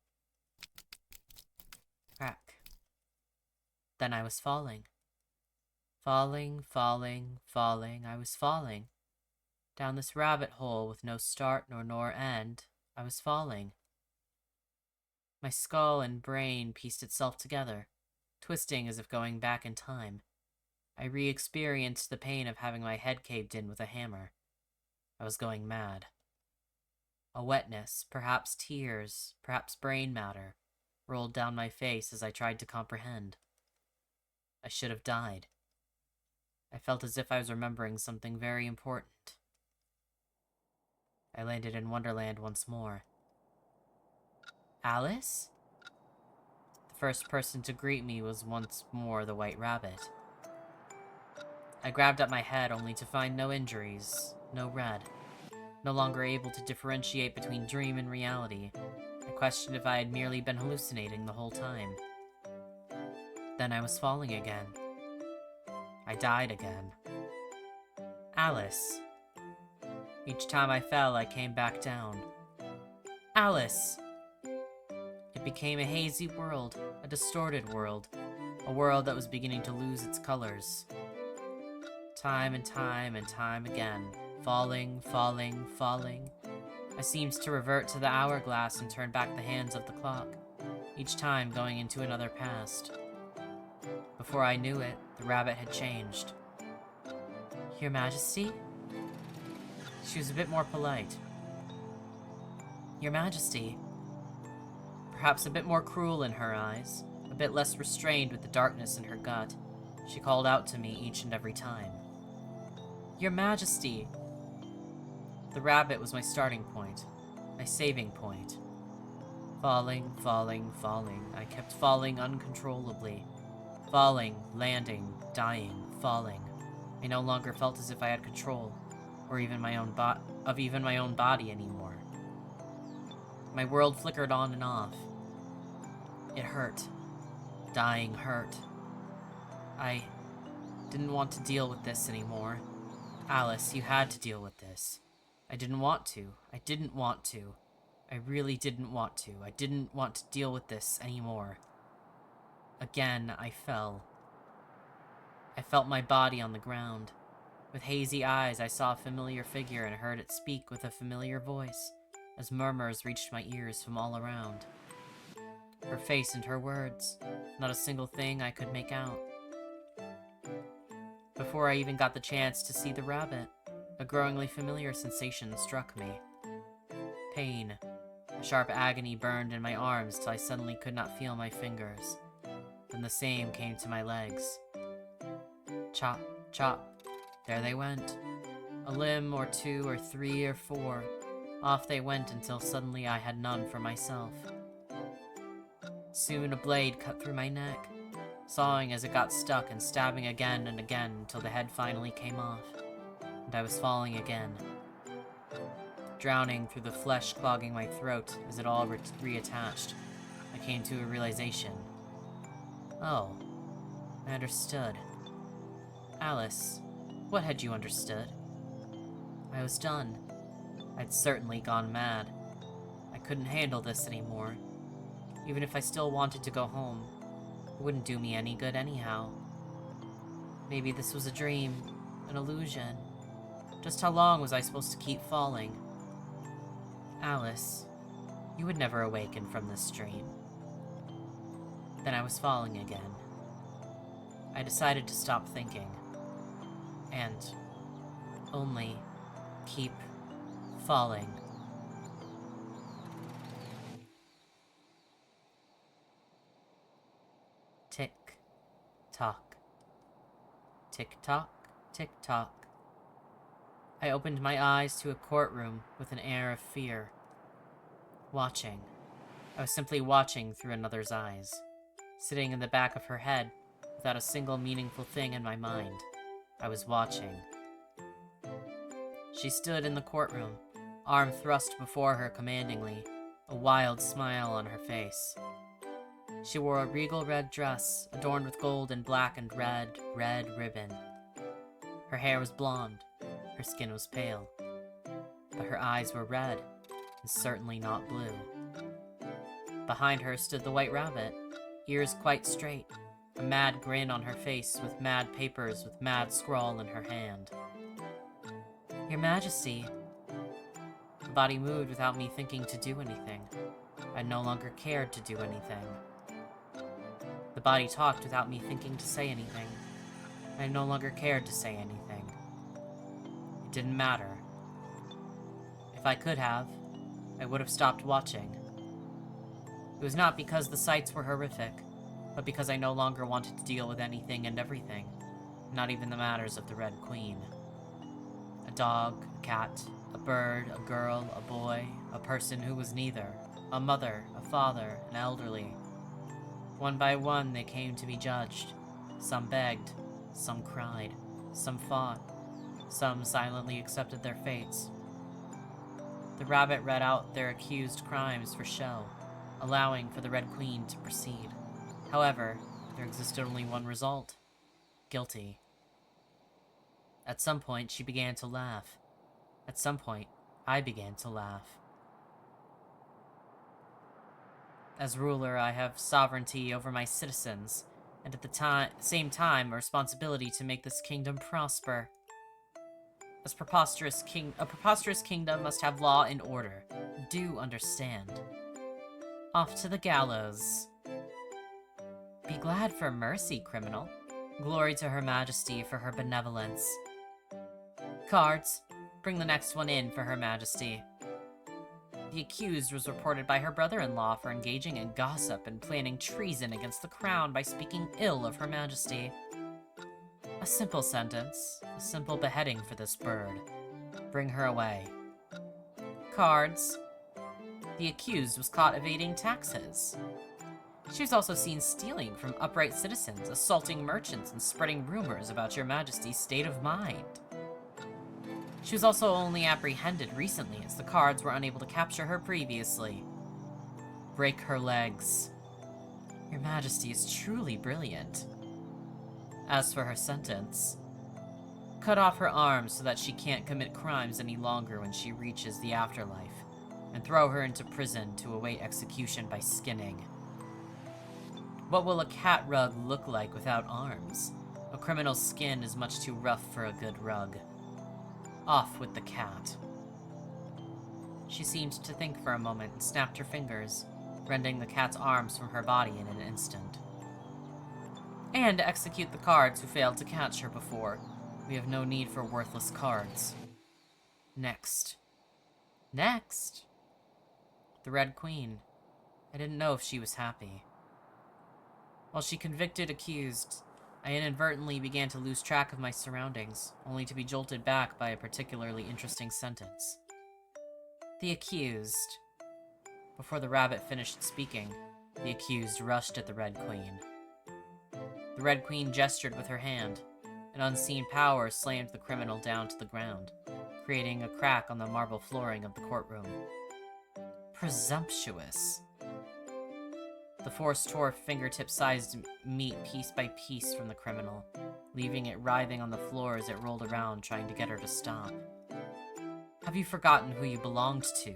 Crack. Then I was falling. Falling, falling, falling, I was falling. Down this rabbit hole with no start nor end, I was falling. My skull and brain pieced itself together, twisting as if going back in time. I re-experienced the pain of having my head caved in with a hammer. I was going mad. A wetness, perhaps tears, perhaps brain matter, rolled down my face as I tried to comprehend. I should have died. I felt as if I was remembering something very important. I landed in Wonderland once more. Alice? The first person to greet me was once more the White Rabbit. I grabbed at my head only to find no injuries, no red. No longer able to differentiate between dream and reality, I questioned if I had merely been hallucinating the whole time. Then I was falling again. I died again. Alice. Each time I fell, I came back down. Alice! It became a hazy world, a distorted world, a world that was beginning to lose its colors. Time and time and time again, falling, falling, falling. I seemed to revert to the hourglass and turn back the hands of the clock, each time going into another past. Before I knew it, the rabbit had changed. Your Majesty? She was a bit more polite. Your Majesty. Perhaps a bit more cruel in her eyes, a bit less restrained with the darkness in her gut. She called out to me each and every time. Your Majesty, The rabbit was my starting point, my saving point. Falling, falling, falling. I kept falling uncontrollably. Falling, landing, dying, falling. I no longer felt as if I had control, or even my own body anymore. My world flickered on and off. It hurt. Dying hurt. I didn't want to deal with this anymore. Alice, you had to deal with this. I didn't want to. I didn't want to. I really didn't want to. I didn't want to deal with this anymore. Again, I fell. I felt my body on the ground. With hazy eyes, I saw a familiar figure and heard it speak with a familiar voice, as murmurs reached my ears from all around. Her face and her words. Not a single thing I could make out. Before I even got the chance to see the rabbit, a growingly familiar sensation struck me. Pain. A sharp agony burned in my arms till I suddenly could not feel my fingers. Then the same came to my legs. Chop, chop. There they went. A limb or two or three or four. Off they went until suddenly I had none for myself. Soon a blade cut through my neck, sawing as it got stuck and stabbing again and again until the head finally came off, and I was falling again. Drowning through the flesh clogging my throat as it all reattached, I came to a realization. Oh, I understood. Alice, what had you understood? I was done. I'd certainly gone mad. I couldn't handle this anymore. Even if I still wanted to go home, it wouldn't do me any good anyhow. Maybe this was a dream, an illusion. Just how long was I supposed to keep falling? Alice, you would never awaken from this dream. Then I was falling again. I decided to stop thinking. And only keep falling. Tick, tock. Tick tock, tick tock. I opened my eyes to a courtroom with an air of fear. Watching. I was simply watching through another's eyes. Sitting in the back of her head, without a single meaningful thing in my mind. I was watching. She stood in the courtroom, arm thrust before her commandingly, a wild smile on her face. She wore a regal red dress, adorned with gold and black and red ribbon. Her hair was blonde, her skin was pale, but her eyes were red, and certainly not blue. Behind her stood the White Rabbit, ears quite straight, a mad grin on her face with mad papers with mad scrawl in her hand. Your Majesty. The body moved without me thinking to do anything. I no longer cared to do anything. The body talked without me thinking to say anything. I no longer cared to say anything. It didn't matter. If I could have, I would have stopped watching. It was not because the sights were horrific, but because I no longer wanted to deal with anything and everything, not even the matters of the Red Queen. A dog, a cat, a bird, a girl, a boy, a person who was neither, a mother, a father, an elderly. One by one they came to be judged. Some begged, some cried, some fought, some silently accepted their fates. The rabbit read out their accused crimes for show, allowing for the Red Queen to proceed. However, there existed only one result. Guilty. At some point, she began to laugh. At some point, I began to laugh. As ruler, I have sovereignty over my citizens, and at the same time, a responsibility to make this kingdom prosper. A preposterous kingdom must have law and order. Do understand. Off to the gallows. Be glad for mercy, criminal. Glory to Her Majesty for her benevolence. Cards, bring the next one in for Her Majesty. The accused was reported by her brother-in-law for engaging in gossip and planning treason against the crown by speaking ill of Her Majesty. A simple sentence, a simple beheading for this bird. Bring her away. cards. The accused was caught evading taxes. She was also seen stealing from upright citizens, assaulting merchants, and spreading rumors about your majesty's state of mind. She was also only apprehended recently, as the cards were unable to capture her previously. Break her legs. Your majesty is truly brilliant. As for her sentence, cut off her arms so that she can't commit crimes any longer when she reaches the afterlife, and throw her into prison to await execution by skinning. What will a cat rug look like without arms? A criminal's skin is much too rough for a good rug. Off with the cat. She seemed to think for a moment and snapped her fingers, rending the cat's arms from her body in an instant. And to execute the cards who failed to catch her before. We have no need for worthless cards. Next. Next! The Red Queen. I didn't know if she was happy. While she convicted accused, I inadvertently began to lose track of my surroundings, only to be jolted back by a particularly interesting sentence. The accused. Before the rabbit finished speaking, the accused rushed at the Red Queen. The Red Queen gestured with her hand. An unseen power slammed the criminal down to the ground, creating a crack on the marble flooring of the courtroom. Presumptuous. The force tore fingertip-sized meat piece by piece from the criminal, leaving it writhing on the floor as it rolled around, trying to get her to stop. Have you forgotten who you belonged to?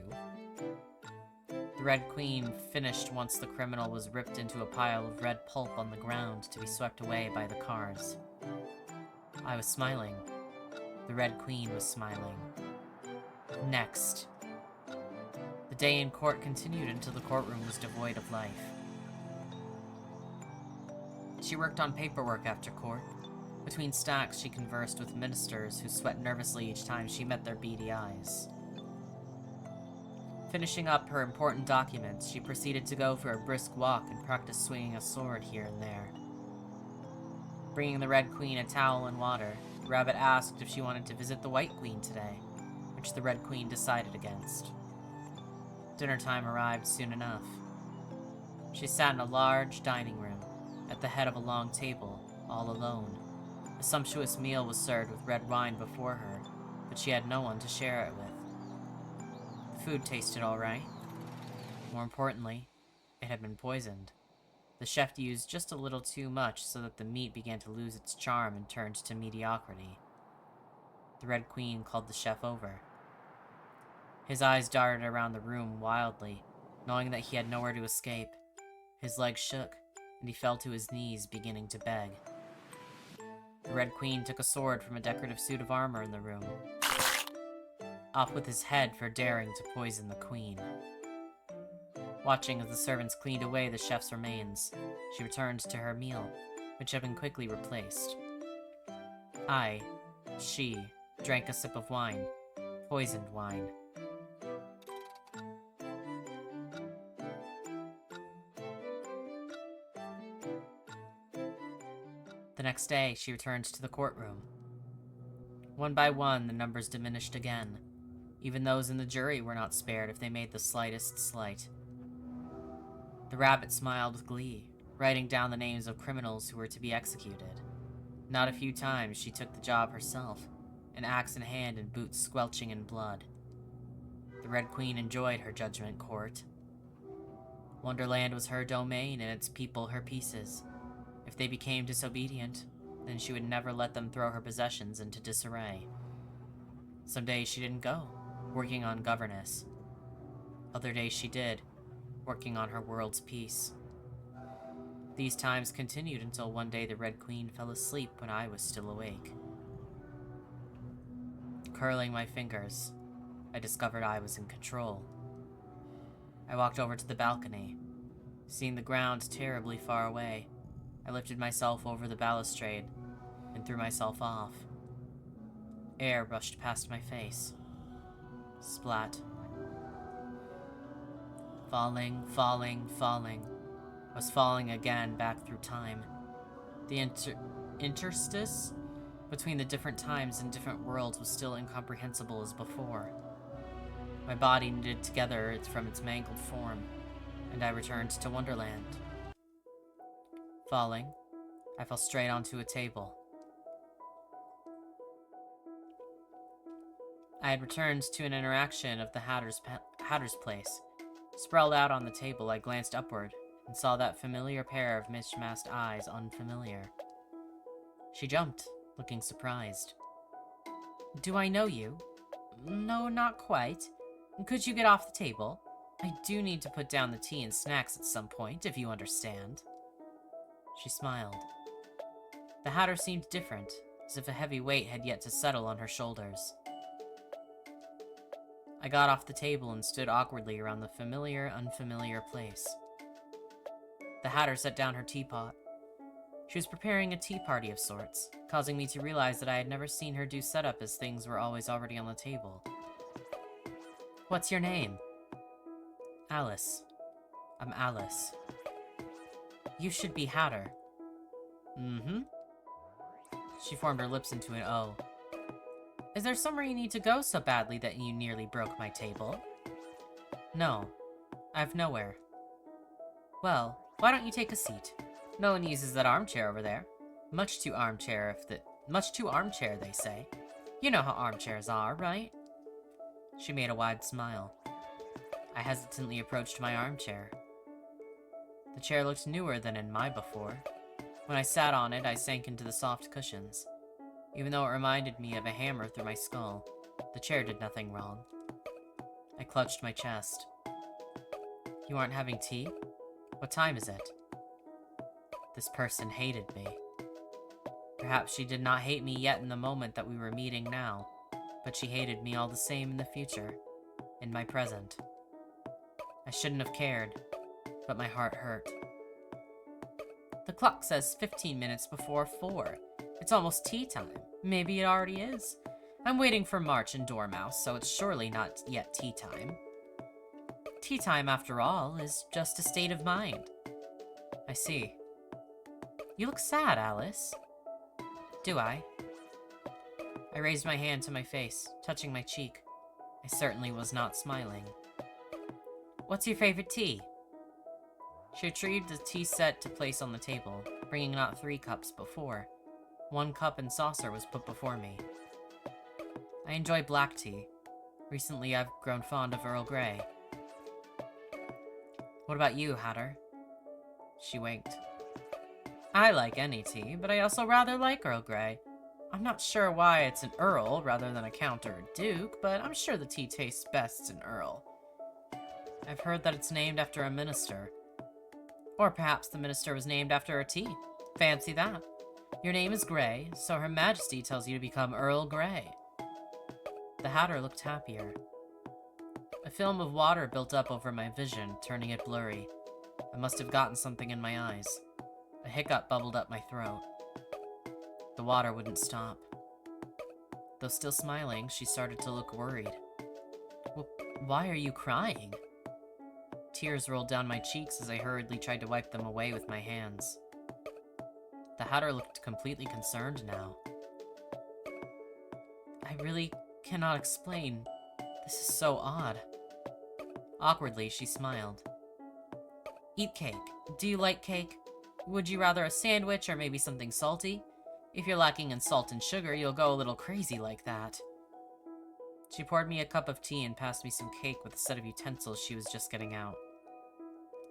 The Red Queen finished once the criminal was ripped into a pile of red pulp on the ground to be swept away by the cars. I was smiling. The Red Queen was smiling. Next. The day in court continued until the courtroom was devoid of life. She worked on paperwork after court. Between stacks, she conversed with ministers who sweat nervously each time she met their beady eyes. Finishing up her important documents, she proceeded to go for a brisk walk and practice swinging a sword here and there. Bringing the Red Queen a towel and water, the rabbit asked if she wanted to visit the White Queen today, which the Red Queen decided against. Dinner time arrived soon enough. She sat in a large dining room, at the head of a long table, all alone. A sumptuous meal was served with red wine before her, but she had no one to share it with. The food tasted all right. More importantly, it had been poisoned. The chef used just a little too much so that the meat began to lose its charm and turned to mediocrity. The Red Queen called the chef over. His eyes darted around the room wildly, knowing that he had nowhere to escape. His legs shook, and he fell to his knees, beginning to beg. The Red Queen took a sword from a decorative suit of armor in the room. Off with his head for daring to poison the queen. Watching as the servants cleaned away the chef's remains, she returned to her meal, which had been quickly replaced. She, drank a sip of wine, poisoned wine. The next day, she returned to the courtroom. One by one, the numbers diminished again. Even those in the jury were not spared if they made the slightest slight. The rabbit smiled with glee, writing down the names of criminals who were to be executed. Not a few times she took the job herself, an axe in hand and boots squelching in blood. The Red Queen enjoyed her judgment court. Wonderland was her domain and its people her pieces. If they became disobedient, then she would never let them throw her possessions into disarray. Some days she didn't go, working on governess. Other days she did, working on her world's peace. These times continued until one day the Red Queen fell asleep when I was still awake. Curling my fingers, I discovered I was in control. I walked over to the balcony. Seeing the ground terribly far away, I lifted myself over the balustrade and threw myself off. Air rushed past my face. Splat. Falling, falling, falling. I was falling again back through time. The interstice between the different times and different worlds was still incomprehensible as before. My body knitted together from its mangled form, and I returned to Wonderland. Falling, I fell straight onto a table. I had returned to an interaction of the Hatter's place. Sprawled out on the table, I glanced upward and saw that familiar pair of mismatched eyes unfamiliar. She jumped, looking surprised. Do I know you? No, not quite. Could you get off the table? I do need to put down the tea and snacks at some point, if you understand. She smiled. The Hatter seemed different, as if a heavy weight had yet to settle on her shoulders. I got off the table and stood awkwardly around the familiar, unfamiliar place. The Hatter set down her teapot. She was preparing a tea party of sorts, causing me to realize that I had never seen her do setup as things were always already on the table. What's your name? Alice. I'm Alice. You should be Hatter. Mm-hmm. She formed her lips into an O. Is there somewhere you need to go so badly that you nearly broke my table? No. I've nowhere. Well, why don't you take a seat? No one uses that armchair over there. Much too armchair, they say. You know how armchairs are, right? She made a wide smile. I hesitantly approached my armchair. The chair looked newer than in my before. When I sat on it, I sank into the soft cushions. Even though it reminded me of a hammer through my skull, the chair did nothing wrong. I clutched my chest. You aren't having tea? What time is it? This person hated me. Perhaps she did not hate me yet in the moment that we were meeting now, but she hated me all the same in the future, in my present. I shouldn't have cared, but my heart hurt. The clock says 15 minutes before 4. It's almost tea time. Maybe it already is. I'm waiting for March and Dormouse, so it's surely not yet tea time. Tea time, after all, is just a state of mind. I see. You look sad, Alice. Do I? I raised my hand to my face, touching my cheek. I certainly was not smiling. What's your favorite tea? She retrieved the tea set to place on the table, bringing not 3 cups but 4. 1 cup and saucer was put before me. I enjoy black tea. Recently, I've grown fond of Earl Grey. What about you, Hatter? She winked. I like any tea, but I also rather like Earl Grey. I'm not sure why it's an Earl rather than a Count or a Duke, but I'm sure the tea tastes best in Earl. I've heard that it's named after a minister. Or perhaps the minister was named after a tea. Fancy that. Your name is Grey, so Her Majesty tells you to become Earl Grey. The Hatter looked happier. A film of water built up over my vision, turning it blurry. I must have gotten something in my eyes. A hiccup bubbled up my throat. The water wouldn't stop. Though still smiling, she started to look worried. Well, why are you crying? Tears rolled down my cheeks as I hurriedly tried to wipe them away with my hands. The Hatter looked completely concerned now. I really cannot explain. This is so odd. Awkwardly, she smiled. Eat cake. Do you like cake? Would you rather a sandwich or maybe something salty? If you're lacking in salt and sugar, you'll go a little crazy like that. She poured me a cup of tea and passed me some cake with a set of utensils she was just getting out.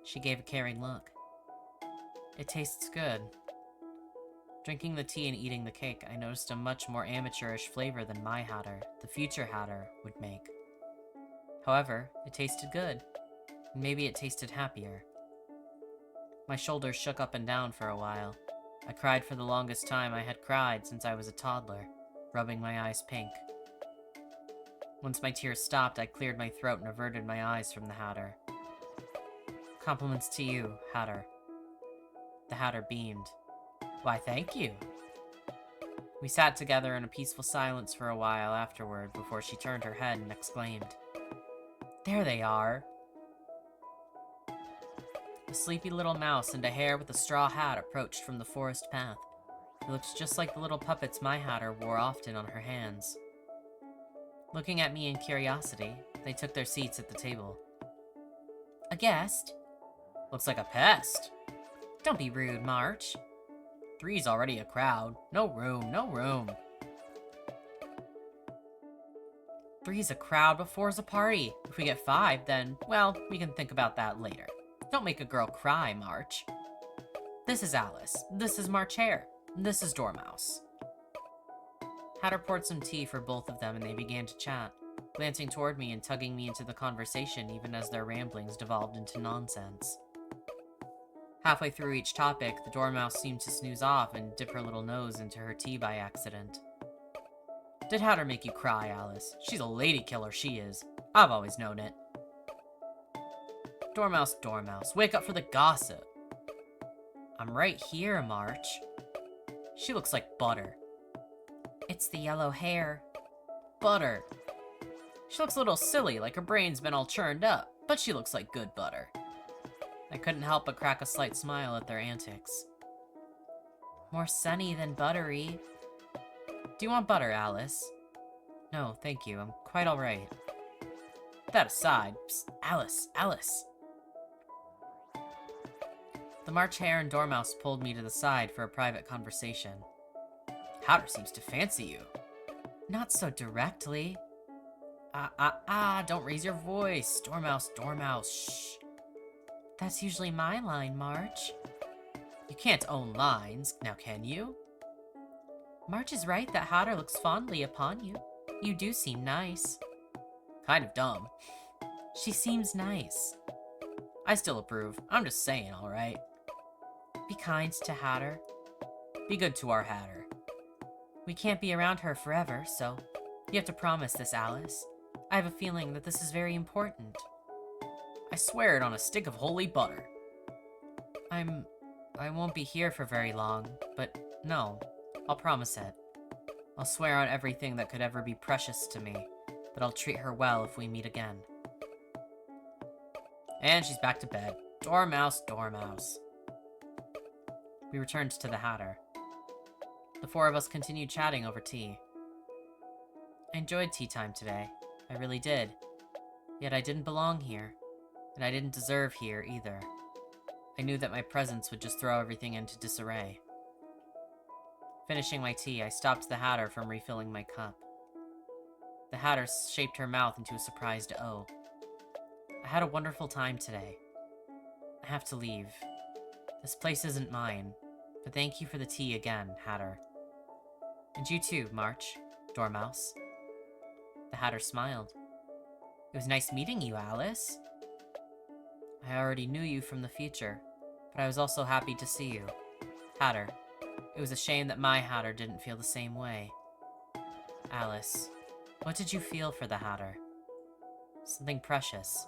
She gave a caring look. It tastes good. Drinking the tea and eating the cake, I noticed a much more amateurish flavor than my Hatter, the future Hatter, would make. However, it tasted good, and maybe it tasted happier. My shoulders shook up and down for a while. I cried for the longest time I had cried since I was a toddler, rubbing my eyes pink. Once my tears stopped, I cleared my throat and averted my eyes from the Hatter. Compliments to you, Hatter. The Hatter beamed. Why, thank you. We sat together in a peaceful silence for a while afterward before she turned her head and exclaimed, There they are! A sleepy little mouse and a hare with a straw hat approached from the forest path. It looked just like the little puppets my Hatter wore often on her hands. Looking at me in curiosity, they took their seats at the table. A guest? Looks like a pest. Don't be rude, March. Three's already a crowd. No room, no room. Three's a crowd, but four's a party. If we get 5, then, well, we can think about that later. Don't make a girl cry, March. This is Alice. This is March Hare. This is Dormouse. Hatter poured some tea for both of them and they began to chat, glancing toward me and tugging me into the conversation even as their ramblings devolved into nonsense. Halfway through each topic, the Dormouse seemed to snooze off and dip her little nose into her tea by accident. Did Hatter make you cry, Alice? She's a lady killer, she is. I've always known it. Dormouse, Dormouse, wake up for the gossip. I'm right here, March. She looks like butter. It's the yellow hair. Butter. She looks a little silly, like her brain's been all churned up, but she looks like good butter. I couldn't help but crack a slight smile at their antics. More sunny than buttery. Do you want butter, Alice? No, thank you. I'm quite all right. That aside, psst, Alice, Alice. The March Hare and Dormouse pulled me to the side for a private conversation. Hatter seems to fancy you. Not so directly. Don't raise your voice. Dormouse, Dormouse, shh. That's usually my line, March. You can't own lines, now can you? March is right that Hatter looks fondly upon you. You do seem nice. Kind of dumb. She seems nice. I still approve. I'm just saying, alright? Be kind to Hatter. Be good to our Hatter. We can't be around her forever, so you have to promise this, Alice. I have a feeling that this is very important. I swear it on a stick of holy butter. I won't be here for very long, but no, I'll promise it. I'll swear on everything that could ever be precious to me, that I'll treat her well if we meet again. And she's back to bed. Dormouse, Dormouse. We returned to the Hatter. The 4 of us continued chatting over tea. I enjoyed tea time today. I really did. Yet I didn't belong here. And I didn't deserve here, either. I knew that my presence would just throw everything into disarray. Finishing my tea, I stopped the Hatter from refilling my cup. The Hatter shaped her mouth into a surprised O. I had a wonderful time today. I have to leave. This place isn't mine, but thank you for the tea again, Hatter. And you too, March, Dormouse. The Hatter smiled. It was nice meeting you, Alice. I already knew you from the future, but I was also happy to see you. Hatter, it was a shame that my Hatter didn't feel the same way. Alice, what did you feel for the Hatter? Something precious.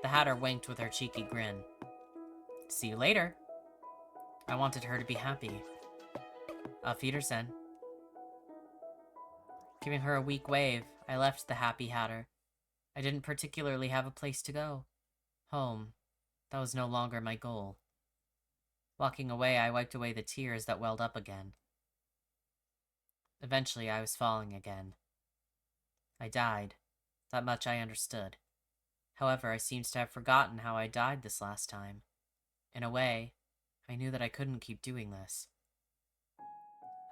The Hatter winked with her cheeky grin. See you later. I wanted her to be happy. Auf Wiedersehen. Giving her a weak wave, I left the happy Hatter. I didn't particularly have a place to go. Home. That was no longer my goal. Walking away, I wiped away the tears that welled up again. Eventually, I was falling again. I died. That much I understood. However, I seemed to have forgotten how I died this last time. In a way, I knew that I couldn't keep doing this.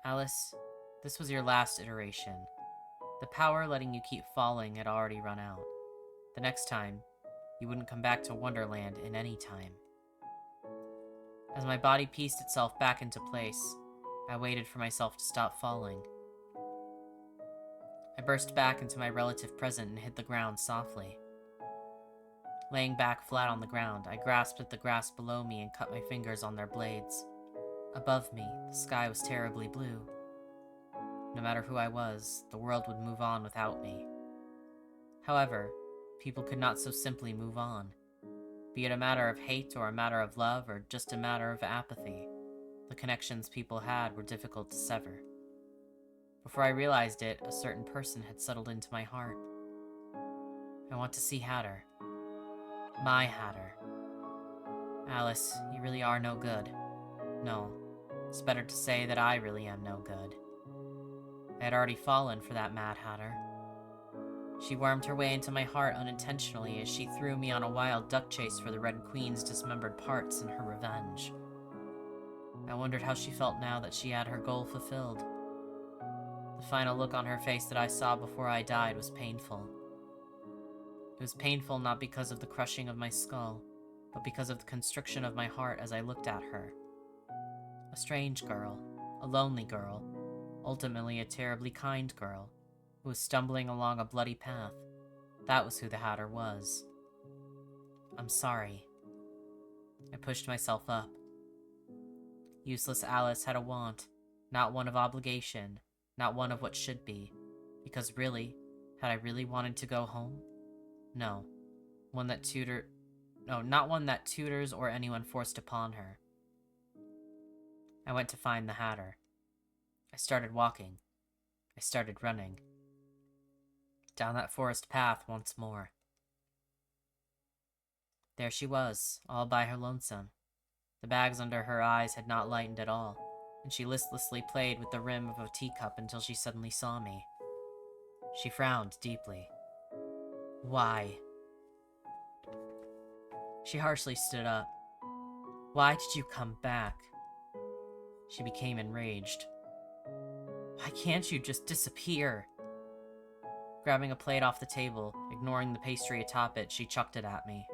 Alice, this was your last iteration. The power letting you keep falling had already run out. The next time, you wouldn't come back to Wonderland in any time. As my body pieced itself back into place, I waited for myself to stop falling. I burst back into my relative present and hit the ground softly. Laying back flat on the ground, I grasped at the grass below me and cut my fingers on their blades. Above me, the sky was terribly blue. No matter who I was, the world would move on without me. However, people could not so simply move on. Be it a matter of hate or a matter of love or just a matter of apathy, the connections people had were difficult to sever. Before I realized it, a certain person had settled into my heart. I want to see Hatter. My Hatter. Alice, you really are no good. No, it's better to say that I really am no good. I had already fallen for that Mad Hatter. She wormed her way into my heart unintentionally as she threw me on a wild duck chase for the Red Queen's dismembered parts in her revenge. I wondered how she felt now that she had her goal fulfilled. The final look on her face that I saw before I died was painful. It was painful not because of the crushing of my skull, but because of the constriction of my heart as I looked at her. A strange girl, a lonely girl, ultimately a terribly kind girl, who was stumbling along a bloody path. That was who the Hatter was. I'm sorry. I pushed myself up. Useless Alice had a want, not one of obligation, not one of what should be, because really, had I really wanted to go home? No. Not one that tutors or anyone forced upon her. I went to find the Hatter. I started walking. I started running. Down that forest path once more. There she was, all by her lonesome. The bags under her eyes had not lightened at all, and she listlessly played with the rim of a teacup until she suddenly saw me. She frowned deeply. Why? She harshly stood up. Why did you come back? She became enraged. Why can't you just disappear? Grabbing a plate off the table, ignoring the pastry atop it, she chucked it at me.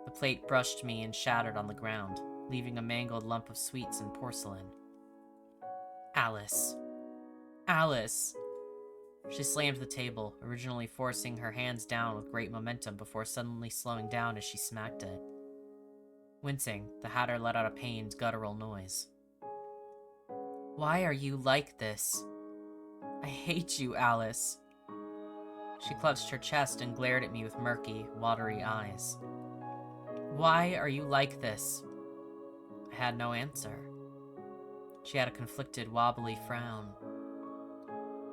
The plate brushed me and shattered on the ground, leaving a mangled lump of sweets and porcelain. Alice. Alice! She slammed the table, originally forcing her hands down with great momentum before suddenly slowing down as she smacked it. Wincing, the Hatter let out a pained, guttural noise. Why are you like this? I hate you, Alice. She clutched her chest and glared at me with murky, watery eyes. Why are you like this? I had no answer. She had a conflicted, wobbly frown.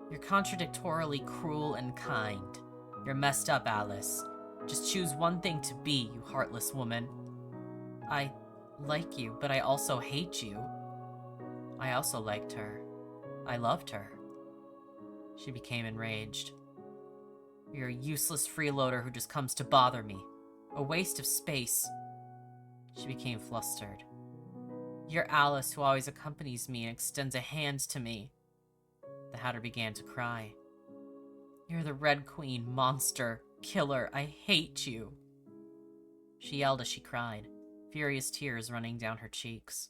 You're contradictorily cruel and kind. You're messed up, Alice. Just choose one thing to be, you heartless woman. I like you, but I also hate you. I also liked her. I loved her. She became enraged. You're a useless freeloader who just comes to bother me. A waste of space. She became flustered. You're Alice who always accompanies me and extends a hand to me. The Hatter began to cry. You're the Red Queen, monster, killer, I hate you. She yelled as she cried, furious tears running down her cheeks.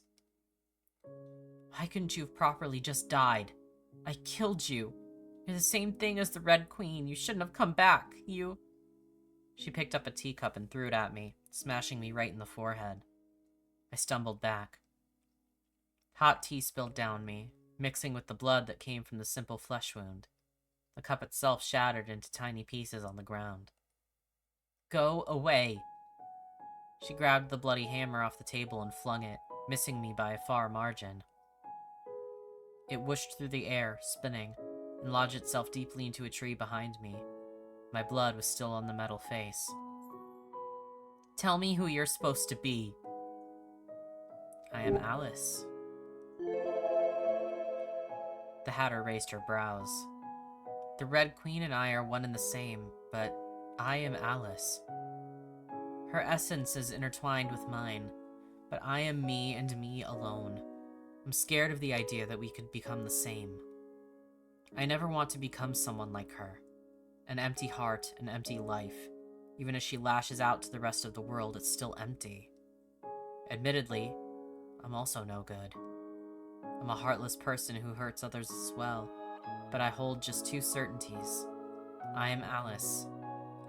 Why couldn't you have properly just died? I killed you. You're the same thing as the Red Queen. You shouldn't have come back. You... She picked up a teacup and threw it at me, smashing me right in the forehead. I stumbled back. Hot tea spilled down me, mixing with the blood that came from the simple flesh wound. The cup itself shattered into tiny pieces on the ground. Go away! She grabbed the bloody hammer off the table and flung it, missing me by a far margin. It whooshed through the air, spinning, and lodged itself deeply into a tree behind me. My blood was still on the metal face. Tell me who you're supposed to be. I am Alice. The Hatter raised her brows. The Red Queen and I are one and the same, but I am Alice. Her essence is intertwined with mine, but I am me and me alone. I'm scared of the idea that we could become the same. I never want to become someone like her. An empty heart, an empty life. Even as she lashes out to the rest of the world, it's still empty. Admittedly, I'm also no good. I'm a heartless person who hurts others as well, but I hold just two certainties. I am Alice.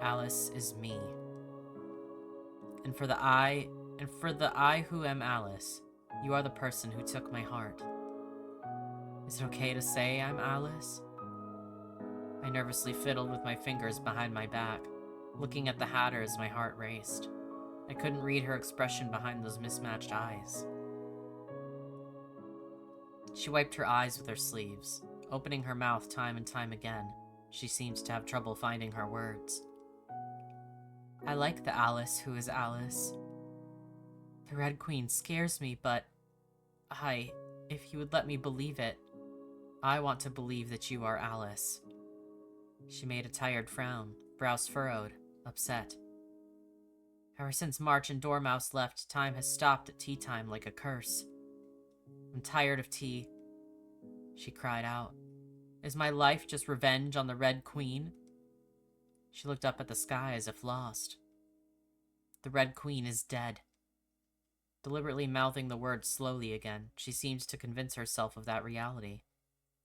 Alice is me. And for the I who am Alice, you are the person who took my heart. Is it okay to say I'm Alice? I nervously fiddled with my fingers behind my back, looking at the Hatter as my heart raced. I couldn't read her expression behind those mismatched eyes. She wiped her eyes with her sleeves, opening her mouth time and time again. She seemed to have trouble finding her words. I like the Alice who is Alice. The Red Queen scares me, but if you would let me believe it, I want to believe that you are Alice. She made a tired frown, brows furrowed, upset. Ever since March and Dormouse left, time has stopped at tea time like a curse. I'm tired of tea, she cried out. Is my life just revenge on the Red Queen? She looked up at the sky as if lost. The Red Queen is dead. Deliberately mouthing the words slowly again, she seemed to convince herself of that reality.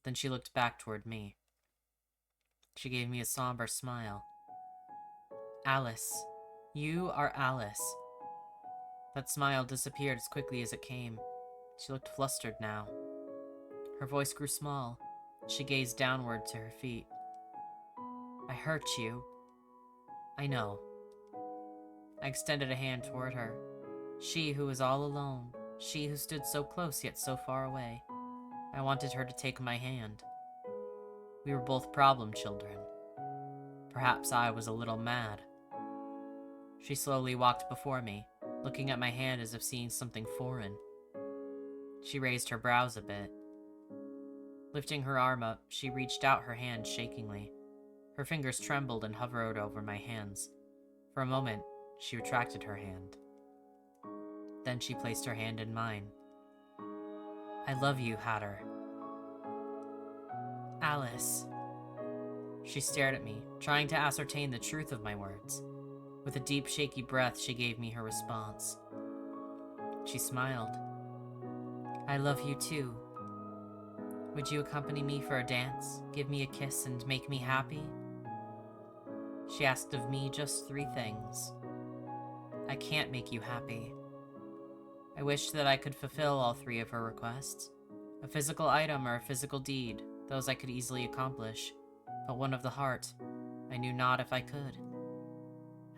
Then she looked back toward me. She gave me a somber smile. Alice. You are Alice. That smile disappeared as quickly as it came. She looked flustered now. Her voice grew small. She gazed downward to her feet. I hurt you. I know. I extended a hand toward her. She who was all alone. She who stood so close yet so far away. I wanted her to take my hand. We were both problem children. Perhaps I was a little mad. She slowly walked before me, looking at my hand as if seeing something foreign. She raised her brows a bit. Lifting her arm up, she reached out her hand shakingly. Her fingers trembled and hovered over my hands. For a moment, she retracted her hand. Then she placed her hand in mine. I love you, Hatter. Alice. She stared at me, trying to ascertain the truth of my words. With a deep, shaky breath, she gave me her response. She smiled. I love you too. Would you accompany me for a dance, give me a kiss, and make me happy? She asked of me just 3 things. I can't make you happy. I wished that I could fulfill all 3 of her requests. A physical item or a physical deed, those I could easily accomplish. But one of the heart, I knew not if I could.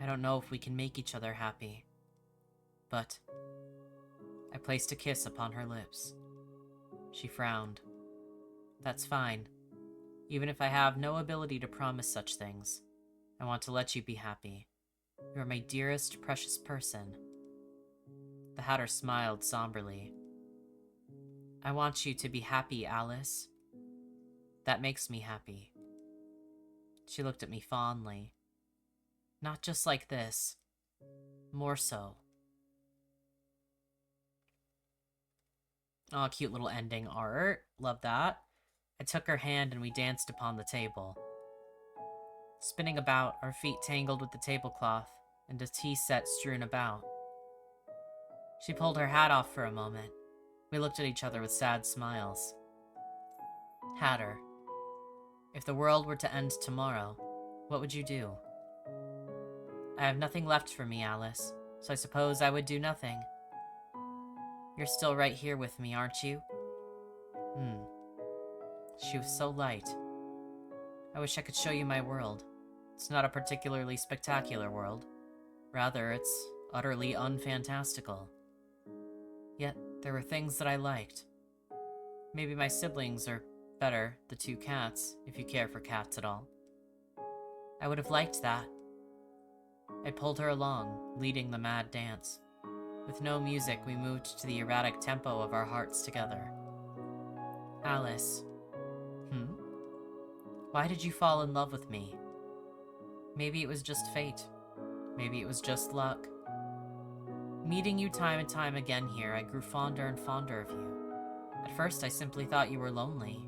I don't know if we can make each other happy. But I placed a kiss upon her lips. She frowned. That's fine. Even if I have no ability to promise such things, I want to let you be happy. You are my dearest, precious person. The Hatter smiled somberly. I want you to be happy, Alice. That makes me happy. She looked at me fondly. Not just like this. More so. Oh, cute little ending art. Love that. I took her hand and we danced upon the table. Spinning about, our feet tangled with the tablecloth, and a tea set strewn about. She pulled her hat off for a moment. We looked at each other with sad smiles. Hatter, if the world were to end tomorrow, what would you do? I have nothing left for me, Alice, so I suppose I would do nothing. You're still right here with me, aren't you? She was so light. I wish I could show you my world. It's not a particularly spectacular world. Rather, it's utterly unfantastical. Yet, there were things that I liked. Maybe my siblings, or better, the 2 cats, if you care for cats at all. I would have liked that. I pulled her along, leading the mad dance. With no music, we moved to the erratic tempo of our hearts together. Alice. Why did you fall in love with me? Maybe it was just fate. Maybe it was just luck. Meeting you time and time again here, I grew fonder and fonder of you. At first, I simply thought you were lonely,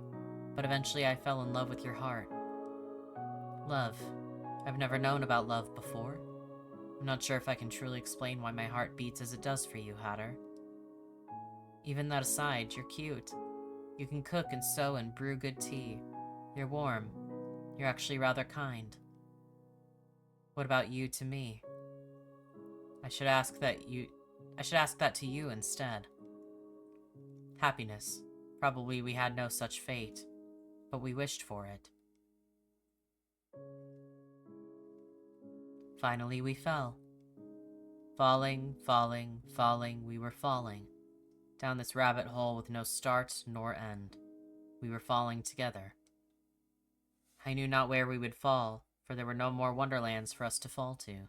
but eventually I fell in love with your heart. Love. I've never known about love before. I'm not sure if I can truly explain why my heart beats as it does for you, Hatter. Even that aside, you're cute. You can cook and sew and brew good tea. You're warm. You're actually rather kind. What about you to me? I should ask that to you instead. Happiness. Probably we had no such fate, but we wished for it. Finally we fell. Falling, falling, falling, we were falling. Down this rabbit hole with no start nor end. We were falling together. I knew not where we would fall, for there were no more wonderlands for us to fall to.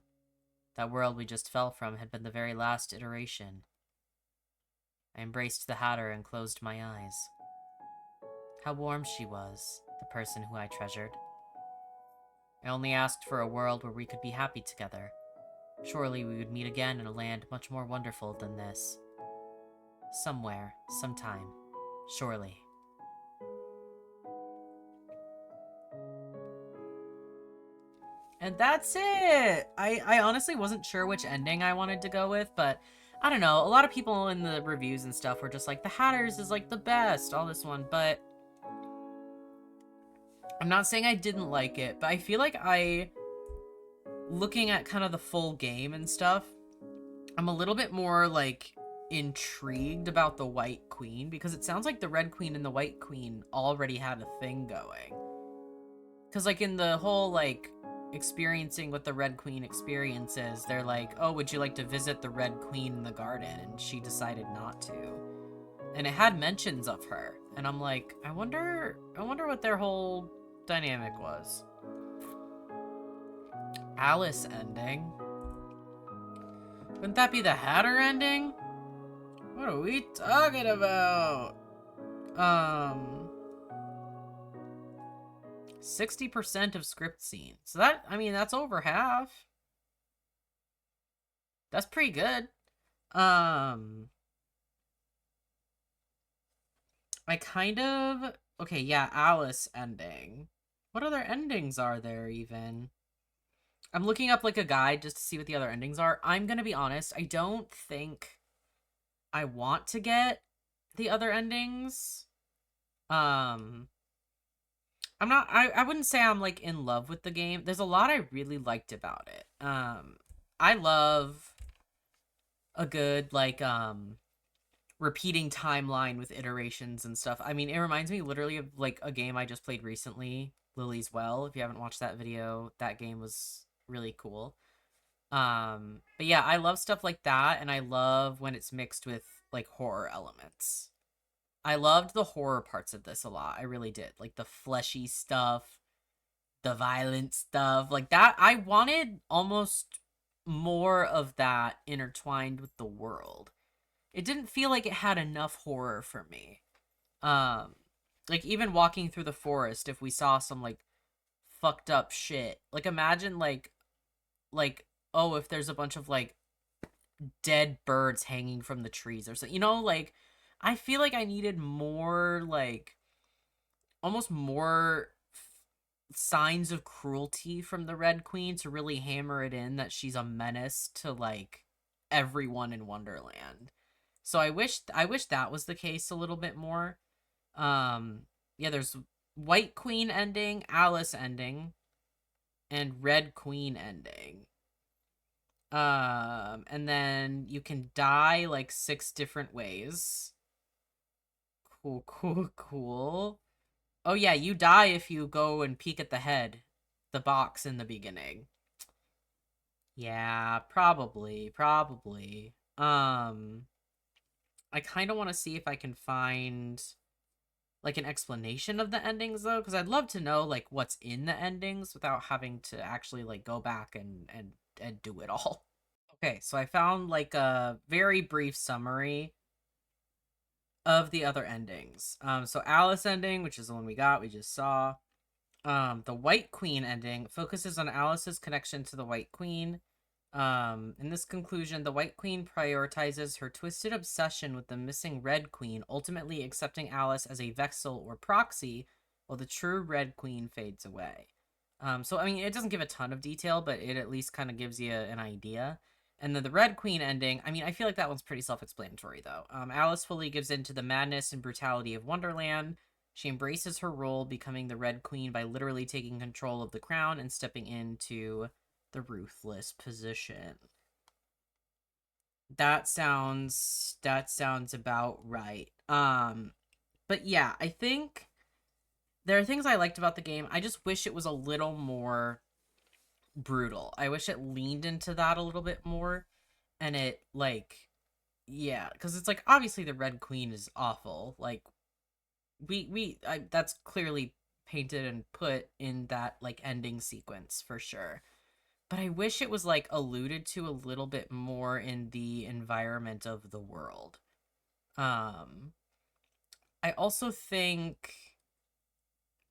That world we just fell from had been the very last iteration. I embraced the Hatter and closed my eyes. How warm she was, the person who I treasured. I only asked for a world where we could be happy together. Surely we would meet again in a land much more wonderful than this. Somewhere, sometime. Surely. And that's it! I honestly wasn't sure which ending I wanted to go with, but I don't know. A lot of people in the reviews and stuff were just like, the Hatters is like the best, all this one, but I'm not saying I didn't like it, but I feel like looking at kind of the full game and stuff, I'm a little bit more, like, intrigued about the White Queen, because it sounds like the Red Queen and the White Queen already had a thing going. Because, like, in the whole, like, experiencing what the Red Queen experiences, they're like, oh, would you like to visit the Red Queen in the garden? And she decided not to. And it had mentions of her. And I'm like, I wonder what their whole dynamic was. Alice ending? Wouldn't that be the Hatter ending? What are we talking about? 60% of script scenes. So that, I mean, that's over half. That's pretty good. I kind of... Okay, yeah, Alice ending. What other endings are there, even? I'm looking up, like, a guide just to see what the other endings are. I'm gonna be honest, I don't think I want to get the other endings. I'm not... I wouldn't say I'm, like, in love with the game. There's a lot I really liked about it. I love a good, like, repeating timeline with iterations and stuff. I mean, it reminds me literally of, like, a game I just played recently, Lily's Well. If you haven't watched that video, that game was really cool. But yeah, I love stuff like that, and I love when it's mixed with, like, horror elements. I loved the horror parts of this a lot. I really did. Like, the fleshy stuff, the violent stuff. Like, that, I wanted almost more of that intertwined with the world. It didn't feel like it had enough horror for me. Like, even walking through the forest, if we saw some, like, fucked up shit. Like, imagine, like, oh, if there's a bunch of, like, dead birds hanging from the trees or something. You know, like, I feel like I needed more, like, almost more signs of cruelty from the Red Queen to really hammer it in that she's a menace to, like, everyone in Wonderland. So I wish that was the case a little bit more. Yeah, there's White Queen ending, Alice ending, and Red Queen ending. And then you can die like 6 different ways. Cool, cool, cool. Oh yeah, you die if you go and peek at the head, the box in the beginning. Yeah, probably. I kind of want to see if I can find, like, an explanation of the endings, though, because I'd love to know, like, what's in the endings without having to actually, like, go back and do it all. Okay, so I found, like, a very brief summary of the other endings. So Alice ending, which is the one we just saw. The White Queen ending focuses on Alice's connection to the White Queen. In this conclusion, the White Queen prioritizes her twisted obsession with the missing Red Queen, ultimately accepting Alice as a vessel or proxy, while the true Red Queen fades away. So, I mean, it doesn't give a ton of detail, but it at least kind of gives you an idea. And then the Red Queen ending, I mean, I feel like that one's pretty self-explanatory, though. Alice fully gives in to the madness and brutality of Wonderland. She embraces her role, becoming the Red Queen by literally taking control of the crown and stepping into the ruthless position. That sounds about right. But yeah, I think there are things I liked about the game. I just wish it was a little more brutal. I wish it leaned into that a little bit more, and it, like, yeah, because it's like, obviously the Red Queen is awful. Like, that's clearly painted and put in that, like, ending sequence for sure. But I wish it was, like, alluded to a little bit more in the environment of the world. I also think...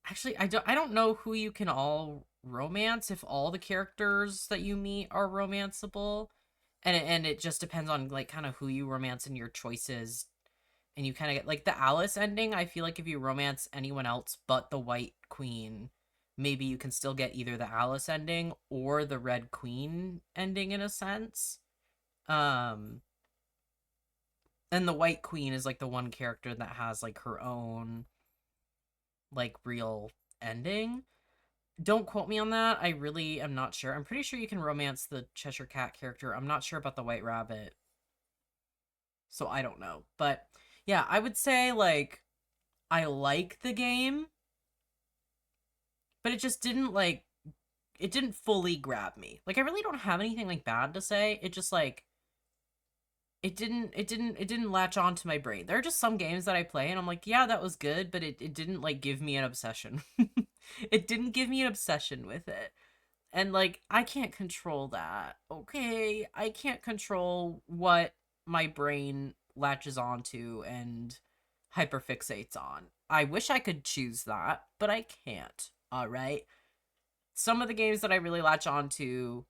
Actually, I don't know who you can all romance if all the characters that you meet are romanceable. And it just depends on like kind of who you romance and your choices. And you kind of get like the Alice ending. I feel like if you romance anyone else but the White Queen, maybe you can still get either the Alice ending or the Red Queen ending in a sense. Um and the White Queen is like the one character that has like her own like real ending. Don't quote me on that. I really am not sure. I'm pretty sure you can romance the Cheshire Cat character. I'm not sure about the White Rabbit. So I don't know. But yeah, I would say like I like the game, but it just didn't like it didn't fully grab me. Like I really don't have anything like bad to say. It just like it didn't latch on to my brain. There are just some games that I play and I'm like, yeah, that was good, but it didn't like give me an obsession. It didn't give me an obsession with it. And like I can't control that. Okay? I can't control what my brain latches onto and hyperfixates on. I wish I could choose that, but I can't. All right? Some of the games that I really latch onto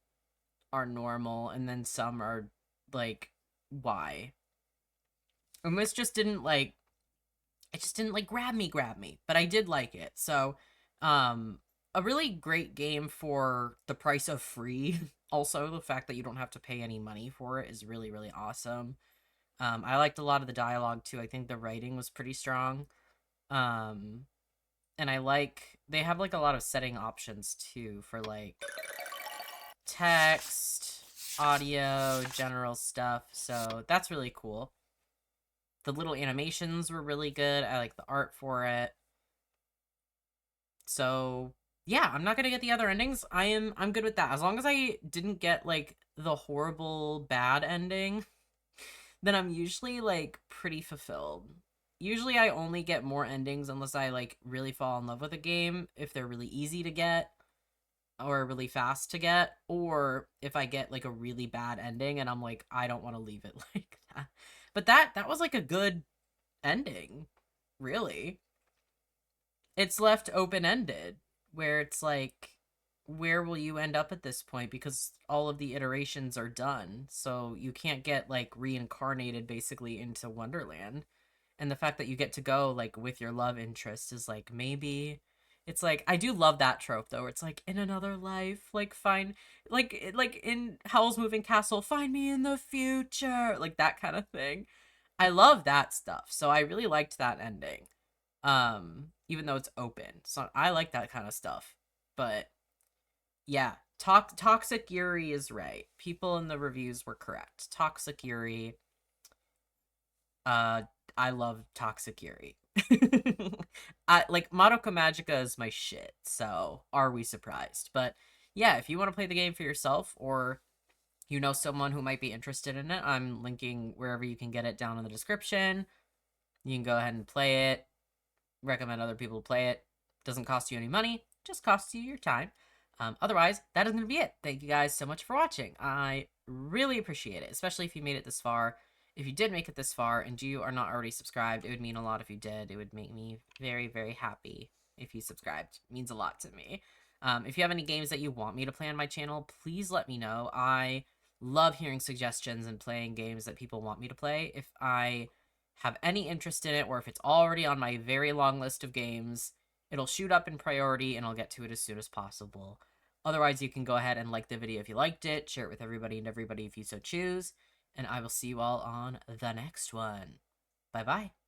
are normal and then some are like why? And this just didn't like it just didn't like grab me, but I did like it. So, a really great game for the price of free. Also, the fact that you don't have to pay any money for it is really, really awesome. I liked a lot of the dialogue too. I think the writing was pretty strong. Um, and I like they have like a lot of setting options too for like text, audio, general stuff. So that's really cool. The little animations were really good. I like the art for it. So yeah, I'm not gonna get the other endings. I'm good with that. As long as I didn't get like the horrible bad ending, then I'm usually like pretty fulfilled. Usually I only get more endings unless I like really fall in love with a game, if they're really easy to get or really fast to get, or if I get like a really bad ending and I'm like I don't want to leave it like that. But that was like a good ending, really. It's left open-ended where it's like where will you end up at this point because all of the iterations are done, so you can't get like reincarnated basically into Wonderland. And the fact that you get to go like with your love interest is like maybe it's like I do love that trope though, where it's like in another life like find like in Howl's Moving Castle, find me in the future, like that kind of thing. I love that stuff, so I really liked that ending. Even though it's open. So I like that kind of stuff. But yeah, Toxic Yuri is right. People in the reviews were correct. Toxic Yuri. Uh I love Toxic Yuri. I like Madoka Magica is my shit, so are we surprised? But yeah, if you want to play the game for yourself or you know someone who might be interested in it, I'm linking wherever you can get it down in the description. You can go ahead and play it. Recommend other people play it. Doesn't cost you any money, just costs you your time. Otherwise, that is going to be it. Thank you guys so much for watching. I really appreciate it, especially if you made it this far. If you did make it this far and you are not already subscribed, it would mean a lot if you did. It would make me very, very happy if you subscribed. It means a lot to me. If you have any games that you want me to play on my channel, please let me know. I love hearing suggestions and playing games that people want me to play. If I have any interest in it, or if it's already on my very long list of games, it'll shoot up in priority and I'll get to it as soon as possible. Otherwise, you can go ahead and like the video if you liked it, share it with everybody and everybody if you so choose, and I will see you all on the next one. Bye-bye.